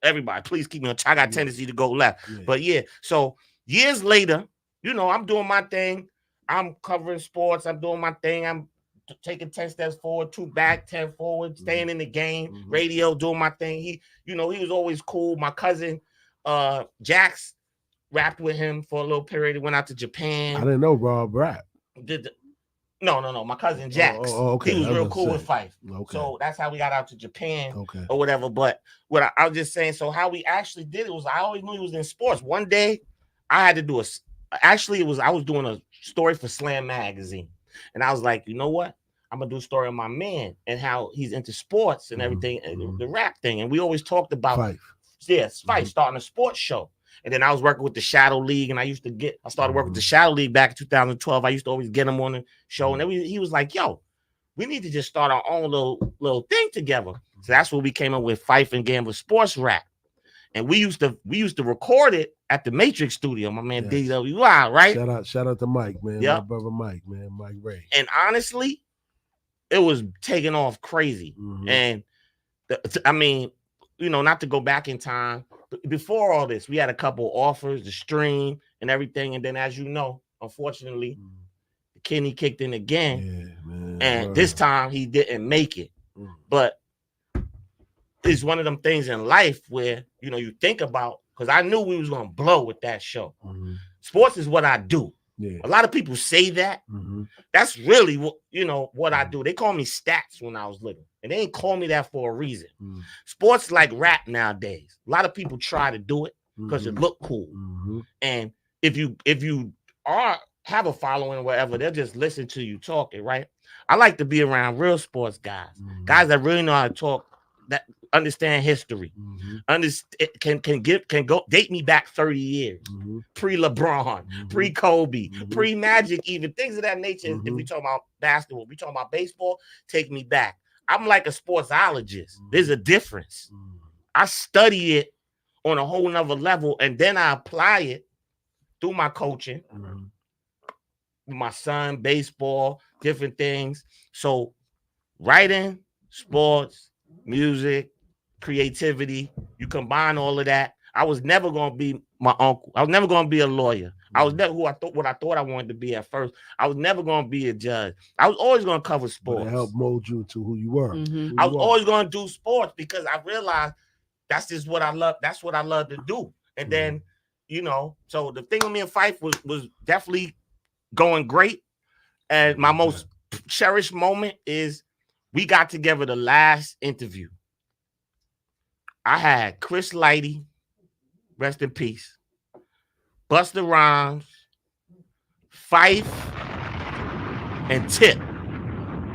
Speaker 6: Everybody, please keep me on track. I got tendency to go left, but So years later, I'm doing my thing. I'm covering sports. I'm doing my thing. I'm taking 10 steps forward, 2 back, 10 forward, staying in the game, radio, doing my thing. He was always cool. My cousin, Jax, rapped with him for a little period. He went out to Japan.
Speaker 3: I didn't know Rob rap.
Speaker 6: No. My cousin Jax.
Speaker 3: Okay.
Speaker 6: He was real cool with Fife.
Speaker 3: Okay.
Speaker 6: So that's how we got out to Japan or whatever. But what I was just saying, so how we actually did it was I always knew he was in sports. One day I had to do I was doing a story for Slam Magazine. And I was like, you know what? I'm gonna do a story on my man and how he's into sports and everything, and the rap thing. And we always talked about Fife starting a sports show. And then I was working with the Shadow League, and I started working with the Shadow League back in 2012. I used to always get him on the show, and then he was like, "Yo, we need to just start our own little thing together." So that's what we came up with, Fife and Gambler Sports Rap. And we used to record it at the Matrix Studio. My man DWI, right?
Speaker 3: Shout out to Mike, man.
Speaker 6: Yep.
Speaker 3: My brother Mike, man. Mike Ray.
Speaker 6: And honestly, it was taking off crazy. And I mean, not to go back in time, but before all this, we had a couple offers, the stream and everything. And then, as you know, unfortunately, the kidney kicked in again.
Speaker 3: Yeah, man.
Speaker 6: And this time he didn't make it. But it's one of them things in life where, you think about, because I knew we was going to blow with that show. Sports is what I do.
Speaker 3: Yeah.
Speaker 6: A lot of people say that. That's really what I do. They call me Stats when I was little, and they ain't call me that for a reason. Sports like rap nowadays. A lot of people try to do it because it look cool. And if you have a following or whatever, they'll just listen to you talking, right? I like to be around real sports guys, guys that really know how to talk, that understand history, can go date me back 30 years, pre-LeBron, pre-Kobe, pre-Magic, even things of that nature. If we talk about basketball, we talk about baseball, take me back. I'm like a sportsologist. There's a difference. I study it on a whole nother level, and then I apply it through my coaching, my son, baseball, different things. So writing, sports, music, creativity, you combine all of that. I was never going to be my uncle. I was never going to be a lawyer. I was never what I thought I wanted to be at first. I was never going to be a judge. I was always going to cover sports.
Speaker 3: It helped mold you into who you were.
Speaker 6: I was always going to do sports because I realized that's just what I love. That's what I love to do. And then, so the thing with me and Fife was definitely going great. And my most cherished moment is we got together the last interview. I had Chris Lighty, rest in peace, Busta Rhymes, Fife, and Tip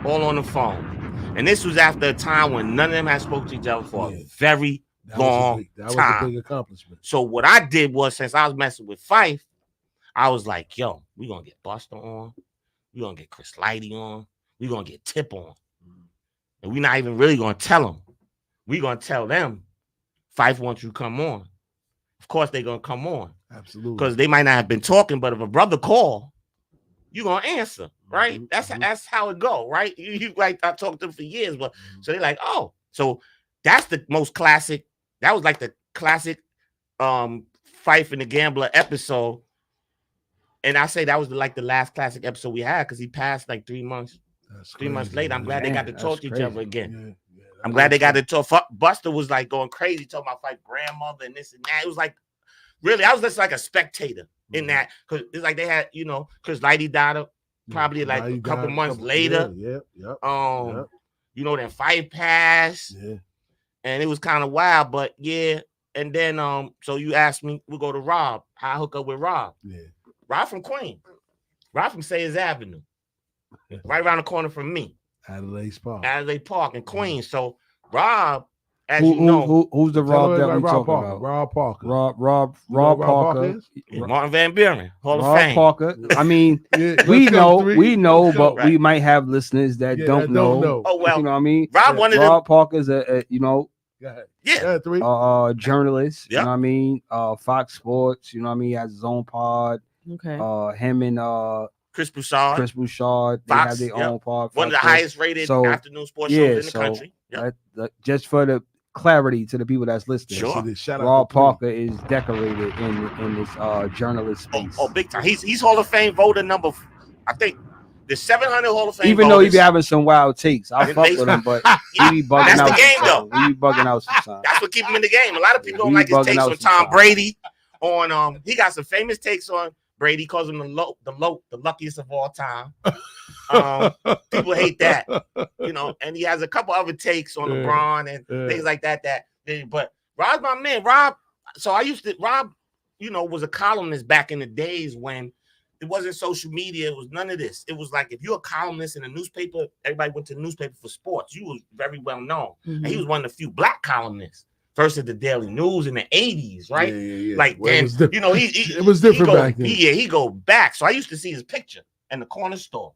Speaker 6: all on the phone. And this was after a time when none of them had spoken to each other for a very long time.
Speaker 3: That was a big accomplishment.
Speaker 6: So what I did was, since I was messing with Fife, I was like, yo, we're going to get Busta on. We're going to get Chris Lighty on. We're going to get Tip on. And we're not even really going to tell them. We're going to tell them, Fife wants you to come on. Of course, they're going to come on.
Speaker 3: Absolutely.
Speaker 6: Because they might not have been talking, but if a brother call, you're going to answer, right? That's how it go, right? You like, I talked to them for years, but so they're like, oh. So that's the most classic. That was like the classic Fife and the Gambler episode. And I say that was like the last classic episode we had because he passed like 3 months. 3 months later. I'm glad they got to talk to each other again. I'm glad they got to talk. Buster was like going crazy, talking about Fife grandmother and this and that. It was like, really, I was just like a spectator in that because it's like they had, Chris Lighty died probably like a couple months later. Then Fife passed. Yeah. And it was kind of wild, but yeah. And then so you asked me, we'll go to Rob. How I hook up with Rob. Yeah. Rob from Queens. Rob from Sayers Avenue. Right around the corner from me. Adelaide Park in Queens. So Rob, as you know,
Speaker 5: who's the Rob that we talking about?
Speaker 3: Rob Parker.
Speaker 5: Rob Parker.
Speaker 6: Martin Van Buren, Hall of Fame.
Speaker 5: Parker. I mean, we know, but we might have listeners that don't know.
Speaker 6: Oh well,
Speaker 5: you know what I mean?
Speaker 6: Rob
Speaker 5: Parker's a journalist.
Speaker 6: Yep.
Speaker 5: You know what I mean? Fox Sports. You know what I mean? He has his own pod.
Speaker 4: Okay.
Speaker 5: Him and
Speaker 6: Chris Bouchard.
Speaker 5: They have their own pod.
Speaker 6: One of the highest rated afternoon sports shows in the country. Yep.
Speaker 5: Just for the clarity to the people that's listening.
Speaker 6: Sure.
Speaker 5: Rob Parker is decorated in this journalist space.
Speaker 6: Oh, big time. He's Hall of Fame voter number, I think, the 700 Hall of Fame.
Speaker 5: Even though he be having some wild takes, I fuck with him, but he be bugging out.
Speaker 6: That's the game, though.
Speaker 5: He be bugging out sometimes.
Speaker 6: That's what keeps him in the game. A lot of people don't like his takes on Tom Brady. He got some famous takes on Brady, calls him the luckiest of all time. People hate that, and he has a couple other takes on LeBron and things like that. But Rob's my man. Rob. So Rob, was a columnist back in the days when it wasn't social media. It was none of this. It was like if you're a columnist in a newspaper, everybody went to the newspaper for sports. You was very well known. And he was one of the few black columnists. First at the Daily News in the 80s, right?
Speaker 3: Yeah.
Speaker 6: Like,
Speaker 3: Well,
Speaker 6: then,
Speaker 3: it
Speaker 6: it
Speaker 3: was different back then.
Speaker 6: He go back. So I used to see his picture in the corner store.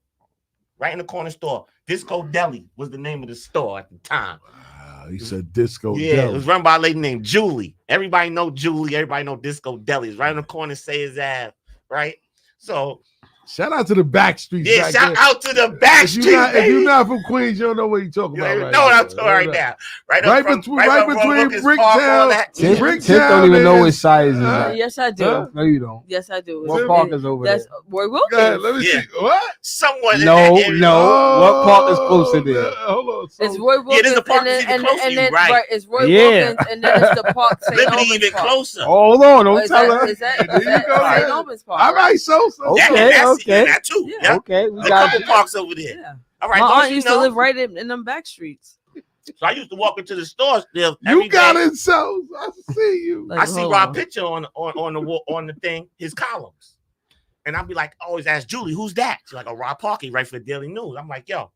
Speaker 6: Right in the corner store. Disco Deli was the name of the store at the time.
Speaker 3: Wow, he said Disco
Speaker 6: Yeah,
Speaker 3: Deli.
Speaker 6: it was run by a lady named Julie. Everybody know Julie. Everybody know Disco Deli. It's right in the corner, say his ass, right? So
Speaker 3: shout out to the back streets.
Speaker 6: yeah, shout out to the back streets.
Speaker 3: If you're not from Queens, you don't know what you're talking about.
Speaker 6: You know what I'm talking right now.
Speaker 3: Right between Bricktown.
Speaker 5: Tiff don't even know what size is that.
Speaker 4: Yes, I do.
Speaker 5: Huh? No, you don't.
Speaker 4: Yes, I do.
Speaker 5: What park is over
Speaker 4: That's
Speaker 5: there?
Speaker 4: Roy Wilkins.
Speaker 3: Let me see. What?
Speaker 6: Someone.
Speaker 5: No. What park is closer there?
Speaker 3: Hold on.
Speaker 4: It's Roy Wilkins.
Speaker 6: Yeah, there's a park that's even closer to you, right?
Speaker 4: It's Roy Wilkins, and then it's the park.
Speaker 6: Liberty even closer.
Speaker 5: Hold on, don't tell her.
Speaker 4: Is that St. Albans Park?
Speaker 3: All right, so.
Speaker 5: Okay.
Speaker 6: That too.
Speaker 5: Yeah.
Speaker 6: Yeah.
Speaker 5: Okay, we
Speaker 6: A
Speaker 5: got
Speaker 6: couple parks over there.
Speaker 4: Yeah.
Speaker 6: All right.
Speaker 4: My aunt
Speaker 6: you
Speaker 4: used
Speaker 6: know,
Speaker 4: to live right in them back streets.
Speaker 6: So I used to walk into the store still.
Speaker 3: You got
Speaker 6: day.
Speaker 3: it, so I see you.
Speaker 4: Like,
Speaker 6: I see
Speaker 4: hold
Speaker 6: Rob
Speaker 4: on.
Speaker 6: picture on the wall, on the thing, his columns, and I'd be like, always ask Julie, who's that? She's like, a Rob Parkey, right, for the Daily News. I'm like, yo,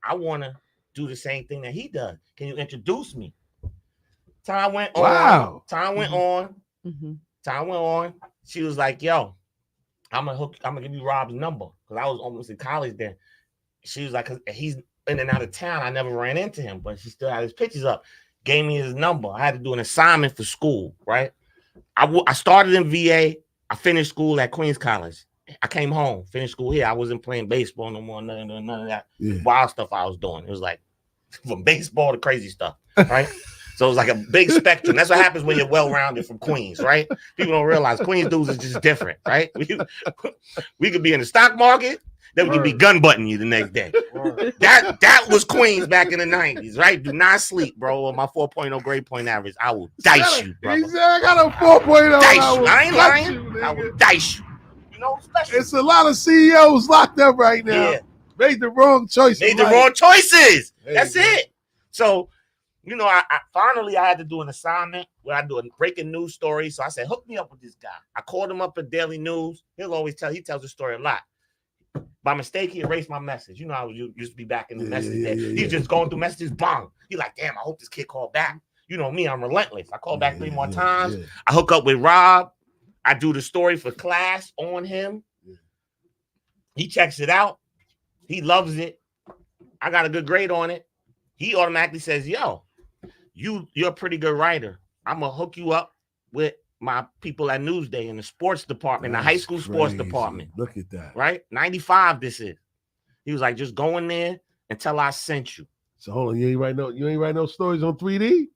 Speaker 6: I want to do the same thing that he does. Can you introduce me? Time went on.
Speaker 3: Wow.
Speaker 6: Time went on.
Speaker 4: Mm-hmm.
Speaker 6: Time went on. She was like, yo, I'm gonna give you Rob's number because I was almost in college then. She was like, cause he's in and out of town. I never ran into him, but she still had his pictures up. Gave me his number. I had to do an assignment for school, right? I started in VA. I finished school at Queens College. I came home, finished school here. I wasn't playing baseball no more, none of that wild stuff I was doing. It was like from baseball to crazy stuff, right? So it was like a big spectrum. That's what happens when you're well-rounded from Queens, right? People don't realize Queens dudes is just different, right? We could be in the stock market, then we could be gun butting you the next day. That was Queens back in the 90s, right? Do not sleep, bro. On my 4.0 grade point average, I will dice you, brother.
Speaker 3: He said I got a 4.0.
Speaker 6: Dice you. I ain't lying. I will dice you. You know, especially.
Speaker 3: It's a lot of CEOs locked up right now.
Speaker 6: Yeah.
Speaker 3: Made the wrong choices.
Speaker 6: Made the wrong choices. That's
Speaker 3: you go.
Speaker 6: it. So, you know, I finally had to do an assignment where I do a breaking news story. So I said, hook me up with this guy. I called him up at Daily News. He tells the story a lot. By mistake, he erased my message. You know how you used to be back in the message day. He's just going through messages, bang. He's like, damn, I hope this kid called back. You know me, I'm relentless. I call back 3 more times. I hook up with Rob. I do the story for class on him. He checks it out. He loves it. I got a good grade on it. He automatically says, yo, you're a pretty good writer. I'm going to hook you up with my people at Newsday in the sports department, the high school sports department.
Speaker 3: Look at that.
Speaker 6: Right? 95 this is. He was like, just go in there and tell I sent you.
Speaker 3: So hold on, you ain't write no stories on 3D?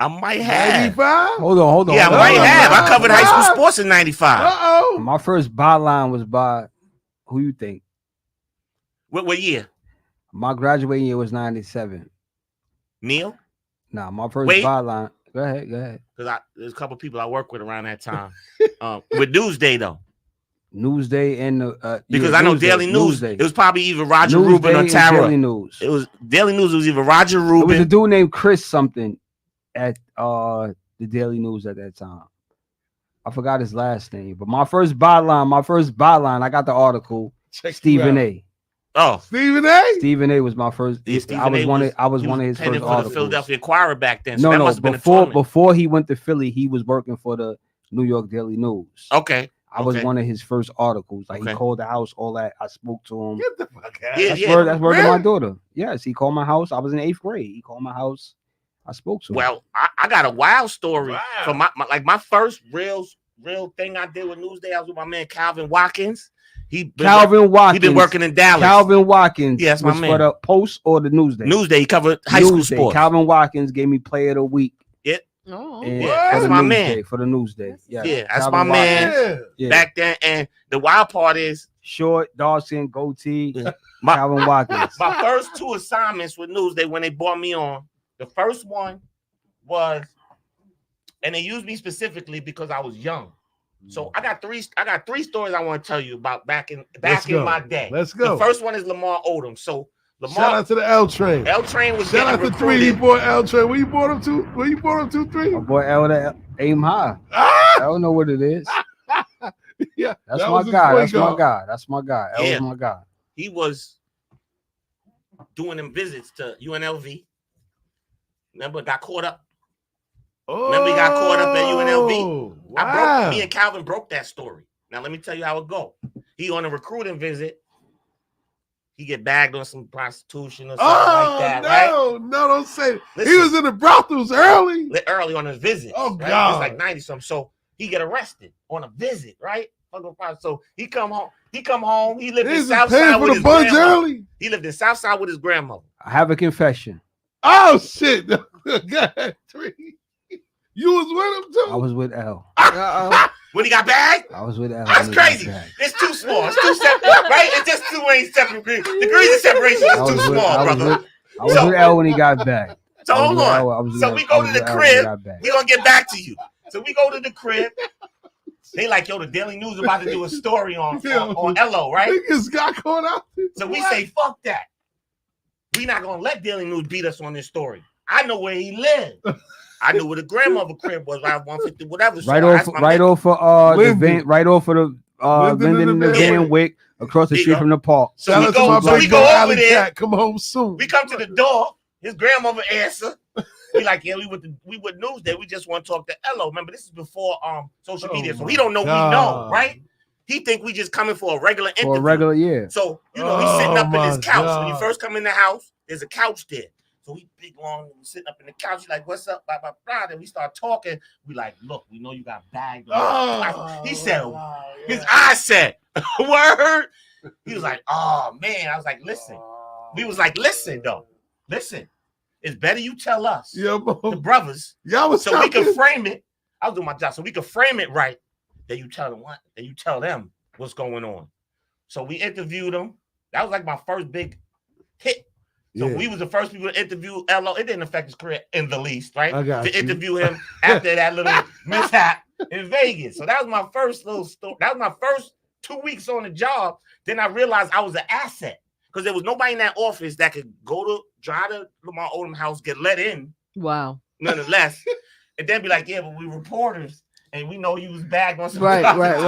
Speaker 6: I might have.
Speaker 3: 95?
Speaker 5: Hold on.
Speaker 6: Yeah, I might have. I covered high school sports in 95.
Speaker 3: Uh-oh.
Speaker 5: My first byline was by who you think?
Speaker 6: What year?
Speaker 5: My graduating year was 97.
Speaker 6: Neil?
Speaker 5: Nah, my first
Speaker 6: Wait.
Speaker 5: byline. Go ahead.
Speaker 6: Because there's a couple people I work with around that time. With Newsday, though.
Speaker 5: Newsday and
Speaker 6: because I know
Speaker 5: Newsday,
Speaker 6: Daily News.
Speaker 5: Newsday.
Speaker 6: It was probably either Roger
Speaker 5: Newsday
Speaker 6: Rubin or
Speaker 5: and
Speaker 6: Tara.
Speaker 5: Daily News.
Speaker 6: It was Daily News. It was either Roger
Speaker 5: It was a
Speaker 6: Rubin.
Speaker 5: dude named Chris something at the Daily News at that time. I forgot his last name, but my first byline, I got the article. Stephen A.
Speaker 6: Oh,
Speaker 3: Stephen A.
Speaker 5: Stephen A. was my first.
Speaker 6: Yeah,
Speaker 5: I was one of his first
Speaker 6: for the
Speaker 5: articles.
Speaker 6: Philadelphia Inquirer back then. So
Speaker 5: No,
Speaker 6: that must have been a
Speaker 5: before
Speaker 6: tournament.
Speaker 5: before he went to Philly, he was working for the New York Daily News.
Speaker 6: Okay.
Speaker 5: I was one of his first articles. Like he
Speaker 6: Okay.
Speaker 5: called the house, all that. I spoke to him.
Speaker 3: Get the fuck out.
Speaker 6: Yeah,
Speaker 5: That's word to my daughter. Yes, he called my house. I was in 8th grade. He called my house. I spoke to him.
Speaker 6: Well, I got a wild story
Speaker 3: Wow.
Speaker 6: from my first real thing I did with Newsday. I was with my man Calvin Watkins.
Speaker 5: Calvin Watkins.
Speaker 6: He been working in Dallas.
Speaker 5: Calvin Watkins.
Speaker 6: Yeah, that's my
Speaker 5: was
Speaker 6: man.
Speaker 5: for the Post or the Newsday.
Speaker 6: Newsday. He covered high school
Speaker 5: Newsday.
Speaker 6: sports.
Speaker 5: Calvin Watkins gave me Player of the Week.
Speaker 4: Oh,
Speaker 5: And
Speaker 6: Yeah,
Speaker 5: for
Speaker 6: that's
Speaker 5: the
Speaker 6: my
Speaker 5: Newsday,
Speaker 6: man.
Speaker 5: For the Newsday. Yeah,
Speaker 6: Yeah, that's
Speaker 5: Calvin
Speaker 6: my man.
Speaker 5: Watkins.
Speaker 3: Yeah.
Speaker 5: Yeah.
Speaker 6: Back then, and the wild part is
Speaker 5: Short, dark skin, goatee.
Speaker 6: My-
Speaker 5: Calvin Watkins.
Speaker 6: my first 2 assignments with Newsday when they brought me on. The first one was, and they used me specifically because I was young. So I got three stories I want to tell you about back in my day.
Speaker 3: Let's go.
Speaker 6: The first one is Lamar Odom. So
Speaker 3: Shout
Speaker 6: Lamar
Speaker 3: out to the L Train.
Speaker 6: L Train was
Speaker 3: Shout out
Speaker 6: getting
Speaker 3: to 3. He
Speaker 6: recruited.
Speaker 3: bought L Train. Where you bought him to? Where you bought him to 3?
Speaker 5: My boy Elder aim high.
Speaker 3: Ah!
Speaker 5: I don't know what it is.
Speaker 3: Yeah,
Speaker 5: That's
Speaker 3: that
Speaker 5: my
Speaker 3: was his
Speaker 5: guy.
Speaker 3: point
Speaker 5: That's my
Speaker 3: guard.
Speaker 5: guy. That's my guy. That
Speaker 6: Yeah.
Speaker 5: was my guy.
Speaker 6: He was doing them visits to UNLV. Remember, got caught up. Remember, he got caught up at UNLV.
Speaker 3: Wow.
Speaker 6: Me and Calvin broke that story. Now let me tell you how it go. He on a recruiting visit. He get bagged on some prostitution or something like that, right?
Speaker 3: No, don't say it.
Speaker 6: Listen,
Speaker 3: He was in the brothels early.
Speaker 6: Early on his visit.
Speaker 3: Oh,
Speaker 6: right?
Speaker 3: God.
Speaker 6: It's like 90 something. So he get arrested on a visit, right? So he come home. He lived in
Speaker 3: He's
Speaker 6: Southside
Speaker 3: paying for
Speaker 6: with
Speaker 3: the
Speaker 6: his
Speaker 3: buns
Speaker 6: grandmother.
Speaker 3: early.
Speaker 6: He lived in Southside with his grandmother.
Speaker 5: I have a confession.
Speaker 3: Oh shit! Go ahead, 3. You was with him too.
Speaker 5: I was with L.
Speaker 6: When he got bagged?
Speaker 5: I was with L.
Speaker 6: That's crazy. It's too small. It's too separate, right? It's just too many separate degrees. Degrees of separation is too small, brother.
Speaker 5: I was with L when he got back.
Speaker 6: So hold on. So we go to the crib. We're going to get back to you. So we go to the crib. They like, yo, the Daily News about to do a story on LO, right?
Speaker 3: Niggas got caught out.
Speaker 6: So we say, fuck that. We not going to let Daily News beat us on this story. I know where he lived. I knew where the grandmother crib was, right? 150, whatever. So
Speaker 5: right off of the Linden and the Van Wick across the street from the park.
Speaker 6: So we go over there.
Speaker 3: Come home soon.
Speaker 6: We come to the door. His grandmother answer. We like, yeah, we with news day. We just want to talk to Elo. Remember, this is before social media, so he don't know we know, right? He think we just coming for a regular interview.
Speaker 5: Yeah.
Speaker 6: So he's sitting up in his couch. God. When you first come in the house, there's a couch there. So we big long sitting up in the couch. He's like, what's up? Blah, blah, blah. Then we start talking. We like, look, we know you got bagged. He said, his eyes said, word. He was like, oh man. I was like, listen. We was like, listen, though. Listen. It's better you tell us, the brothers, so we can frame it. I was doing my job, so we can frame it right. That you tell them what, that you tell them what's going on. So we interviewed him. That was like my first big hit. So we was the first people to interview LO. It didn't affect his career in the least, right? Interview him after that little mishap in Vegas. So that was my first little story. That was my first 2 weeks on the job. Then I realized I was an asset. Because there was nobody in that office that could drive to Lamar Odom house, get let in.
Speaker 4: Wow.
Speaker 6: Nonetheless. And then be like, yeah, but we reporters. And we know you was bagged on some
Speaker 5: Right.
Speaker 3: Hold on,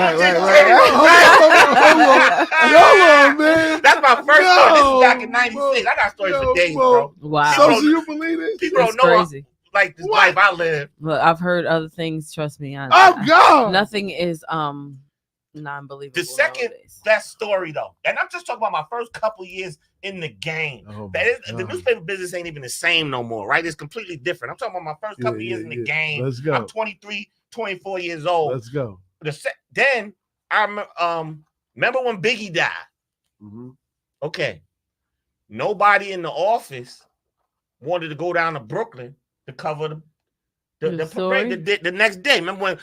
Speaker 3: man.
Speaker 6: That's my first story. This is back in 96. I got stories for days, bro.
Speaker 4: Wow.
Speaker 3: So do you believe this?
Speaker 6: People don't know
Speaker 4: crazy.
Speaker 6: Like this life I live.
Speaker 4: Look, I've heard other things. Trust me.
Speaker 3: God.
Speaker 4: Nothing is non-believable.
Speaker 6: The second best story, though, and I'm just talking about my first couple years in the game. The newspaper business ain't even the same no more, right? It's completely different. I'm talking about my first couple years in the game.
Speaker 3: Let's go.
Speaker 6: I'm 23, 24 years old.
Speaker 3: Let's go.
Speaker 6: Then I remember when Biggie died.
Speaker 3: Mm-hmm.
Speaker 6: Okay. Nobody in the office wanted to go down to Brooklyn to cover the parade the next day. Remember when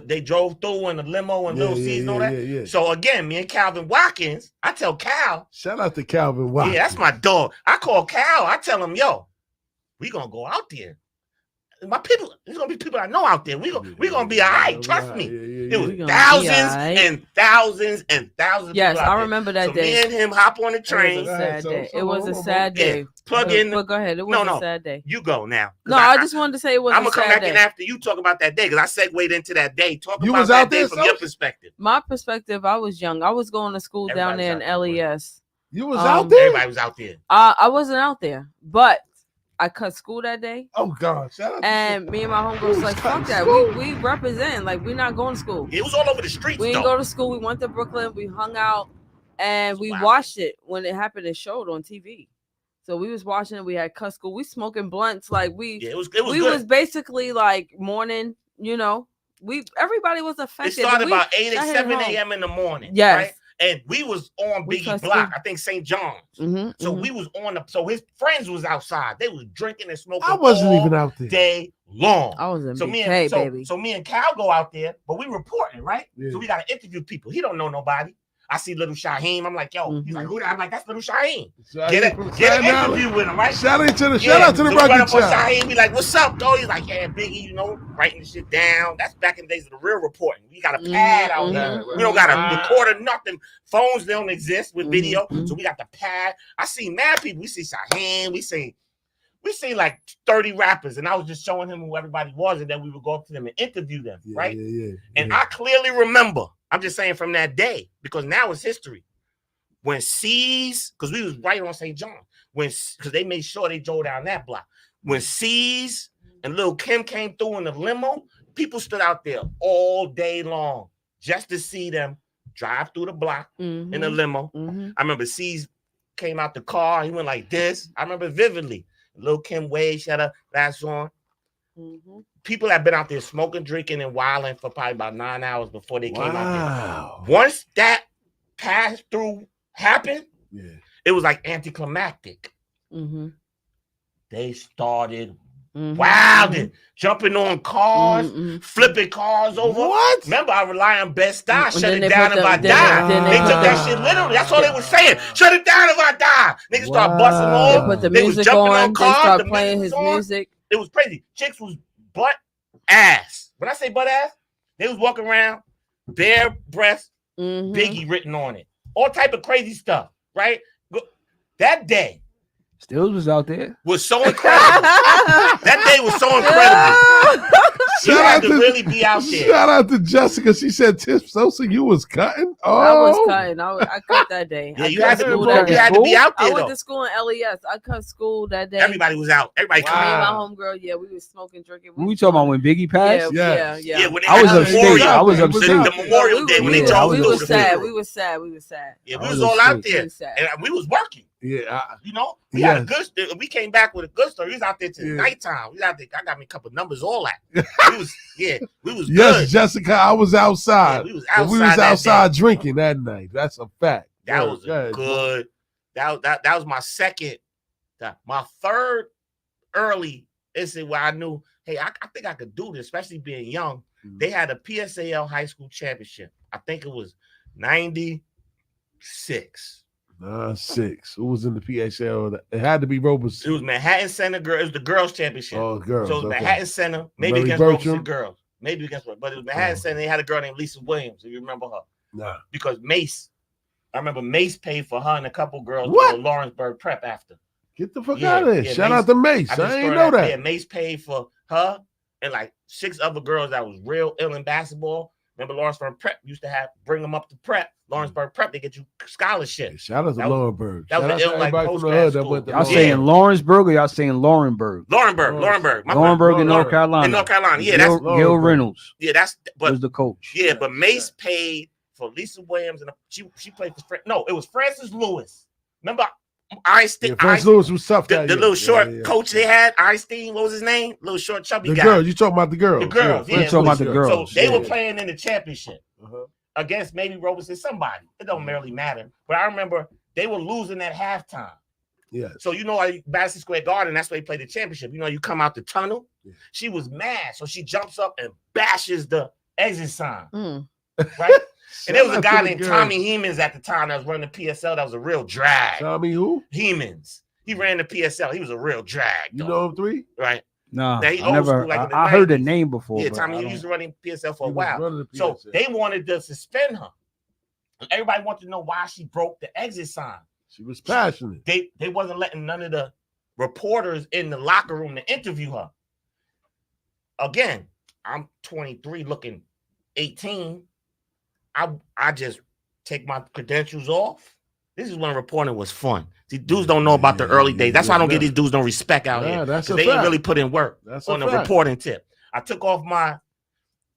Speaker 6: they drove through in the limo and Little C's and all that?
Speaker 3: Yeah.
Speaker 6: So again, me and Calvin Watkins, I tell Cal.
Speaker 3: Shout out to Calvin Watkins.
Speaker 6: Yeah, that's my dog. I call Cal. I tell him, yo, we gonna go out there. My people, there's gonna be people I know out there. We gonna be all right. Trust me. It was thousands and thousands and thousands.
Speaker 4: Yes, I remember that day.
Speaker 6: Me and him hop on the train.
Speaker 4: It was a sad day.
Speaker 6: Plug in.
Speaker 4: But go ahead. It was a sad day.
Speaker 6: You go now.
Speaker 4: No, I just wanted to say it was.
Speaker 6: I'm gonna come back in after you talk about that day because I segued into that day. Talk about that day from your perspective.
Speaker 4: My perspective, I was young. I was going to school down there in LES.
Speaker 3: You was out there.
Speaker 6: Everybody was out there.
Speaker 4: I wasn't out there, but I cut school that day.
Speaker 3: Oh God!
Speaker 4: And me and my homegirl was like, "Fuck that! We represent. Like, we're not going to school.
Speaker 6: It was all over the streets.
Speaker 4: We didn't go to school. We went to Brooklyn. We hung out, and we watched it when it happened. It showed on TV. So we was watching it. We had cut school. We smoking blunts. Like it was basically like morning. You know, everybody was affected.
Speaker 6: It started about 7 a.m. in the morning.
Speaker 4: Yes.
Speaker 6: Right? And we was on Biggie's block, I think St. John's. So we was on so his friends was outside. They was drinking and smoking.
Speaker 3: I wasn't even out there
Speaker 6: day long.
Speaker 4: I was in
Speaker 6: baby. So me and Cal go out there, but we reporting, right? Yeah. So we gotta interview people. He don't know nobody. I see little Shaheem. I'm like, yo, he's like, who that? I'm like, that's little Shaheem. Get an interview with him, right?
Speaker 3: Shout out to the
Speaker 6: Rocket Child. Shaheem be like, what's up, though? He's like, yeah, Biggie, you know, writing the shit down. That's back in the days of the real reporting. We got a pad out there. We don't got a recorder, nothing. Phones don't exist with video, so we got the pad. I see mad people. We see Shaheem. We see like 30 rappers, and I was just showing him who everybody was, and then we would go up to them and interview them, right? And I clearly remember I'm just saying from that day, because now it's history. When C's, because we was right on St. John, because they made sure they drove down that block. When C's and Lil Kim came through in the limo, people stood out there all day long just to see them drive through the block in the limo. I remember C's came out the car. He went like this. I remember vividly. Lil Kim waved, she had her glass on. People have been out there smoking, drinking, and wilding for probably about 9 hours before they came out there. Once that pass through happened, it was like anticlimactic. They started wilding, jumping on cars, flipping cars over.
Speaker 3: What?
Speaker 6: Remember, I rely on best style. Shut it down if I die. They took that shit literally. That's all they was saying. Shut it down if I die. Niggas start busting off.
Speaker 4: They put the music on. They start playing his music.
Speaker 6: It was crazy. Chicks was butt ass. When I say butt ass, they was walking around, bare breast, Biggie written on it. All type of crazy stuff, right? That day,
Speaker 5: Stills was out there.
Speaker 6: Was so incredible. That day was so incredible. You had to really be out there.
Speaker 3: Shout out to Jessica. She said, Tiff Sosa, you was cutting? Oh.
Speaker 4: I was cutting. I cut that day.
Speaker 6: Yeah, you had to be out there.
Speaker 4: I went to school in LES. I cut school that day.
Speaker 6: Everybody was out. Everybody
Speaker 4: Me and my homegirl, we was smoking, drinking.
Speaker 5: We talking about when Biggie passed?
Speaker 6: Yeah. When
Speaker 5: I was upstate. I was upstate.
Speaker 6: The Memorial Day when they drove
Speaker 4: we was sad. We was sad.
Speaker 6: Yeah, we was all out there. And we was working.
Speaker 3: Yeah,
Speaker 6: we had a good. We came back with a good story. We was out there till nighttime. We was out there. I got me a couple numbers. All that. We was good.
Speaker 3: Yes, Jessica, I was outside.
Speaker 6: Yeah, we was outside.
Speaker 3: We was outside drinking that night. That's a fact.
Speaker 6: That was good. That was my second. My third early incident where I knew, hey, I think I could do this, especially being young. They had a PSAL high school championship. I think it was 96.
Speaker 3: 6. Who was in the PSL? It had to be Roberson.
Speaker 6: It was Manhattan Center girls. It was the girls' championship.
Speaker 3: Oh, girls.
Speaker 6: So it was Manhattan Center, maybe
Speaker 3: Mary
Speaker 6: against
Speaker 3: Bertram.
Speaker 6: Roberson girls, maybe against, but it was Manhattan Center. They had a girl named Lisa Williams. If you remember her,
Speaker 3: nah.
Speaker 6: Because Mace, I remember Mace paid for her and a couple girls
Speaker 3: What?
Speaker 6: to go to Lawrenceburg Prep after.
Speaker 3: Get the fuck out of here! Shout out to Mace. I ain't know that.
Speaker 6: Yeah, Mace paid for her and like 6 other girls that was real ill in basketball. Remember Lawrenceburg Prep used to bring them up to Prep. Lawrenceburg Prep, they get you scholarship.
Speaker 3: Yeah, shout out to Lawrenceburg.
Speaker 6: That was ill, like post-grad school.
Speaker 5: Y'all saying Lawrenceburg or y'all saying Laurenburg?
Speaker 6: Laurenburg
Speaker 5: in North Carolina.
Speaker 6: In North Carolina, yeah.
Speaker 5: That's Gil Reynolds.
Speaker 6: Yeah,
Speaker 5: was the coach.
Speaker 6: Yeah, but Mace paid for Lisa Williams and she played for it was Francis Lewis. Remember Einstein?
Speaker 3: Francis Lewis was tough.
Speaker 6: The little short coach they had, Einstein. What was his name? Little short chubby guy.
Speaker 3: Girl, you talking about the girls?
Speaker 6: The girls.
Speaker 5: Yeah, talking about the girls.
Speaker 6: So they were playing in the championship against maybe Roberson, somebody. It don't really matter. But I remember they were losing at halftime.
Speaker 3: Yeah.
Speaker 6: So Madison Square Garden, that's where they played the championship. You come out the tunnel. Yeah. She was mad, so she jumps up and bashes the exit sign. Right? And there was a guy named Tommy Hemans at the time that was running the PSL. That was a real drag.
Speaker 3: Tommy who?
Speaker 6: Hemans. He ran the PSL. He was a real drag.
Speaker 3: You know him 3?
Speaker 6: Right.
Speaker 5: No, I heard the name before.
Speaker 6: Yeah, Tommy, he used to run PSL for a while. So they wanted to suspend her. And everybody wanted to know why she broke the exit sign.
Speaker 3: She was passionate.
Speaker 6: They wasn't letting none of the reporters in the locker room to interview her. Again, I'm 23 looking 18. I just take my credentials off. This is when reporting was fun. See, dudes don't know about the early days. That's why I don't get these dudes no respect out here. Because they didn't really put in work on the reporting tip. I took off my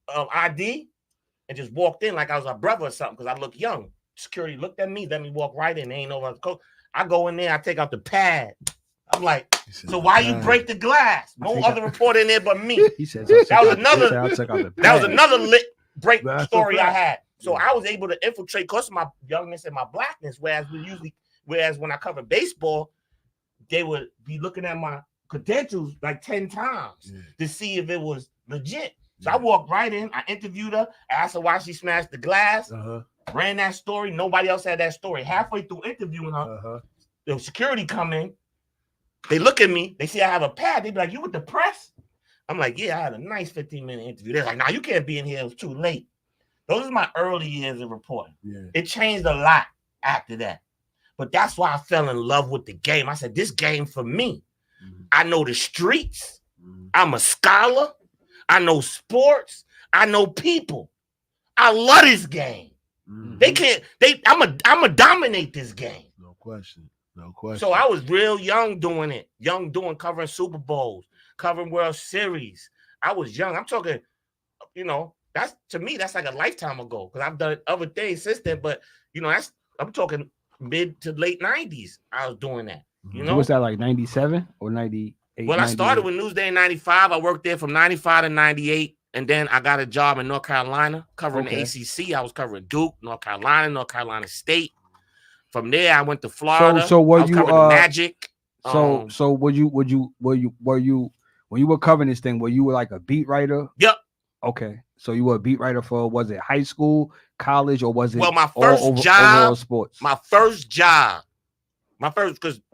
Speaker 6: ID and just walked in like I was a brother or something because I look young. Security looked at me, let me walk right in. They ain't know I was coach. I go in there, I take out the pad. I'm like, so why you break the glass? No other reporter in there but me.
Speaker 5: He said
Speaker 6: that was another lit break story I had. So I was able to infiltrate because of my youngness and my blackness. Whereas when I covered baseball, they would be looking at my credentials like 10 times to see if it was legit. So I walked right in, I interviewed her, asked her why she smashed the glass, ran that story. Nobody else had that story. Halfway through interviewing her, the security come in, they look at me, they see I have a pad, they be like, you with the press? I'm like, yeah, I had a nice 15-minute interview. They're like, nah, you can't be in here, it was too late. Those are my early years of reporting. Yeah. It changed a lot after that. But that's why I fell in love with the game. I said, this game for me. I know the streets. I'm a scholar. I know sports. I know people. I love this game. They can't. I'm a dominate this game.
Speaker 3: No question. No question.
Speaker 6: So I was real young doing it. Covering Super Bowls, covering World Series. I was young. I'm talking, that's to me, that's like a lifetime ago. Because I've done other things since then. But I'm talking mid to late 90s. I was doing that.
Speaker 5: So what's that, like 97 or 98?
Speaker 6: Well, I started with Newsday in 95. I worked there from 95 to 98. And then I got a job in North Carolina covering the ACC. I was covering Duke, North Carolina State. From there, I went to Florida.
Speaker 5: So were you
Speaker 6: the Magic?
Speaker 5: So were you when you were covering this thing? Were you like a beat writer?
Speaker 6: Yep.
Speaker 5: Okay. So you were a beat writer for, was it high school, college, or was it?
Speaker 6: Well, my first job,
Speaker 5: overall sports.
Speaker 6: Because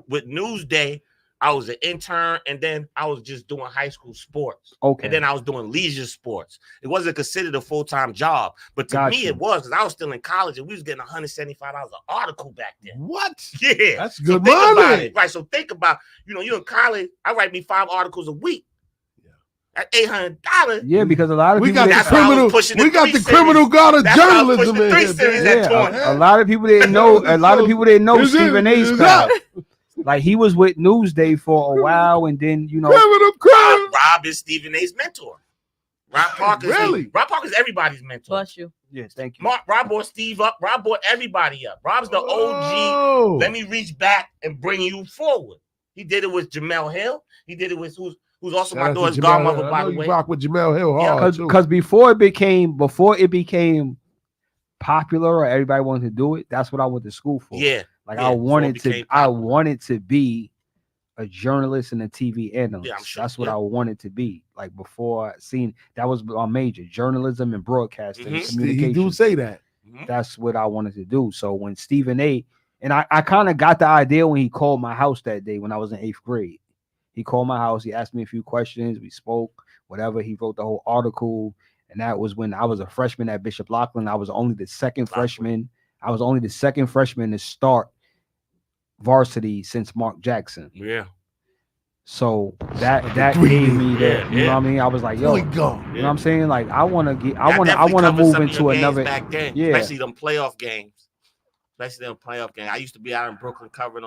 Speaker 6: with Newsday, I was an intern, and then I was just doing high school sports.
Speaker 5: Okay.
Speaker 6: And then I was doing leisure sports. It wasn't considered a full-time job, but to me it was, because I was still in college, and we was getting $175 an article back then.
Speaker 3: What?
Speaker 6: Yeah,
Speaker 3: that's good
Speaker 6: think
Speaker 3: money.
Speaker 6: About it. Right. So think about, you're in college. I write me 5 articles a week. At $800.
Speaker 5: Yeah, because a lot of
Speaker 3: we
Speaker 5: people
Speaker 3: got the criminal. We got the criminal guard of journalism in here.
Speaker 5: A lot of people didn't know. A lot of people didn't know Stephen A's past. Like he was with Newsday for a while, and then
Speaker 6: Rob is Stephen A's mentor. Rob Parker's Rob Parker's everybody's mentor.
Speaker 4: Bless you.
Speaker 5: Yes, thank you.
Speaker 6: Rob brought Steve up. Rob brought everybody up. Rob's the OG. Let me reach back and bring you forward. He did it with Jamel Hill. He did it with who's also my daughter's godmother, by the way.
Speaker 3: Rock with Jamel Hill hard,
Speaker 5: because before it became popular or everybody wanted to do it, that's what I went to school for.
Speaker 6: Yeah.
Speaker 5: Like I wanted to be a journalist and a TV analyst. Yeah, sure. That's what I wanted to be. Like before that was my major, journalism and broadcasting and communication.
Speaker 3: He do say that.
Speaker 5: That's what I wanted to do. So when Stephen A, and I kind of got the idea when he called my house that day when I was in 8th grade. He called my house. He asked me a few questions. We spoke, whatever. He wrote the whole article. And that was when I was a freshman at Bishop Loughlin. I was only the second freshman. I was only the second freshman to start varsity since Mark Jackson.
Speaker 6: Yeah.
Speaker 5: So that gave me that. You know what I mean? I was like, yo, you know what I'm saying? Like I want to move into another.
Speaker 6: Back then, especially them playoff games. I used to be out in Brooklyn covering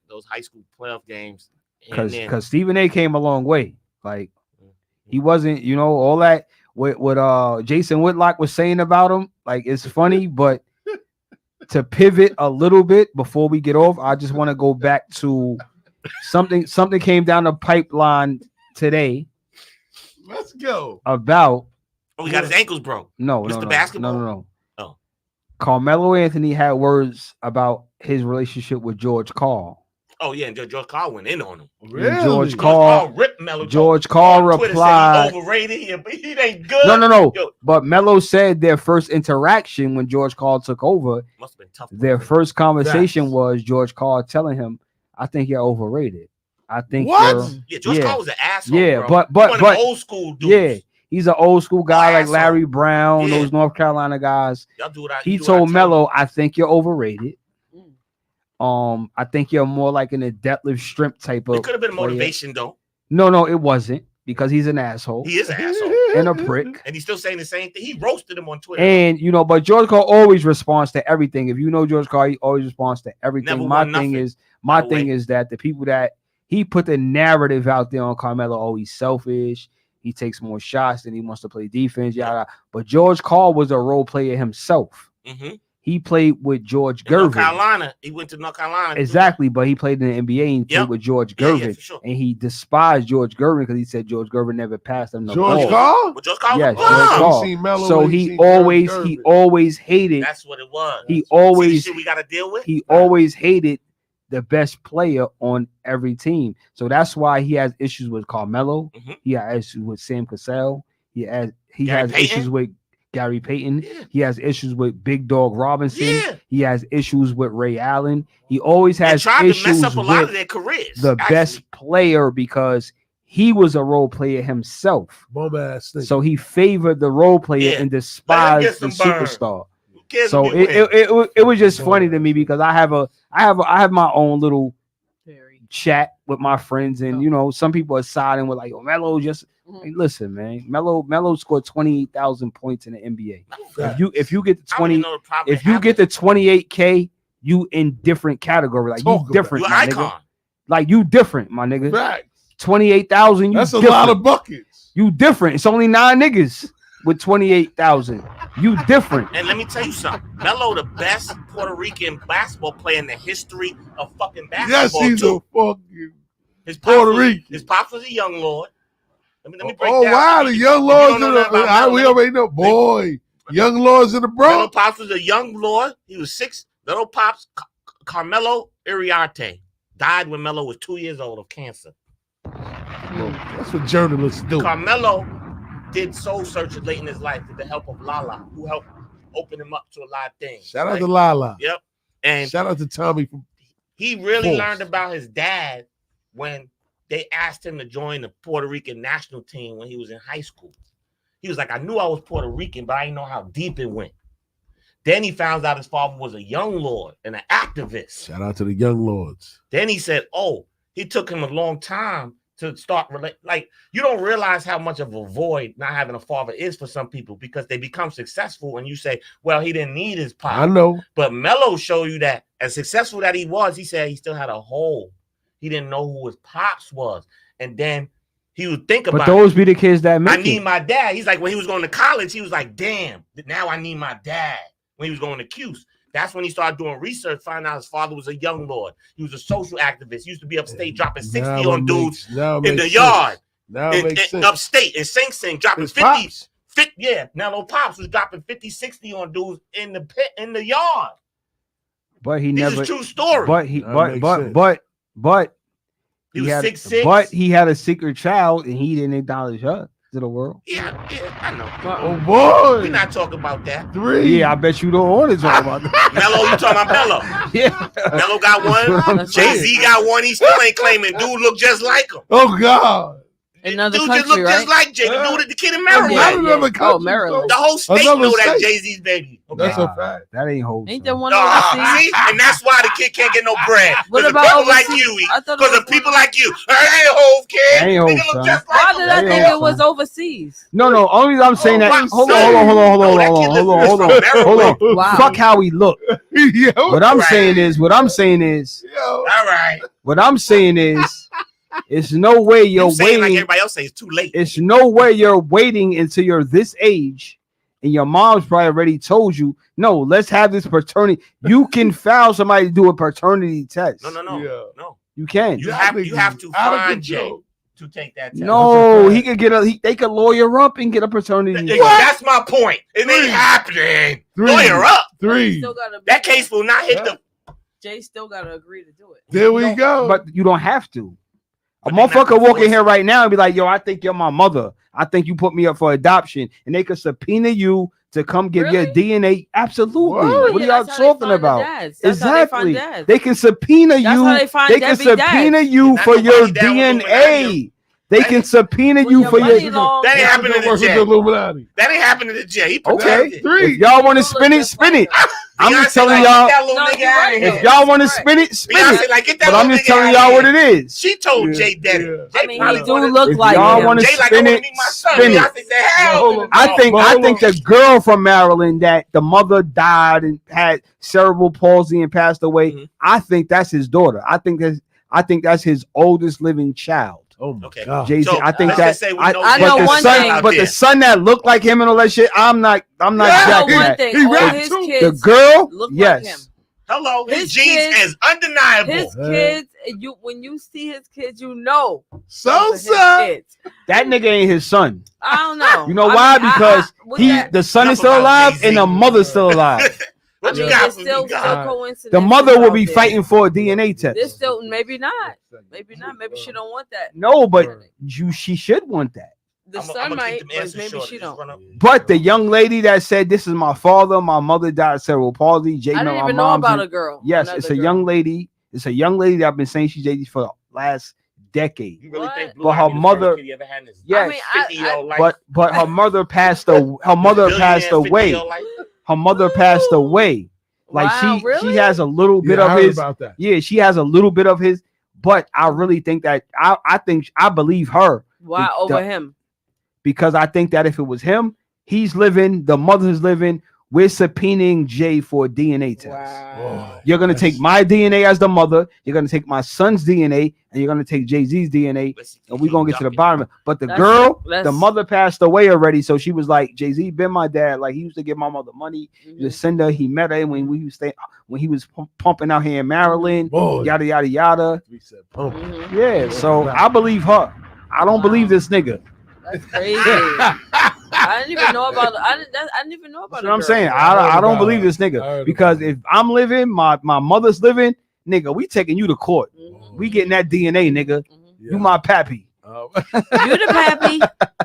Speaker 6: those high school playoff games.
Speaker 5: Because Stephen A came a long way. Like he wasn't, all that what Jason Whitlock was saying about him. Like it's funny, but to pivot a little bit before we get off, I just want to go back to something came down the pipeline today.
Speaker 3: Let's go.
Speaker 5: About
Speaker 6: he got his ankles broke.
Speaker 5: No,
Speaker 6: basketball.
Speaker 5: No. Oh. Carmelo Anthony had words about his relationship with George Karl.
Speaker 6: Oh yeah, and George Karl went in on him.
Speaker 5: Really? George Karl
Speaker 6: ripped Melo.
Speaker 5: George Karl replied,
Speaker 6: he overrated. He ain't good.
Speaker 5: No. Yo. But Melo said their first interaction when George Karl took over,
Speaker 6: must have been tough.
Speaker 5: Their first conversation was George Karl telling him, "I think you're overrated. I think
Speaker 6: what? George Karl was an asshole.
Speaker 5: Yeah,
Speaker 6: bro.
Speaker 5: but
Speaker 6: old school dudes.
Speaker 5: Yeah, he's an old school guy like Larry Brown, those North Carolina guys. He told Melo, "I think you're overrated. I think you're more like an deadlift strength type of."
Speaker 6: It could have been a motivation though.
Speaker 5: No, it wasn't, because he's an asshole.
Speaker 6: He is an asshole
Speaker 5: and a prick.
Speaker 6: And he's still saying the same thing. He roasted him on Twitter.
Speaker 5: And but George Karl always responds to everything. If you know George Karl, he always responds to everything. My thing is that the people that he put the narrative out there on Carmelo, oh, he's selfish. He takes more shots than he wants to play defense. Yada. But George Karl was a role player himself.
Speaker 6: Mm-hmm.
Speaker 5: He played with George Gervin.
Speaker 6: North Carolina. He went to North Carolina.
Speaker 5: Exactly, but he played in the NBA and played with George Gervin.
Speaker 6: Sure.
Speaker 5: And he despised George Gervin because he said George Gervin never passed him the ball.
Speaker 3: George Karl?
Speaker 6: George Karl?
Speaker 5: Yes, George Karl. So he always hated.
Speaker 6: That's what it was.
Speaker 5: He always
Speaker 6: shit we got to deal with.
Speaker 5: He always hated the best player on every team. So that's why he has issues with Carmelo. Mm-hmm. He has issues with Sam Cassell. He has issues with Gary Payton. Yeah. He has issues with Big Dog Robinson. Yeah. He has issues with Ray Allen. He always has issues to mess up a lot of their careers. The best player, because he was a role player himself. So he favored the role player and despised the superstar. So it was just funny to me because I have my own little chat with my friends, and you know, some people are siding with like, "Oh, Melo just." Hey, listen, man, Melo scored 28,000 points in the NBA. If you get the 20, if you get the 28K, you in different category. Like you different, my nigga. Like you different, my nigga.
Speaker 3: Facts.
Speaker 5: 28,000.
Speaker 3: That's a lot of buckets.
Speaker 5: You different. It's only 9 niggas with 28,000. You different.
Speaker 6: And let me tell you something. Melo, the best Puerto Rican basketball player in the history of fucking basketball.
Speaker 3: Yes, he's
Speaker 6: too.
Speaker 3: a fucking
Speaker 6: His
Speaker 3: Puerto Rican.
Speaker 6: His pops was a young lord. Let me break
Speaker 3: oh
Speaker 6: down.
Speaker 3: wow, the young lords we already know. Boy, young lords in the Bronx.
Speaker 6: Little pops was a young lord. He was 6. Little pops, Carmelo Iriarte, died when Melo was 2 years old of cancer.
Speaker 3: That's what journalists do.
Speaker 6: Carmelo did soul searching late in his life with the help of Lala, who helped open him up to a lot of things.
Speaker 3: Shout out to Lala.
Speaker 6: Yep. And
Speaker 3: shout out to Tommy.
Speaker 6: He really learned about his dad when they asked him to join the Puerto Rican national team when he was in high school. He was like, I knew I was Puerto Rican, but I didn't know how deep it went. Then he found out his father was a young lord and an activist.
Speaker 3: Shout out to the young lords.
Speaker 6: Then he said, oh, he took him a long time to start like you don't realize how much of a void not having a father is for some people because they become successful and you say, well, he didn't need his pop.
Speaker 3: I know.
Speaker 6: But Melo showed you that as successful that he was, he said he still had a hole. He didn't know who his pops was. And then he would think about
Speaker 5: But those be the kids that make
Speaker 6: I need my dad. He's like, when he was going to college, he was like, damn, now I need my dad. When he was going to Cuse. That's when he started doing research, finding out his father was a young lord. He was a social activist. He used to be upstate dropping 60 on dudes in the yard. Upstate in Sing Sing, dropping 50. Yeah, now little Pops was dropping 50, 60 on dudes in the yard.
Speaker 5: But he never.
Speaker 6: This is true story.
Speaker 5: But he
Speaker 6: was
Speaker 5: had
Speaker 6: 6'6".
Speaker 5: But he had a secret child and he didn't acknowledge her to the world.
Speaker 6: Yeah, I know.
Speaker 3: Oh boy,
Speaker 6: we're not talking about that.
Speaker 3: 3.
Speaker 5: Yeah, I bet you don't want to talk about that.
Speaker 6: Melo, you talking about Melo?
Speaker 5: Yeah,
Speaker 6: Melo got one. Jay-Z got one. He still ain't claiming. Dude look just like him.
Speaker 3: Oh God.
Speaker 4: Another
Speaker 6: dude
Speaker 4: country,
Speaker 6: just look
Speaker 4: right?
Speaker 6: just like Jay. The dude at the kid in Maryland.
Speaker 4: Maryland.
Speaker 6: The whole state know that's Jay-Z's baby. Okay.
Speaker 3: That's a fact.
Speaker 5: That ain't whole.
Speaker 4: Ain't there one overseas?
Speaker 6: See? And that's why the kid can't get no bread.
Speaker 4: What
Speaker 6: Because
Speaker 4: about
Speaker 6: people like
Speaker 4: overseas?
Speaker 6: you.
Speaker 4: I thought it
Speaker 6: Because
Speaker 4: was
Speaker 6: of people like you. Hey, Hove kid.
Speaker 5: That ain't
Speaker 6: Nigga
Speaker 5: Hov,
Speaker 6: look
Speaker 5: son.
Speaker 6: just like
Speaker 4: Why
Speaker 6: him.
Speaker 4: did I think it was overseas?
Speaker 5: No. Only reason I'm saying that.
Speaker 6: my
Speaker 5: Hold
Speaker 6: son.
Speaker 5: on.
Speaker 4: Wow.
Speaker 5: Fuck how he look. What I'm
Speaker 6: Right.
Speaker 5: saying is.
Speaker 6: All right.
Speaker 5: What I'm saying is. It's no way you're
Speaker 6: You saying
Speaker 5: waiting.
Speaker 6: like everybody else say it's too late.
Speaker 5: It's no way you're waiting until you're this age, and your mom's probably already told you, no, let's have this paternity. You can file somebody to do a paternity test.
Speaker 6: No.
Speaker 5: You can.
Speaker 6: You have to find Jay to take that test.
Speaker 5: No, he could get they could lawyer up and get a paternity test.
Speaker 6: That's my point. It ain't happening.
Speaker 3: 3.
Speaker 6: Lawyer up.
Speaker 3: 3.
Speaker 6: That case will not hit the.
Speaker 4: Jay still gotta agree to do it.
Speaker 3: There we go.
Speaker 5: But you don't have to. A
Speaker 6: But they not
Speaker 5: motherfucker walk in
Speaker 6: force
Speaker 5: here right now and be like, yo, I think you're my mother. I think you put me up for adoption. And they could subpoena you to come give your DNA. Absolutely.
Speaker 3: What?
Speaker 5: What are y'all talking about? Exactly.
Speaker 4: They
Speaker 5: They can subpoena
Speaker 4: That's
Speaker 5: you.
Speaker 4: how they find
Speaker 5: They can
Speaker 4: deadbeat
Speaker 5: subpoena
Speaker 4: dads.
Speaker 5: you
Speaker 6: Not
Speaker 5: for
Speaker 6: nobody
Speaker 5: your
Speaker 6: down with
Speaker 5: DNA. They can subpoena
Speaker 4: When
Speaker 5: you
Speaker 4: your
Speaker 5: for
Speaker 4: money
Speaker 5: your.
Speaker 4: long,
Speaker 6: That ain't happening to
Speaker 3: Work with the
Speaker 6: Jay.
Speaker 3: Illuminati.
Speaker 6: That ain't happening to Jay. He
Speaker 5: Okay.
Speaker 6: protected.
Speaker 3: 3.
Speaker 5: If y'all want to spin it, spin it. I'm just
Speaker 6: Beyonce,
Speaker 5: telling
Speaker 6: like,
Speaker 5: y'all.
Speaker 6: Get that little
Speaker 4: No,
Speaker 6: nigga
Speaker 4: you're
Speaker 6: out
Speaker 4: right,
Speaker 6: of
Speaker 4: though.
Speaker 6: here.
Speaker 5: If y'all want to
Speaker 4: Right.
Speaker 5: spin it, spin
Speaker 6: Beyonce,
Speaker 5: it.
Speaker 6: like, get that
Speaker 5: But I'm
Speaker 6: little
Speaker 5: just
Speaker 6: nigga
Speaker 5: telling
Speaker 6: out
Speaker 5: y'all
Speaker 6: of
Speaker 5: what
Speaker 6: here.
Speaker 5: it is.
Speaker 6: She told
Speaker 3: Yeah,
Speaker 6: Jay that.
Speaker 3: yeah.
Speaker 6: Jay
Speaker 4: I mean,
Speaker 6: probably
Speaker 4: he do
Speaker 6: wanted-
Speaker 4: look
Speaker 5: If
Speaker 4: like
Speaker 5: y'all
Speaker 4: him.
Speaker 5: want to
Speaker 6: Jay like, I
Speaker 5: spin
Speaker 6: want to
Speaker 5: it,
Speaker 6: meet my son.
Speaker 5: spin it.
Speaker 6: Beyonce said, hell
Speaker 3: Hold
Speaker 6: no.
Speaker 3: on.
Speaker 5: I think
Speaker 3: Hold
Speaker 5: the girl from Maryland that the mother died and had cerebral palsy and passed away.
Speaker 6: Mhm.
Speaker 5: I think that's his daughter. I think that's his oldest living child.
Speaker 3: Oh my
Speaker 6: Okay.
Speaker 3: God.
Speaker 5: Jay-Z.
Speaker 6: So,
Speaker 5: I think
Speaker 6: let's
Speaker 5: that
Speaker 6: just say we know
Speaker 4: I
Speaker 6: Jay
Speaker 4: know
Speaker 6: got
Speaker 5: the
Speaker 4: one
Speaker 6: son
Speaker 4: thing.
Speaker 6: out
Speaker 5: but
Speaker 6: there.
Speaker 5: the son that looked like him and all that shit, I'm not
Speaker 4: I know
Speaker 5: jacking
Speaker 4: one
Speaker 5: that.
Speaker 4: thing.
Speaker 3: He
Speaker 4: All
Speaker 3: rap
Speaker 4: his
Speaker 3: too.
Speaker 4: kids
Speaker 5: The girl,
Speaker 4: look
Speaker 5: yes.
Speaker 4: like him.
Speaker 6: Hello, his
Speaker 4: His
Speaker 6: genes
Speaker 4: kids-
Speaker 6: is undeniable.
Speaker 4: His kids, when you see his kids, you know.
Speaker 3: So,
Speaker 4: those are his
Speaker 3: son.
Speaker 4: kids.
Speaker 5: That nigga ain't his son.
Speaker 4: I don't know.
Speaker 5: You know
Speaker 4: I
Speaker 5: why?
Speaker 4: mean,
Speaker 5: Because
Speaker 4: with
Speaker 5: he
Speaker 4: that-
Speaker 5: the son
Speaker 6: Enough
Speaker 5: is still
Speaker 6: about
Speaker 5: alive
Speaker 6: Jay-Z.
Speaker 5: and the mother's still alive.
Speaker 4: I
Speaker 6: What you
Speaker 4: mean,
Speaker 6: got
Speaker 4: there's
Speaker 6: for
Speaker 4: still
Speaker 6: me, God?
Speaker 4: coincidence.
Speaker 5: The mother will be fighting for a DNA test.
Speaker 4: There's still maybe not. Maybe not. Maybe she don't want that.
Speaker 5: No, but she should want that.
Speaker 4: The
Speaker 6: I'ma
Speaker 4: son
Speaker 6: keep
Speaker 4: might,
Speaker 6: them
Speaker 4: but
Speaker 6: answers
Speaker 4: maybe
Speaker 6: short.
Speaker 4: she
Speaker 6: Just
Speaker 4: don't.
Speaker 6: run up.
Speaker 5: But the young lady that said, "This is my father, my mother died of cerebral palsy." Jay,
Speaker 4: I didn't
Speaker 5: my
Speaker 4: even know
Speaker 5: mom's
Speaker 4: about
Speaker 5: in-
Speaker 4: a girl.
Speaker 5: Yes,
Speaker 4: Another
Speaker 5: it's a
Speaker 4: girl.
Speaker 5: young lady. It's a young lady that I've been saying she's Jay-Z for the last decade.
Speaker 6: You really
Speaker 4: What?
Speaker 6: think Blue
Speaker 5: But her
Speaker 6: Ivy the first
Speaker 5: mother-
Speaker 6: kid you ever had in his
Speaker 5: Yes,
Speaker 4: I mean,
Speaker 6: 50-year-old life?
Speaker 5: but her mother passed away. Her mother passed
Speaker 6: Billionaire
Speaker 5: away.
Speaker 6: 50-year-old life?
Speaker 5: Her mother passed away. Like
Speaker 4: Wow,
Speaker 5: she
Speaker 4: really?
Speaker 5: has a little bit
Speaker 3: Yeah, I
Speaker 5: of
Speaker 3: heard
Speaker 5: his.
Speaker 3: about that.
Speaker 5: Yeah, she has a little bit of his, But I really think that I believe her.
Speaker 4: Why over him?
Speaker 5: Because I think that if it was him, he's living, the mother is living. We're subpoenaing Jay for a DNA test.
Speaker 4: Wow.
Speaker 5: You're going to take my DNA as the mother. You're going to take my son's DNA, and you're going to take Jay-Z's DNA, and we're going to get to the bottom of it. But the the mother passed away already, so she was like, Jay-Z been my dad. Like, he used to give my mother money. He was send her. He met her when he was pumping out here in Maryland. Yada, yada, yada. Yeah, so I believe her. I don't believe this nigga.
Speaker 4: That's crazy. I didn't even know about. I didn't even know about.
Speaker 5: That's what I'm saying. I don't believe this nigga because if I'm living, my mother's living, nigga, we taking you to court. We getting that DNA, nigga. You my pappy.
Speaker 4: You the pappy.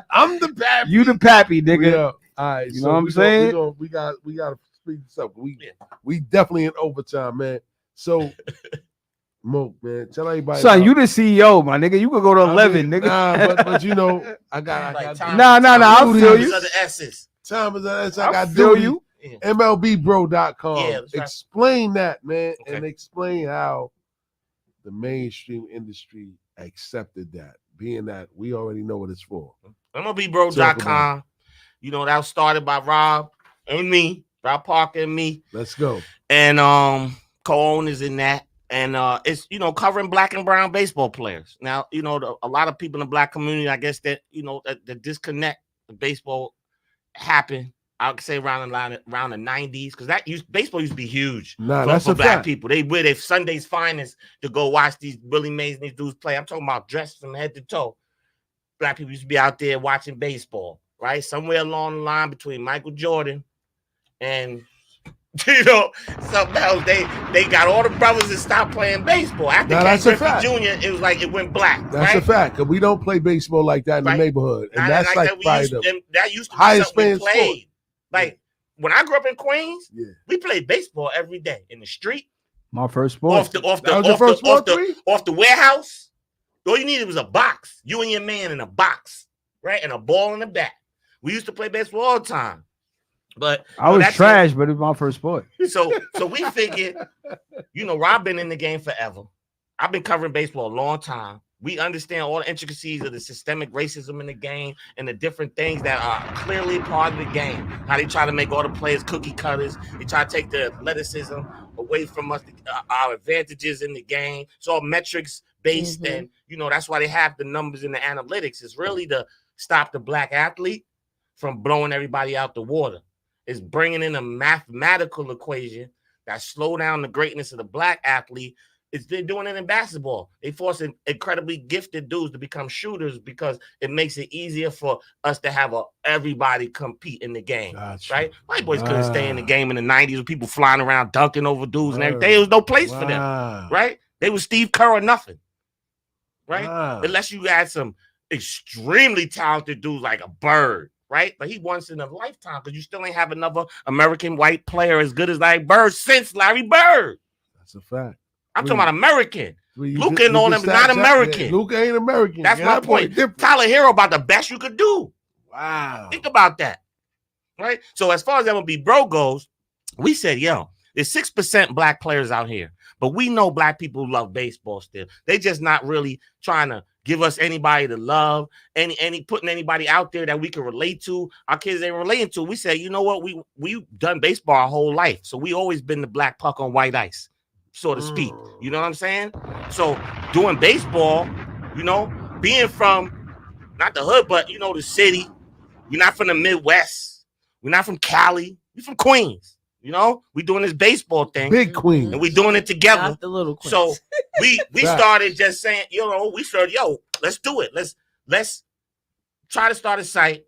Speaker 3: I'm the pappy.
Speaker 5: You the pappy, nigga.
Speaker 3: Yeah. All right.
Speaker 5: You know what I'm saying?
Speaker 3: We got to speed this up. We definitely in overtime, man. So. Moke, man, tell everybody.
Speaker 5: Son, you the CEO, my nigga. You could go to 11, nigga.
Speaker 3: Nah, but you know, I got
Speaker 5: Nah. I feel you.
Speaker 6: Time is
Speaker 3: of the essence. I got
Speaker 5: feel you.
Speaker 3: MLBbro.com.
Speaker 6: Yeah,
Speaker 3: explain that, man, and explain how the mainstream industry accepted that, being that we already know what it's for.
Speaker 6: MLBbro.com. You know, that was started by Rob and me, Rob Parker and me.
Speaker 3: Let's go.
Speaker 6: And co-owners in that. And it's, you know, covering black and brown baseball players. Now, you know, a lot of people in the black community, I guess that, you know, the disconnect of baseball happened, I would say around the 90s, because baseball used to be huge for black people. They wear their Sunday's finest to go watch these Willie Mays and these dudes play. I'm talking about dressed from head to toe. Black people used to be out there watching baseball, right? Somewhere along the line between Michael Jordan and... You know, something else. They got all the brothers that stopped playing baseball. After Ken Griffey Jr., it was like it went black.
Speaker 3: That's a fact. Cause we don't play baseball like that in the neighborhood, and that's like
Speaker 6: that used to be
Speaker 3: highest
Speaker 6: something we played. Like when I grew up in Queens, we played baseball every day in the street.
Speaker 5: My first sport.
Speaker 6: Off the warehouse. All you needed was a box. You and your man in a box, right, and a ball in the bat. We used to play baseball all the time. But
Speaker 5: I was trash, but it was my first sport.
Speaker 6: So we figured, you know, Rob been in the game forever. I've been covering baseball a long time. We understand all the intricacies of the systemic racism in the game and the different things that are clearly part of the game. How they try to make all the players cookie cutters. They try to take the athleticism away from us, our advantages in the game. It's all metrics based, and you know that's why they have the numbers in the analytics. It's really to stop the black athlete from blowing everybody out the water. Is bringing in a mathematical equation that slow down the greatness of the black athlete. They're doing it in basketball. They force incredibly gifted dudes to become shooters because it makes it easier for us to have everybody compete in the game, right? White boys couldn't stay in the game in the 90s with people flying around dunking over dudes and everything. There was no place for them, right? They was Steve Kerr or nothing, right? Unless you had some extremely talented dudes like a Bird. Right, but he once in a lifetime because you still ain't have another American white player as good as Larry Bird since Larry Bird.
Speaker 3: That's a fact.
Speaker 6: I'm talking about American. Luka and all them not American.
Speaker 3: Luka ain't American.
Speaker 6: That's my point. Tyler Hero about the best you could do.
Speaker 3: Wow.
Speaker 6: Think about that. Right. So as far as MLB Bro goes, we said, yo, there's 6% black players out here, but we know black people love baseball still. They just not really trying to give us anybody to love, any putting anybody out there that we can relate to. Our kids ain't relating to. We say, you know what? We've done baseball our whole life. So we always been the black puck on white ice, so to speak. You know what I'm saying? So doing baseball, you know, being from not the hood, but you know, the city. We're not from the Midwest. We're not from Cali. We're from Queens. You know, we doing this baseball thing,
Speaker 3: big Queen,
Speaker 6: and we doing it together.
Speaker 4: Not the little Queens.
Speaker 6: So we started just saying, you know, we started, let's do it. Let's try to start a site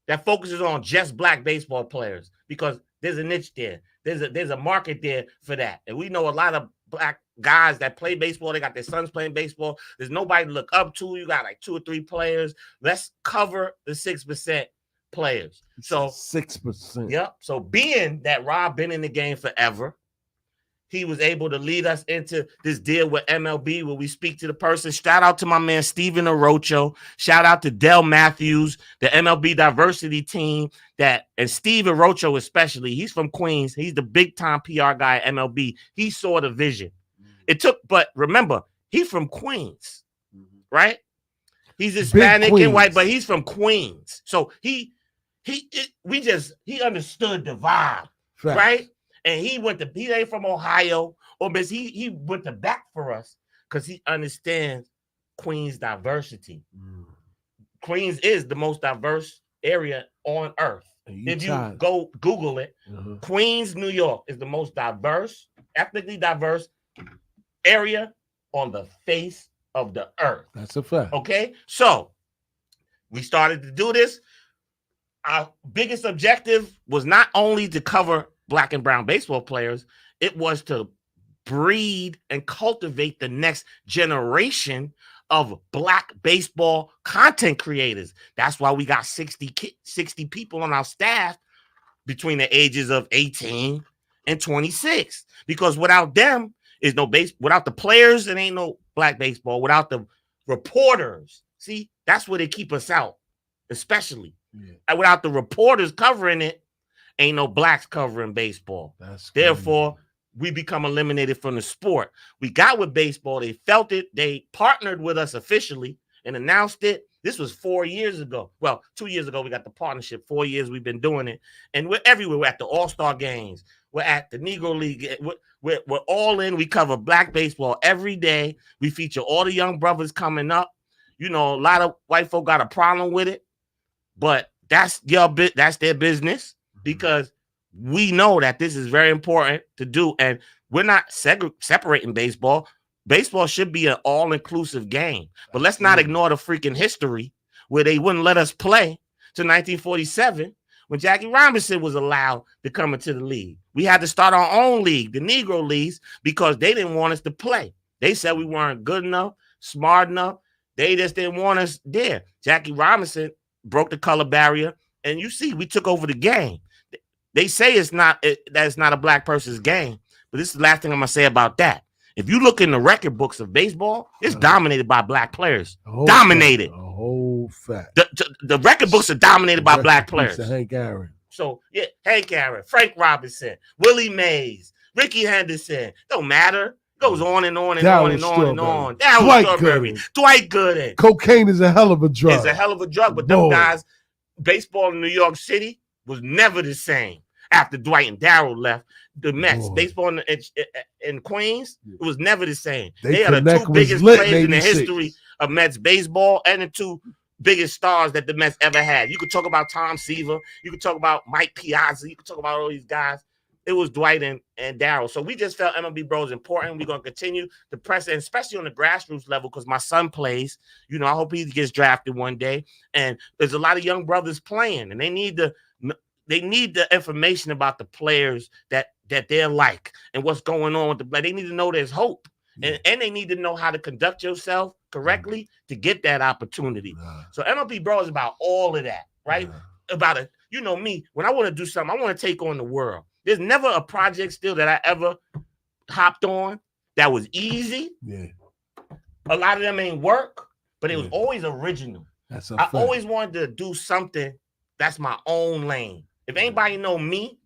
Speaker 6: that focuses on just black baseball players because there's a niche there. There's a market there for that, and we know a lot of black guys that play baseball. They got their sons playing baseball. There's nobody to look up to. You got like 2 or 3 players. Let's cover the 6%. Players. So
Speaker 3: 6%.
Speaker 6: Yep. So being that Rob been in the game forever, he was able to lead us into this deal with MLB where we speak to the person. Shout out to my man Steven Arocho. Shout out to Del Matthews, the MLB diversity team and Steve Arocho especially. He's from Queens. He's the big time PR guy at MLB. He saw the vision. But remember, He from Queens, right? He's Hispanic and white, but he's from Queens. So he understood the vibe, right? And he ain't from Ohio, but he went to bat for us because he understands Queens diversity. Queens is the most diverse area on earth. If you go Google it, Queens, New York is the most diverse, ethnically diverse area on the face of the earth.
Speaker 3: That's a fact.
Speaker 6: Okay, so we started to do this. Our biggest objective was not only to cover Black and brown baseball players, it was to breed and cultivate the next generation of Black baseball content creators. That's why we got 60 people on our staff between the ages of 18 and 26. Because without them, is no base. Without the players, it ain't no Black baseball. Without the reporters, see, that's where they keep us out, especially. And without the reporters covering it, ain't no Blacks covering baseball. Therefore, we become eliminated from the sport. We got with baseball. They felt it. They partnered with us officially and announced it. This was 4 years ago. Well, 2 years ago, we got the partnership. 4 years we've been doing it. And we're everywhere. We're at the All-Star games. We're at the Negro League. We're all in. We cover Black baseball every day. We feature all the young brothers coming up. You know, a lot of white folk got a problem with it, but that's their business, because we know that this is very important to do. And we're not separating baseball. Baseball should be an all-inclusive game. But let's not ignore the freaking history where they wouldn't let us play to 1947 when Jackie Robinson was allowed to come into the league. We had to start our own league, the Negro Leagues, because they didn't want us to play. They said we weren't good enough, smart enough. They just didn't want us there. Jackie Robinson broke the color barrier, and you see, we took over the game. They say that it's not a Black person's game, but this is the last thing I'm going to say about that. If you look in the record books of baseball, it's dominated by Black players. Dominated.
Speaker 3: A whole fact.
Speaker 6: The record books are dominated by Black players.
Speaker 3: Hank Aaron.
Speaker 6: So, yeah, Hank Aaron, Frank Robinson, Willie Mays, Ricky Henderson. Don't matter. Goes on and on and on and on and on.
Speaker 3: Dwight Gooden.
Speaker 6: Dwight Gooden.
Speaker 3: Cocaine is a hell of a drug.
Speaker 6: It's a hell of a drug, but them guys, baseball in New York City was never the same after Dwight and Darryl left. The Mets, baseball in Queens, it was never the same. They are the two biggest players in the history of Mets baseball and the two biggest stars that the Mets ever had. You could talk about Tom Seaver. You could talk about Mike Piazza. You could talk about all these guys. It was Dwight and Darryl. So we just felt MLB Bro is important. We're going to continue to press it, especially on the grassroots level, because my son plays. You know, I hope he gets drafted one day. And there's a lot of young brothers playing, and they need the information about the players that they're like and what's going on with the play. They need to know there's hope. And they need to know how to conduct yourself correctly to get that opportunity. So MLB Bro is about all of that, right? About it. You know me, when I want to do something, I want to take on the world. There's never a project still that I ever hopped on that was easy. Yeah. A lot of them ain't work, but it was always original. I always wanted to do something that's my own lane. If anybody know me,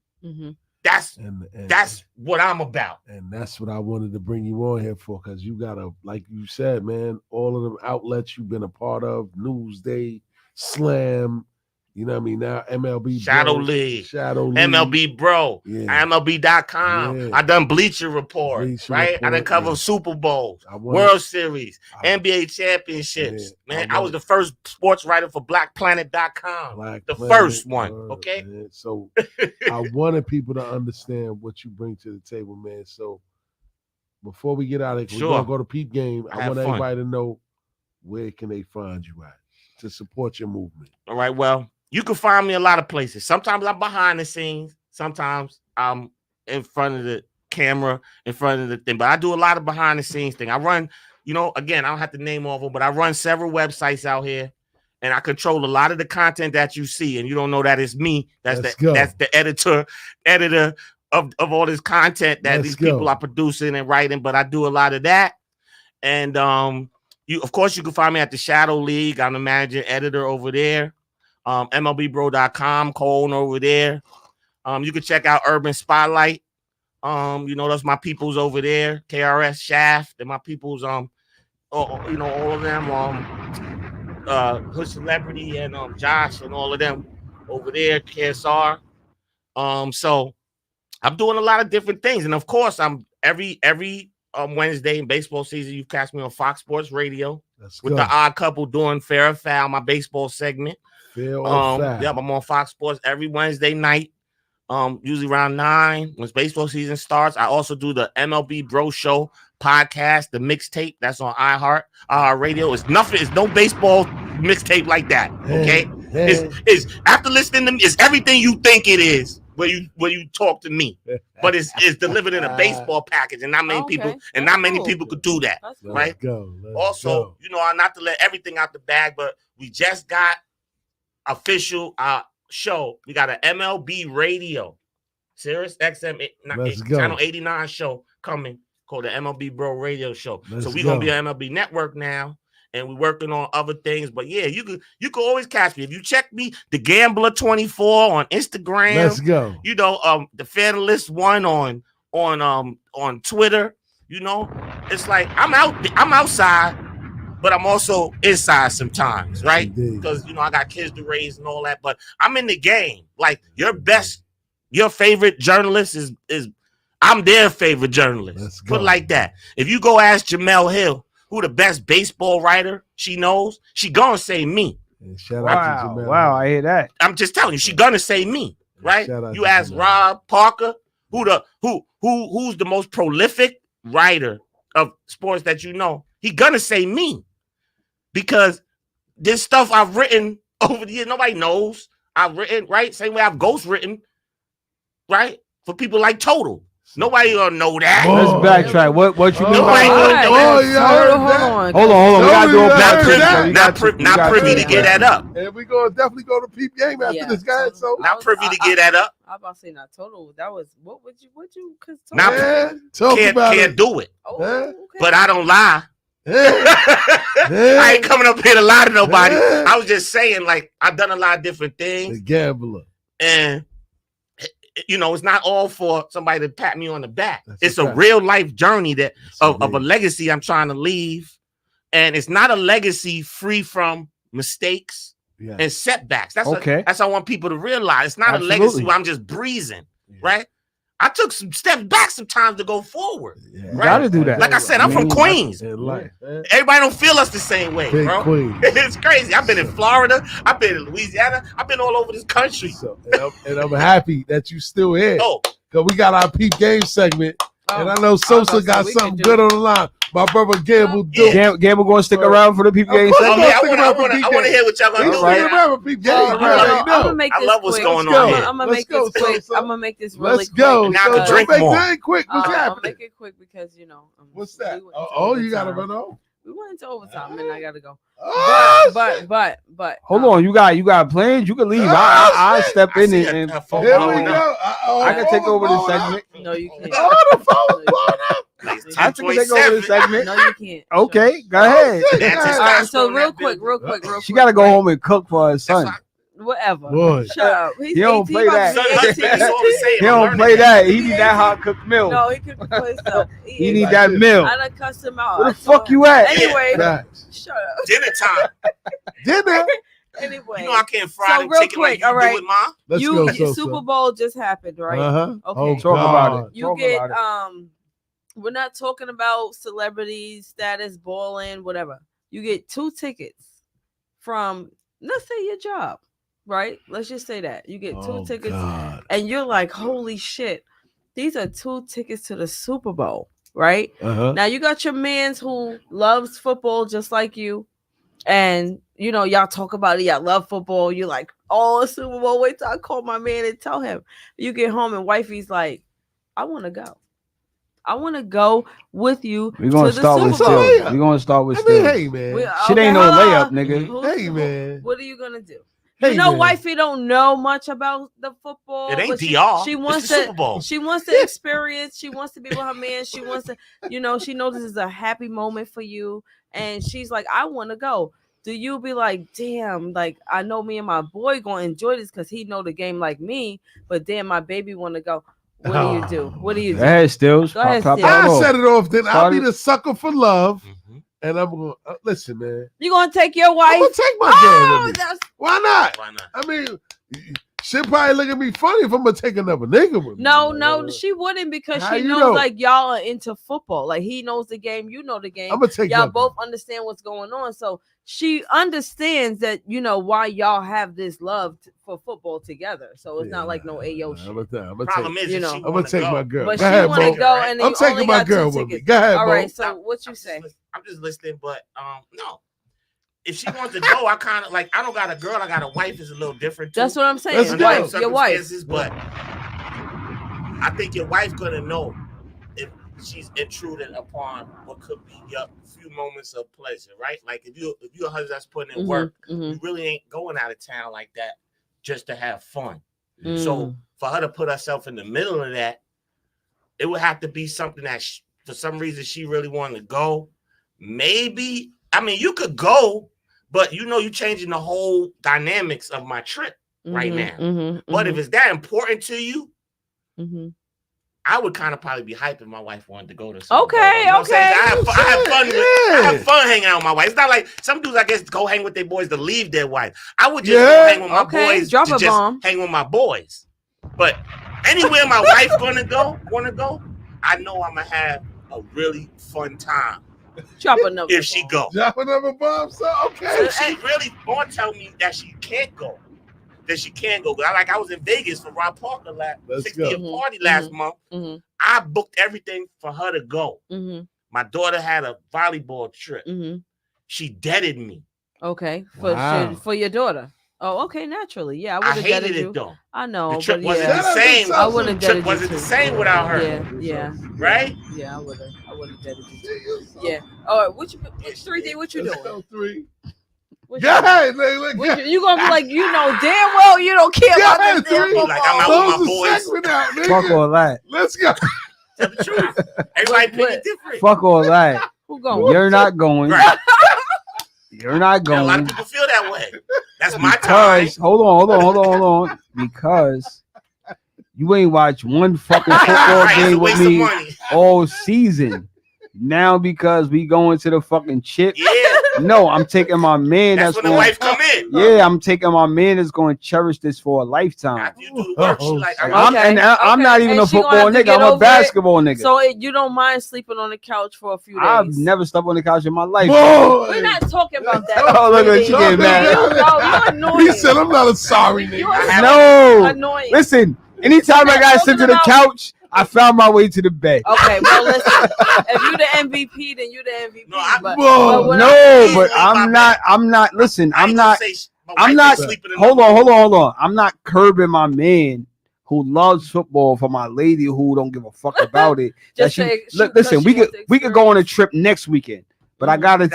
Speaker 6: that's what I'm about.
Speaker 3: And that's what I wanted to bring you on here for, because you got like you said, man, all of them outlets you've been a part of, Newsday, Slam, you know what I mean? Now MLB
Speaker 6: Shadow League, MLB Bro, MLB.com. Yeah. I done Bleacher Report, right? I done cover Super Bowls, World Series, NBA championships. Man, I was the first sports writer for BlackPlanet.com. First one, okay?
Speaker 3: Man. So I wanted people to understand what you bring to the table, man. So before we get out of here, we're going to go to Peep Game. I want everybody to know, where can they find you at to support your movement?
Speaker 6: All right, well, you can find me a lot of places. Sometimes I'm behind the scenes. Sometimes I'm in front of the camera, in front of the thing. But I do a lot of behind the scenes thing. I run, again, I don't have to name all of them, but I run several websites out here, and I control a lot of the content that you see. And you don't know that it's me. That's the editor of all this content that these people are producing and writing. But I do a lot of that. And of course, you can find me at the Shadow League. I'm the managing editor over there. MLBBro.com, Cole over there. You can check out Urban Spotlight. Those my peoples over there. KRS Shaft. They're my peoples. all of them, Hood Celebrity and Josh and all of them over there, KSR. So I'm doing a lot of different things, and of course, I'm every Wednesday in baseball season. You catch me on Fox Sports Radio with the Odd Couple doing Fair or Foul, my baseball segment.
Speaker 3: Fair or Foul.
Speaker 6: Yeah, I'm on Fox Sports every Wednesday night. Usually around 9 when baseball season starts. I also do the MLB Bro Show podcast, the mixtape that's on iHeart Radio. It's no baseball mixtape like that. Okay, it's after listening to me, it's everything you think it is when you talk to me, but it's delivered in a baseball package, and not many people could do that. Right? Let's go. Not to let everything out the bag, but we just got official show. We got an MLB radio, Sirius XM channel 89 show coming called the MLB Bro Radio Show. So we're gonna be on MLB Network now, and we're working on other things. But yeah, you could always catch me if you check me, the Gambler 24 on Instagram.
Speaker 3: Let's go.
Speaker 6: The Fanalist 1 on Twitter. It's like I'm outside, but I'm also inside sometimes, right? Because I got kids to raise and all that. But I'm in the game. Like your favorite journalist is I'm their favorite journalist. Put it like that. If you go ask Jamel Hill who the best baseball writer she knows, she gonna say me.
Speaker 3: Shout out to Jamel.
Speaker 5: Wow, I hear that.
Speaker 6: I'm just telling you, she gonna say me, right? You ask Rob Parker who's the most prolific writer of sports that you know, he gonna say me. Because this stuff I've written over the years, nobody knows. I've written, right? Same way I've ghost written, right? For people like Total. Nobody gonna know that.
Speaker 5: Let's backtrack. What you mean by
Speaker 4: Hold
Speaker 5: on. We gotta do a
Speaker 6: not privy to get that up.
Speaker 3: And we gonna definitely go to Peep Game after this guy. So
Speaker 6: not privy to get that up.
Speaker 4: I was about to say not Total. That was what would you cause
Speaker 6: can't do it.
Speaker 4: Okay.
Speaker 6: But I don't lie. I ain't coming up here to lie to nobody. I was just saying, like, I've done a lot of different things.
Speaker 3: The Gambler.
Speaker 6: And it's not all for somebody to pat me on the back. It's a real life journey of a legacy I'm trying to leave. And it's not a legacy free from mistakes and setbacks. That's what I want people to realize. It's not a legacy where I'm just breezing, right? I took some steps back sometimes to go forward.
Speaker 5: You gotta do that.
Speaker 6: Like I said, I'm from Queens. Everybody don't feel us the same way, bro. It's crazy. I've been in Florida. I've been in Louisiana. I've been all over this country.
Speaker 3: And I'm happy that you still here. Because we got our Peep Game segment. And I know Sosa got something good on the line. My brother Gamble do.
Speaker 5: Gamble going to stick around for the Peep Game segment?
Speaker 6: I want to hear what y'all going to do.
Speaker 4: I
Speaker 6: love what's going on here.
Speaker 4: I'm going to make this quick. I'm going to make this really quick.
Speaker 3: Let's go.
Speaker 6: Now I can drink more.
Speaker 3: Quick. What's happening?
Speaker 4: I'll make it quick because,
Speaker 3: What's that? You got to run off?
Speaker 4: We went into overtime and I got to go. But
Speaker 5: hold on, you got plans? You can leave. I step in and
Speaker 3: here we go.
Speaker 5: I can take over this segment.
Speaker 4: No, you can't.
Speaker 3: The phone is blowing up.
Speaker 5: I can take over this segment.
Speaker 4: No, you can't.
Speaker 5: Okay, go ahead.
Speaker 4: So real quick.
Speaker 5: She got to go home and cook for her son.
Speaker 4: Whatever.
Speaker 3: Boy.
Speaker 4: Shut up.
Speaker 5: He don't play that.
Speaker 6: He
Speaker 5: don't play that. He need that hot cooked meal.
Speaker 4: No, he can play stuff.
Speaker 5: He need that meal.
Speaker 4: I done cussed him out.
Speaker 5: Where the fuck you at?
Speaker 4: Anyway,
Speaker 3: shut
Speaker 4: up.
Speaker 6: Dinner time.
Speaker 4: Anyway,
Speaker 6: I can't fry the chicken like you do with Mom.
Speaker 3: Let's go,
Speaker 4: Super Bowl just happened, right? Okay.
Speaker 5: Talk about it.
Speaker 4: You get we're not talking about celebrities, status, balling, whatever. You get 2 tickets from, let's say, your job, right? Let's just say that. You get 2 tickets and you're like, holy shit, these are 2 tickets to the Super Bowl, right? Now you got your mans who loves football just like you. And, y'all talk about it. Y'all love football. You're like, Super Bowl. Wait till I call my man and tell him. You get home and wifey's like, I want to go. I want to go with you.
Speaker 5: We're going to start with Stills. We're going to start with Stills.
Speaker 3: Hey, man.
Speaker 5: Shit ain't no layup, nigga.
Speaker 3: Hey, man.
Speaker 4: What are you going to do?
Speaker 3: Hey,
Speaker 4: wifey don't know much about the football.
Speaker 6: It ain't DR.
Speaker 4: She wants
Speaker 6: Super Bowl.
Speaker 4: She wants to experience. She wants to be with her man. She wants to, she knows this is a happy moment for you. And she's like, I want to go. Do you be like, damn, like, I know me and my boy going to enjoy this because he know the game like me, but damn, my baby want to go. What do you do? What do you do?
Speaker 5: Go ahead, Stills.
Speaker 4: Go ahead, Stills.
Speaker 3: I set it off then. I'll be the sucker for love. and I'm going to listen, man.
Speaker 4: You gonna take your wife?
Speaker 3: I'm gonna take my girl with me. Why not?
Speaker 6: Why not?
Speaker 3: I mean, she'll probably look at me funny if I'm gonna take another nigga with me.
Speaker 4: No, she wouldn't because
Speaker 3: How
Speaker 4: she
Speaker 3: you
Speaker 4: knows
Speaker 3: know?
Speaker 4: like y'all are into football. Like he knows the game, you know the game.
Speaker 3: I'm gonna take
Speaker 4: y'all
Speaker 3: my
Speaker 4: both
Speaker 3: girl.
Speaker 4: understand what's going on, so she understands that why y'all have this love for football together. So it's not like no AO shit.
Speaker 3: I'm gonna
Speaker 6: Problem
Speaker 3: take,
Speaker 6: is,
Speaker 4: you
Speaker 6: if
Speaker 4: know.
Speaker 6: she
Speaker 3: I'm gonna
Speaker 6: wanna
Speaker 3: take
Speaker 6: go,
Speaker 3: my girl.
Speaker 4: But
Speaker 3: Go
Speaker 4: she
Speaker 3: ahead,
Speaker 4: want to
Speaker 3: Mo.
Speaker 4: go, and
Speaker 3: I'm
Speaker 4: you
Speaker 3: taking
Speaker 4: only
Speaker 3: my
Speaker 4: got
Speaker 3: girl
Speaker 4: 2
Speaker 3: with me.
Speaker 4: tickets.
Speaker 3: Go ahead,
Speaker 4: All
Speaker 3: Mo.
Speaker 4: right, so what you say?
Speaker 6: I'm just listening, but no. If she wants to go, I kind of like. I don't got a girl. I got a wife. Is a little different. Too.
Speaker 4: That's what I'm saying.
Speaker 3: Let's go.
Speaker 4: Wife, your wife.
Speaker 6: Circumstances, but I think your wife gonna know if she's intruding upon what could be your few moments of pleasure, right? Like if you're a husband that's putting in work, you really ain't going out of town like that just to have fun. So for her to put herself in the middle of that, it would have to be something that for some reason she really wanted to go. Maybe, I mean, you could go, but you're changing the whole dynamics of my trip right now. But if it's that important to you, I would kind of probably be hyping my wife wanted to go to something.
Speaker 4: Okay,
Speaker 6: you know what I'm saying? I have fun hanging out with my wife. It's not like some dudes, I guess, go hang with their boys to leave their wife. I would just go hang with my boys
Speaker 4: drop
Speaker 6: to
Speaker 4: a
Speaker 6: just
Speaker 4: bomb.
Speaker 6: hang with my boys. But anywhere my wife want to go, I know I'm going to have a really fun time.
Speaker 4: Drop another
Speaker 6: if she go.
Speaker 3: Drop another bomb, so okay.
Speaker 6: So she really gonna tell me that she can't go. That she can go. I was in Vegas for Rob Parker 60th party last month. I booked everything for her to go. My daughter had a volleyball trip. She deaded me.
Speaker 4: Okay, for your daughter. Oh, okay, naturally. Yeah,
Speaker 6: I hated it though.
Speaker 4: I know.
Speaker 6: The trip
Speaker 4: but
Speaker 6: wasn't the same.
Speaker 4: I would have deaded you.
Speaker 6: Wasn't the same without her.
Speaker 4: Yeah.
Speaker 6: Right?
Speaker 4: Yeah, I would have deaded you. Yeah. All right, what 3D? What you doing?
Speaker 3: Go 3.
Speaker 4: What
Speaker 3: Go ahead,
Speaker 4: you gonna be like, damn well you don't care about this damn football.
Speaker 6: Like I'm out with my boys.
Speaker 5: Fuck all that.
Speaker 3: Let's go.
Speaker 6: Tell the truth. Everybody pick it different.
Speaker 5: Fuck all that.
Speaker 4: Who going?
Speaker 5: You're not going.
Speaker 6: Right.
Speaker 5: You're not going.
Speaker 6: A lot of people feel that way. That's my time.
Speaker 5: Hold on. Because you ain't watched one fucking football game with me all season. Now because we going to the fucking chip.
Speaker 6: Yeah.
Speaker 5: No, I'm taking my man.
Speaker 6: That's when the wife come in.
Speaker 5: Yeah, I'm taking my man that's going to cherish this for a lifetime.
Speaker 6: After you do the work, she like,
Speaker 5: I'm not even a football nigga. I'm a basketball nigga.
Speaker 4: So you don't mind sleeping on the couch for a few days?
Speaker 5: I've never slept on the couch in my life.
Speaker 4: We're not talking about that.
Speaker 5: Oh, look at you getting mad.
Speaker 4: You're annoying.
Speaker 3: He said, I'm not a sorry nigga.
Speaker 5: No.
Speaker 4: Annoying.
Speaker 5: Listen, anytime I got sent to the couch, I found my way to the bed.
Speaker 4: Okay, well, listen. If you the MVP, then you the MVP.
Speaker 5: But I'm not. Listen, I'm not. Hold on. I'm not curbing my man who loves football for my lady who don't give a fuck about it. Listen, we could go on a trip next weekend. But I gotta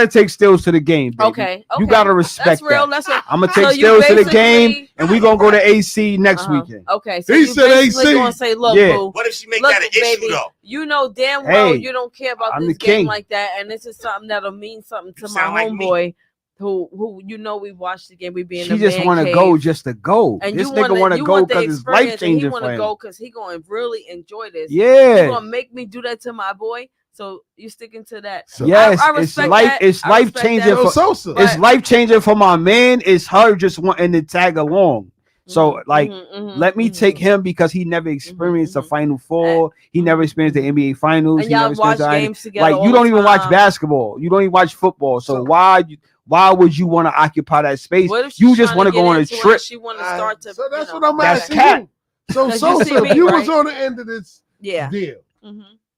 Speaker 5: take Stills to the game, baby.
Speaker 4: Okay.
Speaker 5: You gotta respect
Speaker 4: that's real.
Speaker 5: that.
Speaker 4: That's real.
Speaker 5: I'm gonna take Stills to the game, and we gonna go to AC next weekend.
Speaker 4: Okay, so
Speaker 3: he said AC.
Speaker 4: Gonna say, look, boo,
Speaker 6: what if she make that an issue though?
Speaker 4: You know damn well you don't care about this game like that, and this is something that'll mean something to my homeboy. Who we watched the game. We be in the
Speaker 5: just want to go just to go.
Speaker 4: And
Speaker 5: this nigga want to go because it's life changing. He
Speaker 4: want to go because he gonna really enjoy this.
Speaker 5: Yeah,
Speaker 4: he gonna make me do that to my boy. So you sticking to that?
Speaker 5: So yes,
Speaker 4: I respect that.
Speaker 5: It's life changing. It's life changing for my man. It's her just wanting to tag along. So let me take him because he never experienced a Final Four. He never experienced the NBA Finals.
Speaker 4: And y'all watch games together.
Speaker 5: Like you don't even watch basketball. You don't even watch football. So why would you want to occupy that space? You just want to go on a trip.
Speaker 4: She want to start to.
Speaker 3: So that's what I'm asking you. So if you was on the end of this deal.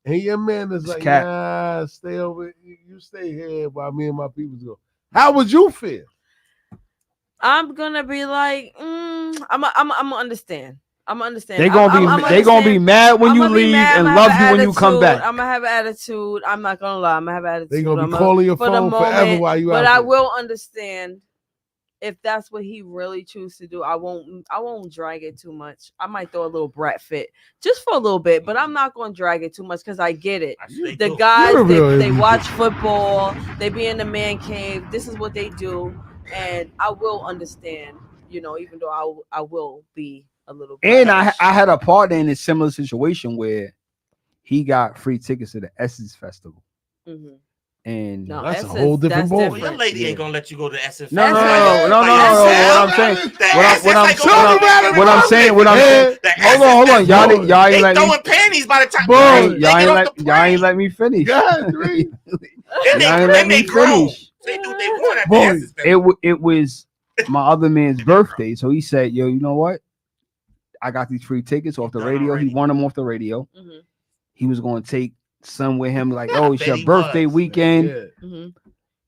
Speaker 3: And your man is like, nah, stay over. You stay here while me and my people go. How would you feel?
Speaker 4: I'm gonna be like, I'm gonna understand. I'm gonna understand.
Speaker 5: They gonna be mad when you leave and love you when you come back.
Speaker 4: I'm gonna have an attitude. I'm not gonna lie. I'm gonna have an attitude.
Speaker 3: They gonna be calling your phone forever while you out.
Speaker 4: But I will understand if that's what he really chooses to do. I won't drag it too much. I might throw a little brat fit just for a little bit, but I'm not gonna drag it too much because I get it. The guys they watch football. They be in the man cave. This is what they do, and I will understand. Even though I will be a little.
Speaker 5: And I had a partner in a similar situation where he got free tickets to the Essence Festival.
Speaker 4: Mm-hmm.
Speaker 5: And
Speaker 4: No,
Speaker 3: That's a
Speaker 4: Essence,
Speaker 3: whole different
Speaker 4: that's
Speaker 3: ball.
Speaker 6: Well,
Speaker 4: different.
Speaker 6: your lady ain't gonna let you go to Essence.
Speaker 5: No,
Speaker 6: Fest.
Speaker 5: no. Hold on. Y'all ain't let me.
Speaker 6: throwing panties by the time
Speaker 3: Boy.
Speaker 5: Y'all ain't let me finish.
Speaker 3: God, three.
Speaker 6: And
Speaker 5: Y'all ain't let me
Speaker 6: they grown.
Speaker 5: finish.
Speaker 6: They do what they want at the
Speaker 3: Boy.
Speaker 6: Essence Fest.
Speaker 5: It was my other man's birthday, so he said, "Yo, you know what? I got these free tickets off the
Speaker 6: Done
Speaker 5: radio.
Speaker 6: already.
Speaker 5: He won them off the radio.
Speaker 4: Mm-hmm.
Speaker 5: He was going to take some with him. Like,
Speaker 6: I
Speaker 5: oh, it's
Speaker 6: bet
Speaker 5: your
Speaker 6: he
Speaker 5: birthday
Speaker 6: was.
Speaker 5: weekend."
Speaker 3: Yeah.
Speaker 4: Mm-hmm.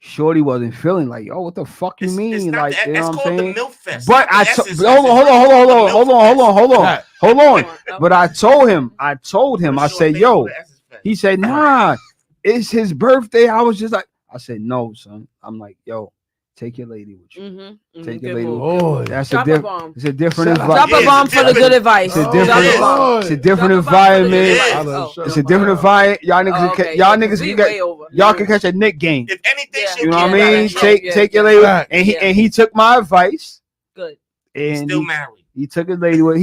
Speaker 5: Shorty wasn't feeling like, oh, what the fuck you
Speaker 6: It's
Speaker 5: mean?
Speaker 6: not
Speaker 5: Like,
Speaker 6: the,
Speaker 5: you know
Speaker 6: it's
Speaker 5: what I'm
Speaker 6: called
Speaker 5: saying?
Speaker 6: the MILF Fest.
Speaker 5: But
Speaker 6: not
Speaker 5: I
Speaker 6: the
Speaker 5: to-
Speaker 6: Essence
Speaker 5: hold
Speaker 6: Fest.
Speaker 5: on.
Speaker 6: It's the MILF Fest.
Speaker 5: But I told him, I
Speaker 6: Sure
Speaker 5: said,
Speaker 6: thing
Speaker 5: yo,
Speaker 6: for the Essence Fest.
Speaker 5: he said, nah, it's his birthday. I was just like, I said, no, son. I'm like, yo, take your lady with you.
Speaker 4: Mm-hmm.
Speaker 5: Take your
Speaker 4: Good
Speaker 5: lady
Speaker 4: move.
Speaker 5: with you.
Speaker 3: Boy.
Speaker 5: That's
Speaker 4: Drop
Speaker 5: a
Speaker 4: a
Speaker 5: different.
Speaker 4: bomb.
Speaker 5: It's a different
Speaker 3: Shut up.
Speaker 4: Drop
Speaker 5: environment.
Speaker 4: a bomb for the good advice.
Speaker 5: It's a
Speaker 3: Oh,
Speaker 5: different.
Speaker 6: It is.
Speaker 3: Lord.
Speaker 5: It's a different
Speaker 4: Drop a bomb for the good
Speaker 5: environment.
Speaker 6: It
Speaker 4: advice.
Speaker 3: is.
Speaker 4: Oh,
Speaker 5: It's a
Speaker 3: Shut
Speaker 5: different
Speaker 3: up.
Speaker 5: environment. Y'all niggas,
Speaker 4: Oh, okay.
Speaker 5: y'all
Speaker 4: Yeah,
Speaker 5: niggas,
Speaker 4: we
Speaker 5: you get,
Speaker 4: way over.
Speaker 5: y'all can catch a Nick game.
Speaker 6: If anything,
Speaker 4: Yeah.
Speaker 6: she'll
Speaker 5: You know what I
Speaker 6: give you
Speaker 5: mean?
Speaker 6: that.
Speaker 5: Take your lady,
Speaker 3: Right.
Speaker 5: and
Speaker 4: Yeah.
Speaker 5: he took my advice,
Speaker 4: Good.
Speaker 6: He's
Speaker 5: and
Speaker 6: still married.
Speaker 5: he took his lady with.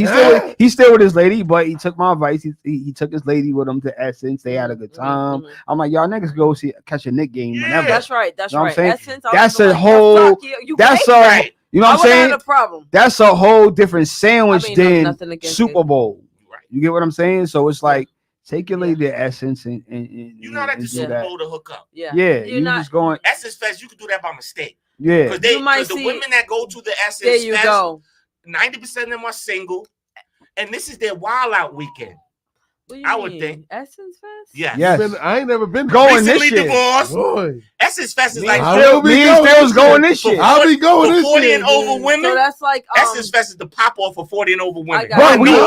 Speaker 5: He's still with his lady, but he took my advice. He took his lady with him to Essence. They had a good time.
Speaker 4: Mhm.
Speaker 5: I'm like, y'all niggas go catch a Nick game whenever.
Speaker 4: That's right. That's
Speaker 5: You know what I'm
Speaker 4: right.
Speaker 5: saying?
Speaker 4: Essence. I
Speaker 5: That's
Speaker 4: was
Speaker 5: a
Speaker 4: like,
Speaker 5: whole.
Speaker 4: fuck you
Speaker 5: That's
Speaker 4: gay?
Speaker 5: a.
Speaker 6: Right.
Speaker 5: You know
Speaker 4: I
Speaker 5: what I'm
Speaker 4: would have
Speaker 5: saying?
Speaker 4: had a problem.
Speaker 5: That's a whole different sandwich
Speaker 4: I mean,
Speaker 5: than
Speaker 4: nothing against
Speaker 5: Super
Speaker 4: it.
Speaker 5: Bowl.
Speaker 6: Right.
Speaker 5: You get what I'm saying? So it's like take your
Speaker 4: Yeah.
Speaker 5: lady to Essence and
Speaker 6: You're not at the
Speaker 5: do
Speaker 6: Super
Speaker 5: that.
Speaker 6: Bowl to hook up.
Speaker 4: Yeah.
Speaker 5: Yeah,
Speaker 4: You're
Speaker 5: you
Speaker 4: not.
Speaker 5: just going.
Speaker 6: Essence Fest, you can do that by mistake.
Speaker 5: Yeah,
Speaker 6: Because
Speaker 4: You might
Speaker 6: the
Speaker 4: see-
Speaker 6: women that go to the Essence
Speaker 4: There you
Speaker 6: Fest,
Speaker 4: go.
Speaker 6: 90% of them are single, and this is their wild out weekend.
Speaker 4: What do you
Speaker 6: I would
Speaker 4: mean?
Speaker 6: think.
Speaker 4: Essence Fest.
Speaker 6: Yes.
Speaker 5: Yes.
Speaker 3: I ain't never been
Speaker 5: Going this
Speaker 6: Recently
Speaker 5: year.
Speaker 6: divorced.
Speaker 3: Boy.
Speaker 6: Essence Fest is
Speaker 5: Me
Speaker 6: like
Speaker 3: I
Speaker 5: and
Speaker 3: will be
Speaker 5: Stills
Speaker 3: going
Speaker 5: going
Speaker 3: this
Speaker 5: this
Speaker 6: for
Speaker 5: year.
Speaker 3: I'll be going
Speaker 6: for
Speaker 3: this
Speaker 6: 40
Speaker 3: year,
Speaker 6: and over
Speaker 3: man.
Speaker 6: women.
Speaker 4: So that's like
Speaker 6: Essence Fest is the pop off for 40 and over women.
Speaker 4: got
Speaker 5: But
Speaker 4: it.
Speaker 5: we,
Speaker 3: know.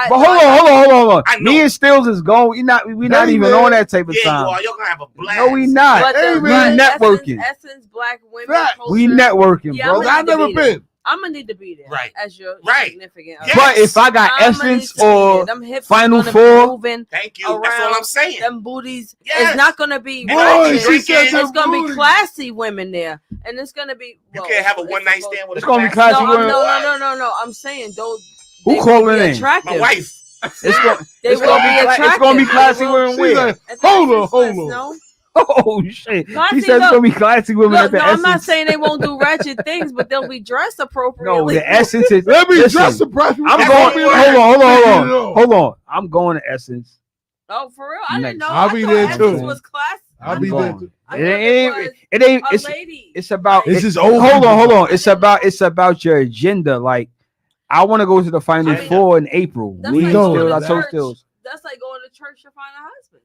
Speaker 5: but hold on.
Speaker 6: I know.
Speaker 5: Me and Stills is going. We not
Speaker 3: Hey,
Speaker 5: even
Speaker 3: man.
Speaker 5: on that type of
Speaker 6: Yeah, you
Speaker 5: time.
Speaker 6: are. You're gonna have a blast.
Speaker 5: No, we not.
Speaker 4: But
Speaker 3: Hey,
Speaker 4: the
Speaker 3: man.
Speaker 5: We networking.
Speaker 4: Essence Black women
Speaker 3: Facts.
Speaker 4: culture.
Speaker 5: We networking,
Speaker 4: Yeah,
Speaker 5: bro.
Speaker 4: I'm
Speaker 3: I've never been.
Speaker 4: I'm gonna need to be there,
Speaker 6: Right.
Speaker 4: As your
Speaker 6: Right.
Speaker 4: significant.
Speaker 6: Yes.
Speaker 5: But if I got
Speaker 4: I'm gonna need
Speaker 5: Essence
Speaker 4: to be there.
Speaker 5: or
Speaker 4: them hips
Speaker 5: Final
Speaker 4: is gonna be
Speaker 5: Four,
Speaker 4: moving
Speaker 6: Thank you.
Speaker 4: around.
Speaker 6: That's all I'm saying.
Speaker 4: Them booties.
Speaker 6: Yes.
Speaker 4: It's not gonna be.
Speaker 6: And I
Speaker 3: Boy,
Speaker 6: be
Speaker 3: she
Speaker 6: drinking.
Speaker 3: said
Speaker 4: It's
Speaker 3: them
Speaker 4: gonna be
Speaker 3: booties.
Speaker 4: classy women there, and it's gonna be.
Speaker 6: You
Speaker 4: well,
Speaker 6: can't have a
Speaker 4: it's
Speaker 6: one night
Speaker 4: supposed-
Speaker 6: stand with
Speaker 5: It's
Speaker 6: a
Speaker 5: gonna be
Speaker 6: classy
Speaker 5: classy
Speaker 4: No,
Speaker 5: women.
Speaker 4: no. I'm saying those.
Speaker 5: Who
Speaker 4: they will
Speaker 5: calling
Speaker 4: be
Speaker 5: in?
Speaker 4: attractive.
Speaker 6: My wife.
Speaker 5: It's going.
Speaker 4: They
Speaker 5: It's
Speaker 4: will
Speaker 5: gonna
Speaker 4: be
Speaker 5: be.
Speaker 4: attractive.
Speaker 5: It's gonna be classy
Speaker 4: They will-
Speaker 5: women.
Speaker 3: She's
Speaker 5: Where?
Speaker 3: like,
Speaker 4: At the
Speaker 3: hold
Speaker 4: Essence
Speaker 3: on.
Speaker 4: Fest, no?
Speaker 5: Oh shit!
Speaker 4: Classy,
Speaker 5: He said it's
Speaker 4: look.
Speaker 5: gonna be classy women
Speaker 4: Look,
Speaker 5: at the
Speaker 4: no,
Speaker 5: Essence.
Speaker 4: I'm not saying they won't do ratchet things, but they'll be dressed appropriately.
Speaker 5: No, the Essence is.
Speaker 3: Let me
Speaker 5: Listen,
Speaker 3: dress surprise.
Speaker 5: I'm
Speaker 6: That's
Speaker 5: going.
Speaker 6: what we want.
Speaker 5: Hold on. I'm going to Essence.
Speaker 4: Oh, for real? I didn't
Speaker 5: Next.
Speaker 4: know.
Speaker 3: I'll
Speaker 4: I
Speaker 3: be
Speaker 4: thought
Speaker 3: there,
Speaker 4: Essence
Speaker 3: too.
Speaker 4: was classy.
Speaker 3: I'll
Speaker 5: I'm
Speaker 3: be there.
Speaker 5: going.
Speaker 3: Too.
Speaker 4: I
Speaker 5: It
Speaker 4: thought
Speaker 5: ain't.
Speaker 4: was
Speaker 5: It ain't.
Speaker 4: a
Speaker 5: It's.
Speaker 4: lady.
Speaker 5: It's about.
Speaker 3: This
Speaker 5: it-
Speaker 3: is old.
Speaker 5: Hold on.
Speaker 3: people.
Speaker 5: It's about your agenda. Like, I want to go to the Final
Speaker 6: Agenda.
Speaker 5: Four in April.
Speaker 4: That's
Speaker 5: Me
Speaker 3: like
Speaker 5: and
Speaker 3: going
Speaker 5: Stills.
Speaker 3: to
Speaker 5: I told
Speaker 4: church.
Speaker 5: Stills.
Speaker 4: That's like going to church to find a husband.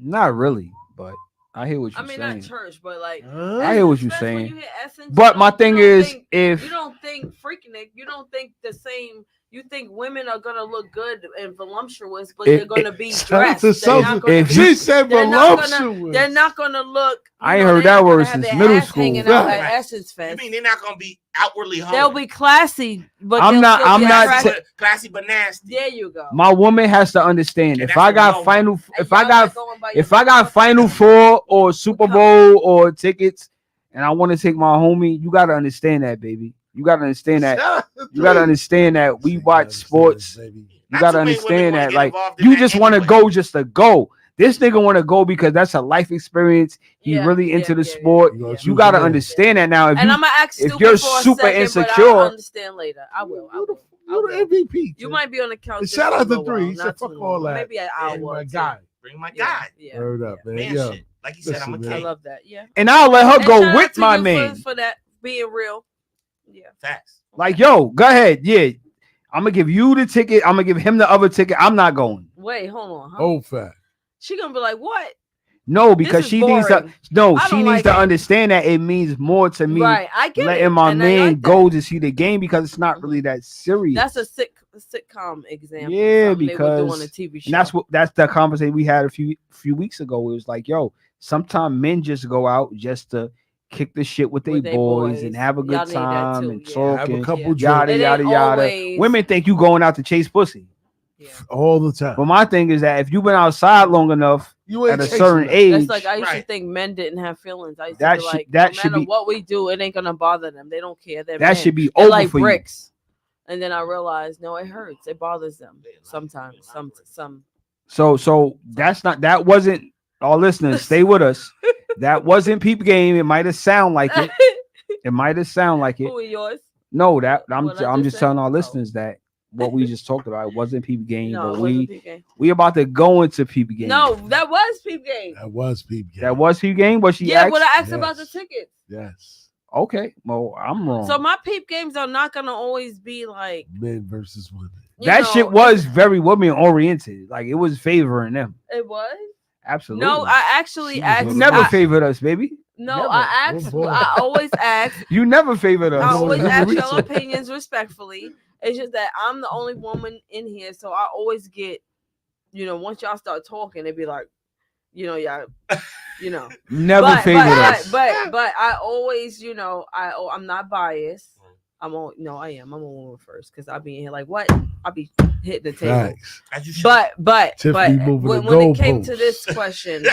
Speaker 5: Not really, but I hear what you're
Speaker 4: I mean,
Speaker 5: saying.
Speaker 4: not church, but like.
Speaker 5: I hear what you're
Speaker 4: Essence Fest, when
Speaker 5: saying.
Speaker 4: you hear Essence,
Speaker 5: But
Speaker 4: you
Speaker 5: my
Speaker 4: don't-
Speaker 5: thing
Speaker 4: you don't
Speaker 5: is,
Speaker 4: think-
Speaker 5: if
Speaker 4: you don't think freaking, you don't think the same. You think women are gonna look good and voluptuous, but
Speaker 5: If-
Speaker 4: they're gonna be
Speaker 3: Shout out
Speaker 4: dressed.
Speaker 3: to
Speaker 4: They're
Speaker 3: Sosa.
Speaker 4: not gonna
Speaker 5: If
Speaker 4: be-
Speaker 5: you-
Speaker 3: She said
Speaker 4: they're not gonna.
Speaker 3: voluptuous.
Speaker 4: They're not gonna look.
Speaker 5: I ain't heard that word since middle school.
Speaker 4: Hanging out
Speaker 3: Right.
Speaker 4: at Essence
Speaker 6: You
Speaker 4: Fest.
Speaker 6: mean they're not gonna be outwardly hung?
Speaker 4: They'll be classy, but
Speaker 5: I'm
Speaker 4: they'll
Speaker 5: not-
Speaker 4: still
Speaker 5: I'm
Speaker 4: be
Speaker 5: not
Speaker 4: attractive.
Speaker 6: classy but nasty.
Speaker 4: There you go.
Speaker 5: my woman has to understand,
Speaker 6: And
Speaker 5: if
Speaker 6: that's
Speaker 5: I
Speaker 6: what we
Speaker 5: got
Speaker 6: don't
Speaker 5: final,
Speaker 6: want.
Speaker 5: if I got
Speaker 4: If
Speaker 5: Final Four or Super Bowl or tickets, and I want to take my homie, you gotta understand that, baby. You gotta understand that. You gotta understand that we watch sports. You
Speaker 6: Not
Speaker 5: gotta
Speaker 6: too many women
Speaker 5: understand
Speaker 6: wanna
Speaker 5: that.
Speaker 6: get
Speaker 5: Like,
Speaker 6: involved in
Speaker 5: you
Speaker 6: that
Speaker 5: just want to
Speaker 6: anyway.
Speaker 5: go just to go. This nigga want to go because that's a life experience. He really into the sport. You gotta understand that now. If
Speaker 4: And
Speaker 5: you
Speaker 4: I'm gonna act
Speaker 5: if
Speaker 4: stupid
Speaker 5: you're
Speaker 4: for a
Speaker 5: super
Speaker 4: second,
Speaker 5: insecure,
Speaker 4: but I'll understand later. I will.
Speaker 3: You the MVP.
Speaker 4: You might be on the couch.
Speaker 3: Shout
Speaker 4: just
Speaker 3: out
Speaker 4: a
Speaker 3: to
Speaker 4: little
Speaker 3: three.
Speaker 4: while,
Speaker 3: He
Speaker 4: not
Speaker 3: said,
Speaker 4: too
Speaker 3: "Fuck
Speaker 4: long.
Speaker 3: all that."
Speaker 4: Maybe an
Speaker 3: Hey,
Speaker 4: hour.
Speaker 3: my
Speaker 4: or two.
Speaker 3: guy.
Speaker 6: Bring my
Speaker 4: Yeah,
Speaker 6: guy.
Speaker 4: Yeah.
Speaker 3: Word up, man.
Speaker 6: Man
Speaker 3: Yo.
Speaker 6: shit. Like you said, I'm a
Speaker 3: Listen,
Speaker 4: I
Speaker 6: king.
Speaker 4: love that. Yeah.
Speaker 5: and I'll let her
Speaker 4: And
Speaker 5: go
Speaker 4: shout out
Speaker 5: with
Speaker 4: to
Speaker 5: my
Speaker 4: you
Speaker 5: man.
Speaker 4: for that being real. Yeah.
Speaker 6: Facts.
Speaker 5: Like, yo, go ahead. Yeah. I'm gonna give you the ticket. I'm gonna give him the other ticket. I'm not going.
Speaker 4: Wait, hold on. Huh?
Speaker 3: Old fat.
Speaker 4: She gonna be like, what?
Speaker 5: No, because
Speaker 4: is
Speaker 5: she needs to.
Speaker 4: boring.
Speaker 5: No,
Speaker 4: I
Speaker 5: she
Speaker 4: don't
Speaker 5: needs
Speaker 4: like
Speaker 5: to
Speaker 4: it.
Speaker 5: understand that it means more to me
Speaker 4: Right, I get
Speaker 5: letting
Speaker 4: it.
Speaker 5: my
Speaker 4: and I
Speaker 5: man
Speaker 4: like
Speaker 5: go
Speaker 4: that.
Speaker 5: to see the game because it's not really that serious.
Speaker 4: That's a sitcom example.
Speaker 5: Yeah,
Speaker 4: something they would do on
Speaker 5: because
Speaker 4: a TV show.
Speaker 5: and that's the conversation we had a few weeks ago. It was like, yo, sometimes men just go out just to kick the shit with their
Speaker 4: With they
Speaker 5: boys
Speaker 4: boys.
Speaker 5: and have a
Speaker 4: Y'all
Speaker 5: good
Speaker 4: need that
Speaker 5: time
Speaker 4: too,
Speaker 5: and
Speaker 4: yeah.
Speaker 5: talk
Speaker 3: Have a
Speaker 5: and
Speaker 3: couple
Speaker 5: yada
Speaker 4: It
Speaker 5: yada
Speaker 4: ain't
Speaker 5: yada.
Speaker 4: always-
Speaker 5: Women think you going out to chase pussy.
Speaker 4: Yeah.
Speaker 3: All the time.
Speaker 5: But my thing is that if you've been outside long enough
Speaker 3: You ain't
Speaker 5: at a
Speaker 3: chasing
Speaker 5: certain
Speaker 3: them.
Speaker 5: age,
Speaker 4: That's like I used to
Speaker 6: Right.
Speaker 4: think men didn't have feelings. I used
Speaker 5: That
Speaker 4: to be
Speaker 5: should-
Speaker 4: like,
Speaker 5: that
Speaker 4: no
Speaker 5: should
Speaker 4: matter
Speaker 5: be-
Speaker 4: what we do, it ain't gonna bother them. They don't care. They're
Speaker 5: that
Speaker 4: men.
Speaker 5: should be
Speaker 4: They're
Speaker 5: over
Speaker 4: like
Speaker 5: for you.
Speaker 4: bricks. And then I realized, no, it hurts. It bothers them sometimes. Some.
Speaker 5: So that wasn't All listeners, stay with us. That wasn't peep game. It might have sound like it. It might have sound like it.
Speaker 4: Who are yours?
Speaker 5: No, that I'm
Speaker 4: What I
Speaker 5: just
Speaker 4: said?
Speaker 5: telling our listeners that what we just talked about, it wasn't peep game,
Speaker 4: No,
Speaker 5: but
Speaker 4: it wasn't peep game.
Speaker 5: we about to go into peep game.
Speaker 4: No, that was peep game.
Speaker 3: That was peep game.
Speaker 5: That was peep game, but she
Speaker 4: Yeah,
Speaker 5: asked.
Speaker 4: but I asked
Speaker 3: Yes.
Speaker 4: about the tickets.
Speaker 3: Yes.
Speaker 5: Okay, well, I'm wrong.
Speaker 4: So my peep games are not gonna always be like
Speaker 3: Men versus women.
Speaker 5: that shit was very women oriented. Like it was favoring them.
Speaker 4: It was.
Speaker 5: Absolutely.
Speaker 4: No, I actually
Speaker 3: She was
Speaker 4: asked.
Speaker 5: you never
Speaker 4: I,
Speaker 5: favored us, baby.
Speaker 4: No,
Speaker 5: never.
Speaker 4: I asked.
Speaker 3: Oh, boy.
Speaker 4: I always ask.
Speaker 5: You never favored us.
Speaker 4: I always
Speaker 3: Never
Speaker 4: ask
Speaker 3: reach
Speaker 4: your
Speaker 3: it.
Speaker 4: opinions respectfully. It's just that I'm the only woman in here, so I always get, once y'all start talking, they be like, y'all,
Speaker 5: Never
Speaker 4: but,
Speaker 5: favored
Speaker 4: but,
Speaker 5: us.
Speaker 4: but I always, I'm not biased. I am. I'm a woman first because I be in here like what? I be hitting the table.
Speaker 3: Thanks.
Speaker 6: As you should.
Speaker 4: But
Speaker 3: Tiffany moving
Speaker 4: when,
Speaker 3: the
Speaker 4: when it came to
Speaker 3: goalposts.
Speaker 4: this question,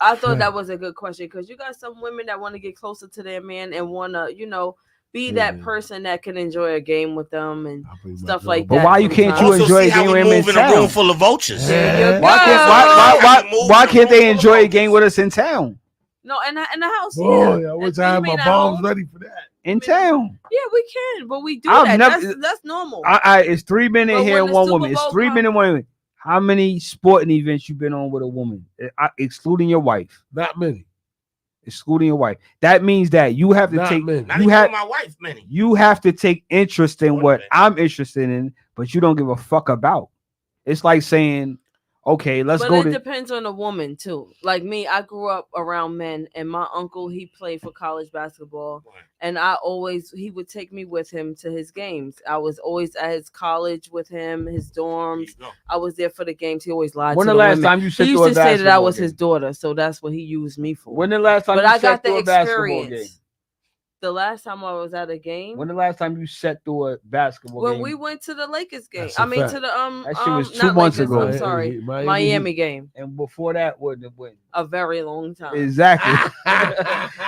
Speaker 4: I thought
Speaker 3: Right.
Speaker 4: that was a good question because you got some women that want to get closer to their man and want to, be that
Speaker 3: Yeah.
Speaker 4: person that can enjoy a game with them and
Speaker 3: I'll bring my
Speaker 4: stuff
Speaker 3: girl
Speaker 4: like
Speaker 5: But
Speaker 4: that.
Speaker 5: why you can't you
Speaker 6: Also
Speaker 5: enjoy
Speaker 6: see
Speaker 5: a
Speaker 6: how
Speaker 5: game
Speaker 6: we
Speaker 5: with him in
Speaker 6: move in a room
Speaker 5: town?
Speaker 6: full of vultures.
Speaker 4: There you
Speaker 5: Why can't
Speaker 4: go.
Speaker 5: why can't they enjoy a game with us in town?
Speaker 4: No, in the house.
Speaker 3: Boy,
Speaker 4: yeah.
Speaker 3: I wish
Speaker 4: You
Speaker 3: I had
Speaker 4: mean
Speaker 3: my
Speaker 4: at
Speaker 3: bombs
Speaker 4: home?
Speaker 3: ready for that.
Speaker 5: In town.
Speaker 4: Yeah, we can, but we do
Speaker 5: I've
Speaker 4: that.
Speaker 5: never-
Speaker 4: That's normal.
Speaker 5: It's 3 men in
Speaker 4: But
Speaker 5: here
Speaker 4: when
Speaker 5: and
Speaker 4: the
Speaker 5: one
Speaker 4: Super
Speaker 5: woman. It's
Speaker 4: Bowl
Speaker 5: 3 men and 1 woman. How many sporting events you been on with a woman? Excluding your wife.
Speaker 3: Not many.
Speaker 5: Excluding your wife. That means that you have to
Speaker 3: Not
Speaker 5: take
Speaker 3: many.
Speaker 6: Not
Speaker 5: you
Speaker 6: even
Speaker 5: have
Speaker 6: my wife, many.
Speaker 5: you have to take interest in
Speaker 6: Sporting
Speaker 5: what
Speaker 6: events.
Speaker 5: I'm interested in, but you don't give a fuck about. It's like saying, okay, let's
Speaker 4: but
Speaker 5: go
Speaker 4: it
Speaker 5: to
Speaker 4: depends on the woman too. Like me, I grew up around men, and my uncle he played for college basketball, and he would take me with him to his games. I was always at his college with him, his dorms. I was there for the games. He always lied.
Speaker 5: when
Speaker 4: to
Speaker 5: the last
Speaker 4: women.
Speaker 5: time you
Speaker 4: He
Speaker 5: sit
Speaker 4: used
Speaker 5: through a
Speaker 4: to say that I
Speaker 5: basketball
Speaker 4: was
Speaker 5: game?
Speaker 4: his daughter, so that's what he used me for.
Speaker 5: When the last time
Speaker 4: but
Speaker 5: you
Speaker 4: I
Speaker 5: sat
Speaker 4: got the
Speaker 5: through a basketball game?
Speaker 4: experience. The last time I was at a game.
Speaker 5: When the last time you sat through a basketball
Speaker 4: When
Speaker 5: game?
Speaker 4: we went to the Lakers game.
Speaker 3: That's a
Speaker 4: I mean
Speaker 3: fact.
Speaker 4: to the
Speaker 5: That shit was 2
Speaker 4: not
Speaker 5: months
Speaker 4: Lakers,
Speaker 5: ago.
Speaker 4: I'm sorry.
Speaker 3: Miami
Speaker 4: Miami
Speaker 3: Heat.
Speaker 4: game.
Speaker 5: And before that, when?
Speaker 4: A very long time.
Speaker 5: Exactly.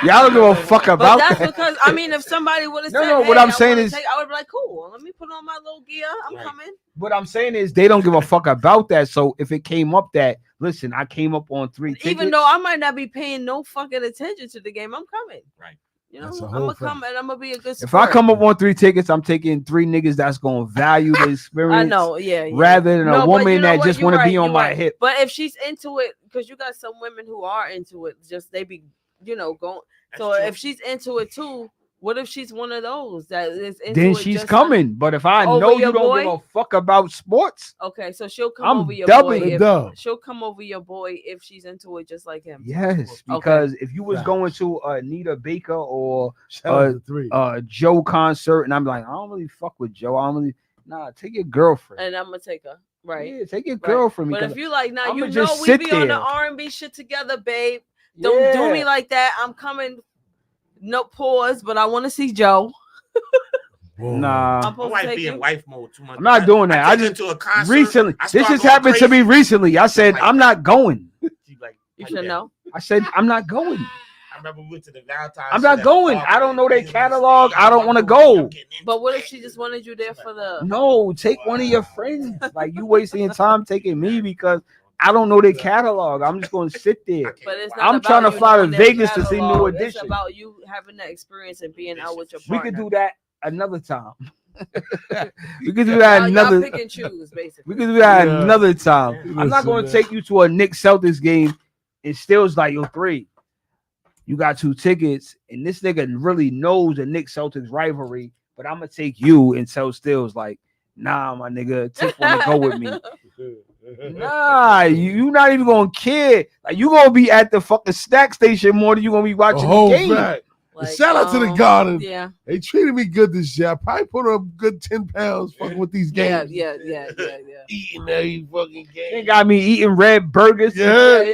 Speaker 5: Y'all don't give a fuck
Speaker 4: But
Speaker 5: about
Speaker 4: that's
Speaker 5: that.
Speaker 4: because if somebody would have
Speaker 5: No,
Speaker 4: said,
Speaker 5: no,
Speaker 4: hey,
Speaker 5: what I'm
Speaker 4: I
Speaker 5: saying
Speaker 4: wanna
Speaker 5: is-
Speaker 4: I would be like, cool, let me put on my little gear. I'm
Speaker 6: Right.
Speaker 4: coming.
Speaker 5: What I'm saying is they don't give a fuck about that. So if it came up that, listen, I came up on 3 tickets.
Speaker 4: Even though I might not be paying no fucking attention to the game, I'm coming.
Speaker 6: Right.
Speaker 3: That's a
Speaker 4: I'm
Speaker 3: whole
Speaker 4: gonna
Speaker 3: fact.
Speaker 4: come and I'm gonna be a good
Speaker 5: if I
Speaker 4: sport.
Speaker 5: come up on 3 tickets, I'm taking 3 niggas that's gonna value the experience.
Speaker 4: I know, yeah.
Speaker 5: Rather than
Speaker 4: No,
Speaker 5: a
Speaker 4: but
Speaker 5: woman
Speaker 4: you know
Speaker 5: that
Speaker 4: what?
Speaker 5: just
Speaker 4: You're
Speaker 5: want to
Speaker 4: right,
Speaker 5: be on
Speaker 4: you're
Speaker 5: my
Speaker 4: right.
Speaker 5: hip.
Speaker 4: But if she's into it, because you got some women who are into it, just they be, going.
Speaker 6: That's
Speaker 4: So
Speaker 6: true.
Speaker 4: if she's into it too, what if she's one of those that is into
Speaker 5: Then
Speaker 4: it
Speaker 5: she's
Speaker 4: just
Speaker 5: coming. But if I
Speaker 4: over
Speaker 5: know you
Speaker 4: your
Speaker 5: don't give
Speaker 4: boy?
Speaker 5: a fuck about sports,
Speaker 4: Okay, so she'll come
Speaker 5: I'm
Speaker 4: over your
Speaker 5: doubling
Speaker 4: boy.
Speaker 3: the
Speaker 4: If,
Speaker 3: dub.
Speaker 4: she'll come over your boy if she's into it just like him.
Speaker 5: yes.
Speaker 4: Okay.
Speaker 5: Because if you was
Speaker 3: Facts.
Speaker 5: going to Anita Baker or
Speaker 3: Shout out to 3.
Speaker 5: Joe concert, and I'm like, I don't really fuck with Joe. I don't really. Nah, take your girlfriend.
Speaker 4: And I'm gonna take her. Right.
Speaker 5: Yeah, take your
Speaker 4: Right.
Speaker 5: girlfriend.
Speaker 4: But
Speaker 5: because
Speaker 4: if you like, now
Speaker 5: I'ma
Speaker 4: you know
Speaker 5: just
Speaker 4: we
Speaker 5: sit
Speaker 4: be on the
Speaker 5: there.
Speaker 4: R&B shit together, babe. Don't do me
Speaker 5: Yeah.
Speaker 4: like that. I'm coming. No pause, but I want to see Joe.
Speaker 5: Nah.
Speaker 4: I'm
Speaker 6: My
Speaker 4: supposed to
Speaker 6: wife
Speaker 4: take
Speaker 6: be in
Speaker 4: you.
Speaker 6: wife mode too much.
Speaker 5: I'm not doing that.
Speaker 6: I
Speaker 5: I
Speaker 6: take her
Speaker 5: just
Speaker 6: to a concert.
Speaker 5: recently.
Speaker 6: I
Speaker 5: This
Speaker 6: start
Speaker 5: just
Speaker 6: going
Speaker 5: happened to me
Speaker 6: crazy.
Speaker 5: recently. I said
Speaker 6: Like
Speaker 5: I'm
Speaker 6: that.
Speaker 5: not going.
Speaker 6: She like,
Speaker 4: You
Speaker 6: like
Speaker 4: should
Speaker 6: that.
Speaker 4: know.
Speaker 5: I said I'm not going.
Speaker 6: I remember we went to the Valentine's.
Speaker 5: I'm
Speaker 6: shit
Speaker 5: not
Speaker 6: at
Speaker 5: going.
Speaker 6: the
Speaker 5: I don't know their
Speaker 6: Niggas
Speaker 5: catalog.
Speaker 6: wanna
Speaker 5: I don't
Speaker 6: stay.
Speaker 5: wanna
Speaker 6: I'm
Speaker 5: go.
Speaker 6: getting into
Speaker 4: But what if
Speaker 6: it.
Speaker 4: she just wanted you there for the?
Speaker 5: No, take one of your friends. Like you wasting your time taking me because I don't know their catalog. I'm just gonna sit there.
Speaker 4: But it's not
Speaker 5: I'm
Speaker 4: about
Speaker 5: trying to
Speaker 4: you
Speaker 5: fly to
Speaker 4: knowing their
Speaker 5: Vegas to see New
Speaker 4: catalog. It's
Speaker 5: Edition.
Speaker 4: about you having that experience and being out with your
Speaker 5: We
Speaker 4: partner.
Speaker 5: could do that another time. We could do that
Speaker 4: Y'all
Speaker 5: another.
Speaker 4: pick and choose, basically.
Speaker 5: We could do that
Speaker 3: Yeah.
Speaker 5: another time.
Speaker 3: Yeah.
Speaker 5: I'm not going to
Speaker 3: Listen,
Speaker 5: take you to a Knicks Celtics game and still's like, yo, 3. You got 2 tickets, and this nigga really knows the Knicks Celtics rivalry, but I'm gonna take you and tell Stills like, nah, my nigga, Tiff wanna go with me. Nah, you not even gonna care. Like you gonna be at the fucking snack station more than you gonna be
Speaker 3: A
Speaker 5: watching the
Speaker 3: whole
Speaker 5: game.
Speaker 3: fact.
Speaker 4: Like,
Speaker 3: Shout out to the Garden.
Speaker 4: Yeah.
Speaker 3: They treated me good this year. I probably put up a good 10 pounds fucking with these
Speaker 4: Yeah,
Speaker 3: games.
Speaker 4: yeah.
Speaker 3: Eating every fucking
Speaker 5: They
Speaker 3: game.
Speaker 5: got me eating red burgers.
Speaker 3: Yeah.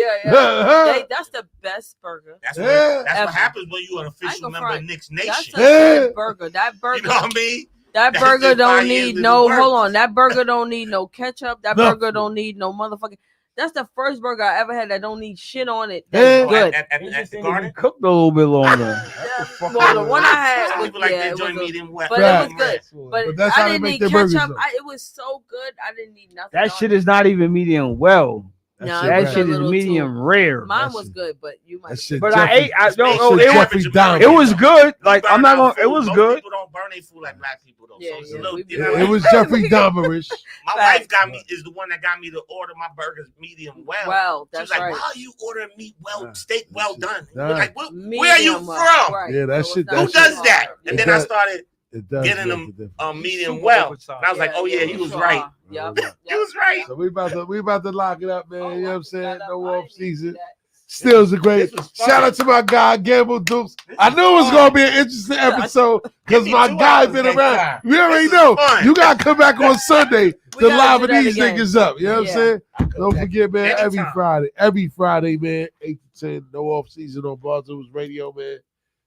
Speaker 4: That's the best burger.
Speaker 6: That's,
Speaker 3: Yeah.
Speaker 6: what, that's
Speaker 4: Ever.
Speaker 6: what happens when you're an
Speaker 4: I
Speaker 6: official
Speaker 4: ain't gonna
Speaker 6: member
Speaker 4: front.
Speaker 6: of Knicks
Speaker 4: That's
Speaker 6: Nation.
Speaker 4: a
Speaker 3: Yeah.
Speaker 4: good burger. That burger.
Speaker 6: You know what I mean?
Speaker 4: That
Speaker 6: That's
Speaker 4: burger
Speaker 6: just
Speaker 4: don't
Speaker 6: fire
Speaker 4: need
Speaker 6: in the
Speaker 4: no.
Speaker 6: works.
Speaker 4: Hold on. That burger don't need no ketchup. That
Speaker 3: Nothing.
Speaker 4: burger don't need no motherfucking. That's the first burger I ever had that don't need shit on it.
Speaker 3: Yeah.
Speaker 4: That's good.
Speaker 6: At the Garden.
Speaker 5: Cooked a little bit longer.
Speaker 4: Well, the one I had was
Speaker 6: People like
Speaker 4: yeah,
Speaker 6: that
Speaker 4: it
Speaker 6: joint
Speaker 4: was a-
Speaker 6: medium wet.
Speaker 4: but
Speaker 3: Right.
Speaker 4: it was good. But,
Speaker 3: But that's how
Speaker 4: I
Speaker 3: they
Speaker 4: didn't
Speaker 3: make
Speaker 4: need
Speaker 3: their
Speaker 4: ketchup.
Speaker 3: burgers, though.
Speaker 4: It was so good. I didn't need nothing.
Speaker 5: That
Speaker 4: on
Speaker 5: shit
Speaker 4: it.
Speaker 5: is not even medium well.
Speaker 4: No,
Speaker 3: shit
Speaker 5: That
Speaker 3: right.
Speaker 5: shit is medium rare.
Speaker 4: Mine
Speaker 3: That
Speaker 4: was
Speaker 3: shit-
Speaker 4: good, but you might.
Speaker 3: That shit
Speaker 5: But
Speaker 3: Jeffrey-
Speaker 5: I ate. I don't know.
Speaker 3: That shit
Speaker 5: It
Speaker 3: Jeffrey
Speaker 5: was.
Speaker 3: Dahmer.
Speaker 5: It was good. Like
Speaker 6: We
Speaker 5: I'm
Speaker 6: burn
Speaker 5: not
Speaker 6: our
Speaker 5: gonna. It
Speaker 6: food.
Speaker 5: was
Speaker 6: Most
Speaker 5: good.
Speaker 6: People don't burn their food like black people though.
Speaker 4: Yeah,
Speaker 6: So it's
Speaker 4: yeah,
Speaker 6: a little.
Speaker 4: we-
Speaker 6: You know,
Speaker 3: It was Jeffrey Dahmerish.
Speaker 6: my
Speaker 4: Facts.
Speaker 6: wife got me is the one that got me to order my burgers medium well.
Speaker 4: Well,
Speaker 6: She was
Speaker 4: that's
Speaker 6: like,
Speaker 4: right.
Speaker 6: "Why are you ordering meat well,
Speaker 3: Nah,
Speaker 6: steak well
Speaker 3: shit
Speaker 6: done?"
Speaker 3: done.
Speaker 6: We're like, where are you
Speaker 4: Medium
Speaker 6: from?
Speaker 4: well, right.
Speaker 3: Yeah, that
Speaker 4: So
Speaker 3: shit-
Speaker 4: it's not
Speaker 6: Who
Speaker 3: that
Speaker 4: too
Speaker 6: does
Speaker 3: shit-
Speaker 6: that?
Speaker 4: hard.
Speaker 6: And
Speaker 3: It
Speaker 6: then I
Speaker 3: does-
Speaker 6: started
Speaker 3: It does
Speaker 6: getting
Speaker 3: make
Speaker 6: them
Speaker 3: a difference.
Speaker 6: medium
Speaker 5: Super
Speaker 6: well.
Speaker 5: oversized.
Speaker 6: And I was like, "Oh yeah, he was
Speaker 4: sure
Speaker 6: right.
Speaker 4: are. Yep.
Speaker 6: He was right."
Speaker 3: So we about to lock it up, man.
Speaker 4: Oh,
Speaker 3: you know what
Speaker 4: I
Speaker 3: I'm saying?
Speaker 4: forgot
Speaker 3: No
Speaker 4: I
Speaker 3: off
Speaker 4: didn't do
Speaker 3: season.
Speaker 4: that.
Speaker 3: Still is a great.
Speaker 6: This was fun.
Speaker 3: Shout out to my guy Gamble Dukes. I knew it was gonna be an interesting episode because
Speaker 6: Give me
Speaker 3: my
Speaker 6: 2
Speaker 3: guy
Speaker 6: hours
Speaker 3: been
Speaker 6: next
Speaker 3: around.
Speaker 6: time.
Speaker 3: We already
Speaker 6: This is
Speaker 3: know.
Speaker 6: fun.
Speaker 3: You gotta come back on Sunday to
Speaker 4: We gotta
Speaker 3: liven
Speaker 4: do that
Speaker 3: these
Speaker 4: again.
Speaker 3: niggas up. You know what I'm
Speaker 4: Yeah.
Speaker 3: saying? Don't forget, man.
Speaker 6: Anytime.
Speaker 3: Every Friday, man. 8 to 10. No off season on Barzoom's radio, man.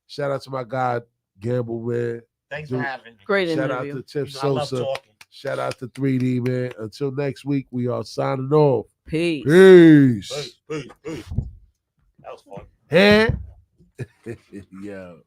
Speaker 3: Shout out to my guy Gamble, man.
Speaker 6: Thanks
Speaker 3: Dude.
Speaker 6: for having me.
Speaker 4: Great
Speaker 3: Shout out
Speaker 4: interview.
Speaker 3: to Tiff
Speaker 6: I love
Speaker 3: Sosa.
Speaker 6: talking.
Speaker 3: Shout out to 3D, man. Until next week, we are signing off.
Speaker 4: Peace.
Speaker 3: Peace.
Speaker 6: Peace. That was fun.
Speaker 3: Hey. Yo.